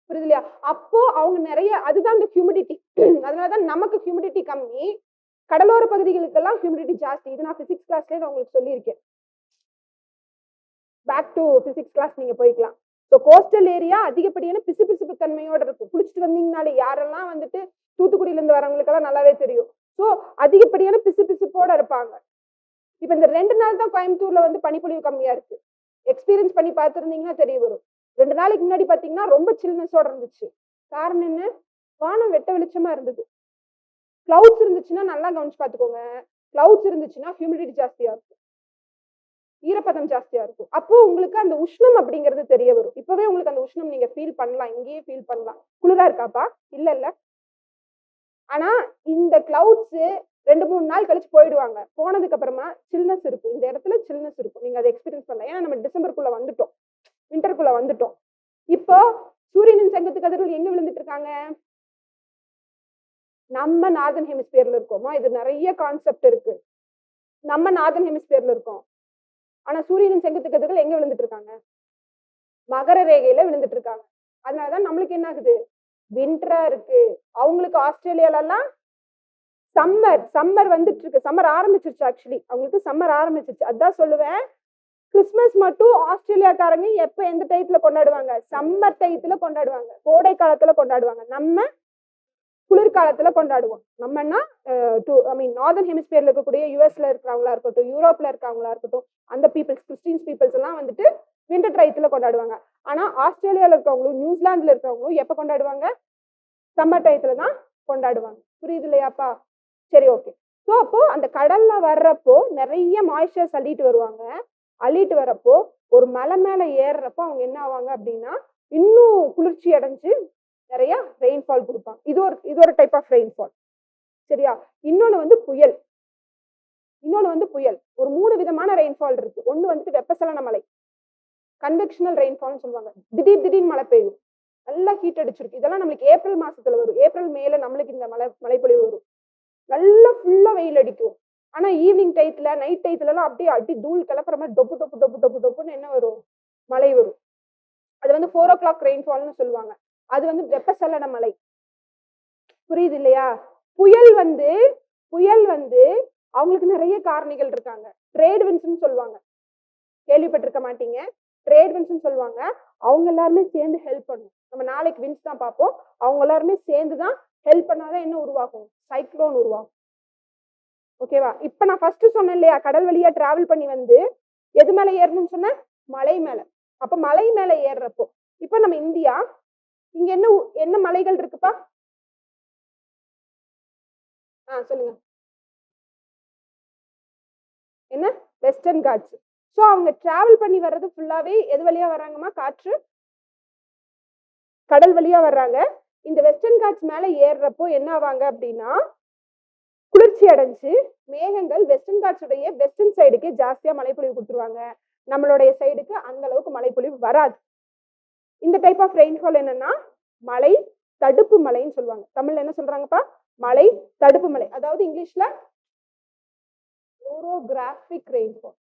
புரியுது இல்லையா? அப்போ அவங்க நிறைய அதுதான் இந்த ஹியூமிடிட்டி. அதனாலதான் நமக்கு ஹியூமிடிட்டி கம்மி, கடலோர பகுதிகளுக்கெல்லாம் ஹியூமிடிட்டி ஜாஸ்தி. இது நான் பிசிக்ஸ் கிளாஸ்லயே நான் உங்களுக்கு சொல்லியிருக்கேன். பேக் டு பிசிக்ஸ் கிளாஸ் நீங்க போய்க்கலாம். ஸோ கோஸ்டல் ஏரியா அதிகப்படியான பிசுபிசுப்பு தன்மையோட இருக்கும். குளிச்சுட்டு வந்தீங்கனாலே யாரெல்லாம் வந்துட்டு தூத்துக்குடியில இருந்து வரவங்களுக்கெல்லாம் நல்லாவே தெரியும். ஸோ அதிகப்படியான பிசுபிசுப்போட இருப்பாங்க. இப்ப இந்த 2 நாள் தான் கோயம்புத்தூர்ல வந்து பனிப்பொழிவு கம்மியா இருக்கு. எக்ஸ்பீரியன்ஸ் பண்ணி பார்த்துருந்தீங்கன்னா தெரிய வரும். 2 நாளைக்கு முன்னாடி பாத்தீங்கன்னா ரொம்ப சில்னஸோட இருந்துச்சு. காரணம் என்ன? வானம் வெட்ட வெளிச்சமா இருந்தது. கிளவுட்ஸ் இருந்துச்சுன்னா நல்லா கவனிச்சு பாத்துக்கோங்க. கிளவுட்ஸ் இருந்துச்சுன்னா ஹியூமிடிட்டி ஜாஸ்தியா இருக்கும், ஈரப்பதம் ஜாஸ்தியா இருக்கும். அப்போ உங்களுக்கு அந்த உஷ்ணம் அப்படிங்கிறது தெரிய வரும். இப்பவே உங்களுக்கு அந்த உஷ்ணம் நீங்க ஃபீல் பண்ணலாம், இங்கேயே ஃபீல் பண்ணலாம். குளிரா இருக்காப்பா? இல்ல. ஆனா இந்த கிளவுட்ஸ் 2-3 நாள் கழிச்சு போயிடுவாங்க. போனதுக்கு அப்புறமா சில்னஸ் இருக்கும். இந்த இடத்துல சில்னஸ் இருக்கும். நீங்க அதை எக்ஸ்பீரியன்ஸ் பண்ணலாம். ஏன்னா நம்ம டிசம்பருக்குள்ள வந்துட்டோம், விண்டருக்குள்ள வந்துட்டோம். இப்போ சூரியனின் செங்குத்து கதிர்கள் எங்க விழுந்துட்டு இருக்காங்க? நம்ம நார்தன் ஹெமிஸ்பியர்ல இருக்கோமா? இது நிறைய கான்செப்ட் இருக்கு. நம்ம நார்தன் ஹெமிஸ்பியர்ல இருக்கோம். ஆனா சூரியனின் செங்குத்து கதிர்கள் எங்க விழுந்துட்டு இருக்காங்க? மகர ரேகையில விழுந்துட்டு இருக்காங்க. அதனாலதான் நம்மளுக்கு என்ன ஆகுது? விண்டரா இருக்கு. அவங்களுக்கு ஆஸ்திரேலியால எல்லாம் சம்மர் வந்துட்டு இருக்கு. சம்மர் ஆரம்பிச்சிருச்சு. ஆக்சுவலி அவங்களுக்கு சம்மர் ஆரம்பிச்சிருச்சு. அதான் சொல்லுவேன், கிறிஸ்துமஸ் மட்டும் ஆஸ்திரேலியாக்காரங்க எப்ப எந்த டயத்துல கொண்டாடுவாங்க? சம்மர் டயத்துல கொண்டாடுவாங்க, கோடை காலத்துல கொண்டாடுவாங்க. நம்ம குளிர்காலத்துல கொண்டாடுவோம். நம்மன்னா நார்தன் ஹெமிஸ்பியர்ல இருக்கக்கூடிய யூஎஸ்ல இருக்கிறவங்களா இருக்கட்டும், யூரோப்ல இருக்கிறவங்களா இருக்கட்டும், அந்த பீப்புள்ஸ், கிறிஸ்டியன்ஸ் பீப்புள்ஸ் எல்லாம் வந்துட்டு விண்டர் டயத்துல கொண்டாடுவாங்க. ஆனா ஆஸ்திரேலியால இருக்கவங்களும் நியூசிலாந்துல இருக்கவங்களும் எப்ப கொண்டாடுவாங்க? சம்மர் டயத்துல தான் கொண்டாடுவாங்க. புரியுது இல்லையாப்பா? சரி, ஓகே. ஸோ அப்போ அந்த கடல்ல வர்றப்போ நிறைய மாய்ஸ்சர்ஸ் அள்ளிட்டு வருவாங்க. அள்ளிட்டு வரப்போ ஒரு மலை மேல ஏறுறப்போ அவங்க என்ன ஆவாங்க அப்படின்னா இன்னும் குளிர்ச்சி அடைஞ்சு நிறைய ரெயின்ஃபால் கொடுப்பாங்க. இது ஒரு டைப் ஆஃப் ரெயின்ஃபால். சரியா? இன்னொன்னு வந்து புயல். ஒரு 3 விதமான ரெயின்ஃபால் இருக்கு. ஒண்ணு வந்துட்டு வெப்பசலன மழை, கன்வெக்ஷனல் ரெயின்ஃபால்னு சொல்லுவாங்க. திடீர் மழை பெய்யும், நல்லா ஹீட் அடிச்சிருக்கு. இதெல்லாம் நம்மளுக்கு ஏப்ரல் மாசத்துல வரும். ஏப்ரல் மேல நம்மளுக்கு இந்த மழைப்பொழிவு வரும். நல்லா ஃபுல்லா வெயில் அடிக்கும். ஆனா ஈவினிங் டயத்துல, நைட் டயத்துல எல்லாம் அப்படியே அடி தூள் கிளப்புற மாதிரி டொப்பு டொப்பு டொப்பு டொப்பு டொப்புன்னு என்ன வரும்? மழை வரும். அது வந்து 4 o'clock ரெயின்ஃபால்னு சொல்லுவாங்க. அது வந்து வெப்பசலன மழை. புரியுது இல்லையா? புயல் வந்து அவங்களுக்கு நிறைய காரணிகள் இருக்காங்க. ட்ரேட் விண்ட்ஸ்னு சொல்லுவாங்க. கேள்விப்பட்டிருக்க மாட்டீங்க. ட்ரேட் விண்ட்ஸ்னு சொல்லுவாங்க. அவங்க எல்லாருமே சேர்ந்து ஹெல்ப் பண்ணும். நம்ம நாளைக்கு விண்ட்ஸ் தான் பார்ப்போம். அவங்க எல்லாருமே சேர்ந்து தான் ஹெல்ப் பண்ணாதான் என்ன உருவாகும்? சைக்ளோன் உருவாகும். ஓகேவா? இப்ப நான் ஃபர்ஸ்ட் சொன்னேன் இல்லையா, கடல் வழியா டிராவல் பண்ணி வந்து எது மேல ஏறணும்னு சொன்ன? மலை மேல. அப்ப மலை மேல ஏறுறப்போ இப்ப நம்ம இந்தியா, இங்க என்ன மலைகள் இருக்குப்பா? சொல்லுங்க. என்ன? வெஸ்டர்ன் காட்ஸ். சோ அவங்க டிராவல் பண்ணி வர்றது ஃபுல்லாவே எது வழியா வர்றாங்கம்மா? காற்று, கடல் வழியா வர்றாங்க. இந்த வெஸ்டர்ன் காட்ஸ் மேல ஏறுறப்போ என்ன ஆவாங்க அப்படின்னா குளிர்ச்சி அடைஞ்சு மேகங்கள் வெஸ்டர்ன் காட்ஸுடைய வெஸ்டர்ன் சைடுக்கு ஜாஸ்தியா மழைப்பொழிவு கொடுத்துருவாங்க. நம்மளுடைய சைடுக்கு அந்த அளவுக்கு மழைப்பொழிவு வராது. இந்த டைப் ஆஃப் ரெயின்ஃபால் என்னன்னா மழை தடுப்பு மழைன்னு சொல்லுவாங்க. தமிழ்ல என்ன சொல்றாங்கப்பா? மழை தடுப்பு மழை. அதாவது இங்கிலீஷ்ல ஓரோகிராஃபிக் ரெயின்ஃபால்.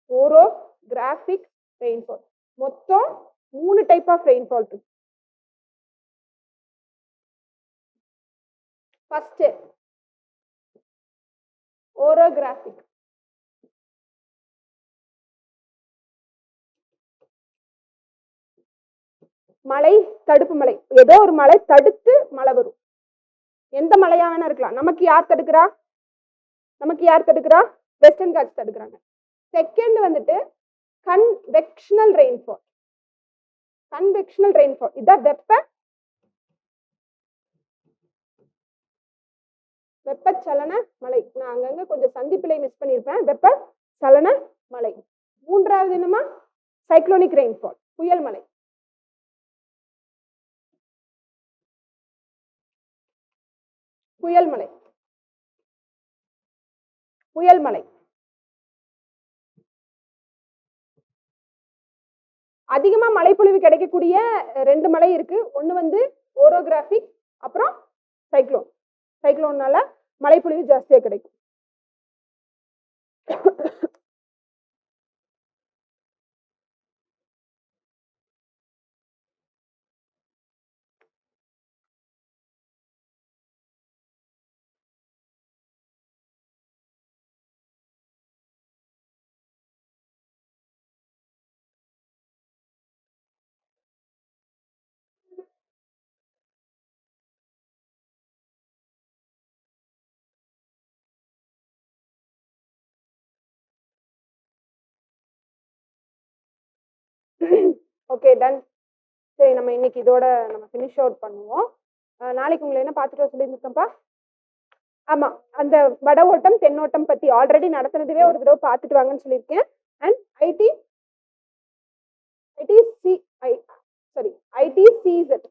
Orographic rainfall. மொத்தம் 3 டைப் ஆஃப் ரெயின்ஃபால் இருக்கு. First orographic. மழை தடுப்பு மழை. ஏதோ ஒரு மழை தடுத்து மழை வரும். எந்த மழையா வேணா இருக்கலாம். நமக்கு யார் தடுக்கிறா? வெஸ்டர்ன் காட்ஸ் தடுக்கிறாங்க. செகண்ட் வந்துட்டு கன்வெக்ஷனல் ரெயின்ஃபால். கன்வெக்ஷனல் ரெயின்ஃபால் இதான் வெப்பச்சலன மழை. நான் அங்கங்க கொஞ்சம் சந்திப்பிலை மிஸ் பண்ணியிருப்பேன். வெப்பச்சலன மழை. மூன்றாவது என்னமா? சைக்ளோனிக் ரெயின்ஃபால், புயல் மழை. புயல் மழை, புயல் மழை. அதிகமா மழைப்பொழிவு கிடைக்கக்கூடிய 2 மழை இருக்கு. ஒண்ணு வந்து ஓரோகிராபிக், அப்புறம் சைக்ளோன். சைக்ளோன்னால மழைப்பொழிவு ஜாஸ்தியா கிடைக்கும். Okay, done. சரி, நம்ம இன்னைக்கு இதோட நம்ம ஃபினிஷ் அவுட் பண்ணுவோம். நாளைக்கு உங்களை என்ன பார்த்துட்டு சொல்லியிருந்தேன்ப்பா? ஆமா, அந்த வட ஓட்டம் தென்னோட்டம் பத்தி ஆல்ரெடி நடத்துனதுவே ஒரு தடவை பார்த்துட்டு வாங்கன்னு சொல்லியிருக்கேன். அண்ட் ஐடிசிஇசட்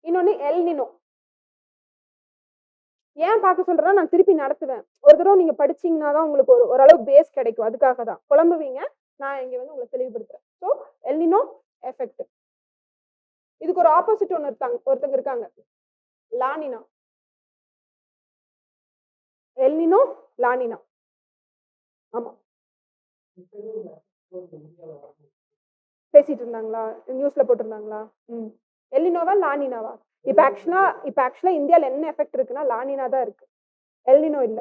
இன்னொன்னு எல்னினோ. ஏன் பார்க்க சொல்றேன்னா, நான் திருப்பி நடத்துவேன். ஒரு தடவை நீங்க படிச்சீங்கன்னா தான் உங்களுக்கு ஓரளவு பேஸ் கிடைக்கும். அதுக்காக தான் குழம்புவீங்க. நான் இங்க வந்து உங்களை தெளிவுபடுத்துறேன். So El Niño effect. இதுக்கு ஒரு ஆப்போசிட் ஒருத்தங்க இருக்காங்க, லானினா. El Niño, La Niña. ஆமா, பேசிட்டு இருந்தாங்களா? நியூஸ்ல போட்டிருந்தாங்களா? எல்னினோவா லானினாவா? இப்ப ஆக்சுவலா இந்தியால என்ன எஃபெக்ட் இருக்குன்னா லானினா தான் இருக்கு, எல்னினோ இல்ல.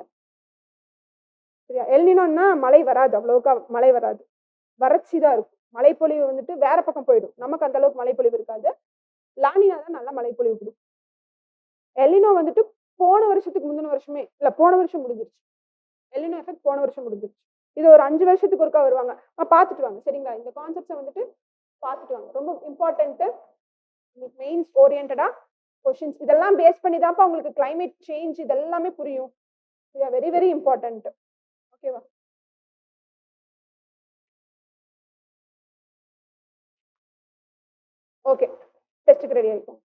சரியா? எல்னினோன்னா மழை வராது, அவ்வளவுக்கா மழை வராது, வறட்சி தான் இருக்கும். மழைப்பொழிவு வந்துட்டு வேற பக்கம் போயிடும். நமக்கு அந்த அளவுக்கு மழைப்பொழிவு இருக்காது. லானினா தான் நல்ல மழைப்பொழிவு கொடுக்கும். எல்னினோ வந்துட்டு போன வருஷத்துக்கு முந்தின வருஷமே இல்ல, போன வருஷம் முடிஞ்சிருச்சு. எல்னினோ எஃபெக்ட் போன வருஷம் முடிஞ்சிருச்சு. இது ஒரு 5 வருஷத்துக்கு ஒருக்கா வருவாங்க. பார்த்துட்டு வாங்க, சரிங்களா? இந்த கான்செப்ட்ஸை வந்துட்டு பார்த்துட்டு வாங்க. ரொம்ப இம்பார்ட்டன்ட், மெயின்ஸ் ஓரியன்டா கொஸ்டின்ஸ். இதெல்லாம் பேஸ் பண்ணி தான்ப்பா உங்களுக்கு கிளைமேட் சேஞ்ச் இதெல்லாமே புரியும். Very very important. ஓகேவா? ஓகே, டெஸ்ட்டுக்கு ரெடி ஆயிக்கும்.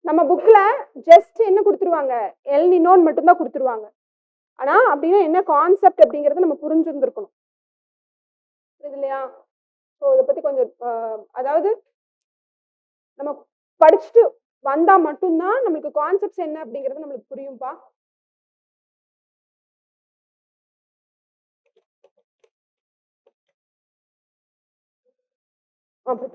நம்ம புக்ல ஜஸ்ட் என்ன கொடுத்துருவாங்க, எல்னினோன்னு மட்டும்தான் கொடுத்துருவாங்க. ஆனா அப்படின்னா என்ன கான்செப்ட் அப்படிங்கறத நம்ம புரிஞ்சிருந்திருக்கணும். புரியுது இல்லையா? ஸோ இதை பத்தி கொஞ்சம் அதாவது நம்ம படிச்சுட்டு வந்தா மட்டும்தான் நம்மளுக்கு கான்செப்ட்ஸ் என்ன அப்படிங்கறது நம்மளுக்கு புரியும்பா. அப்படி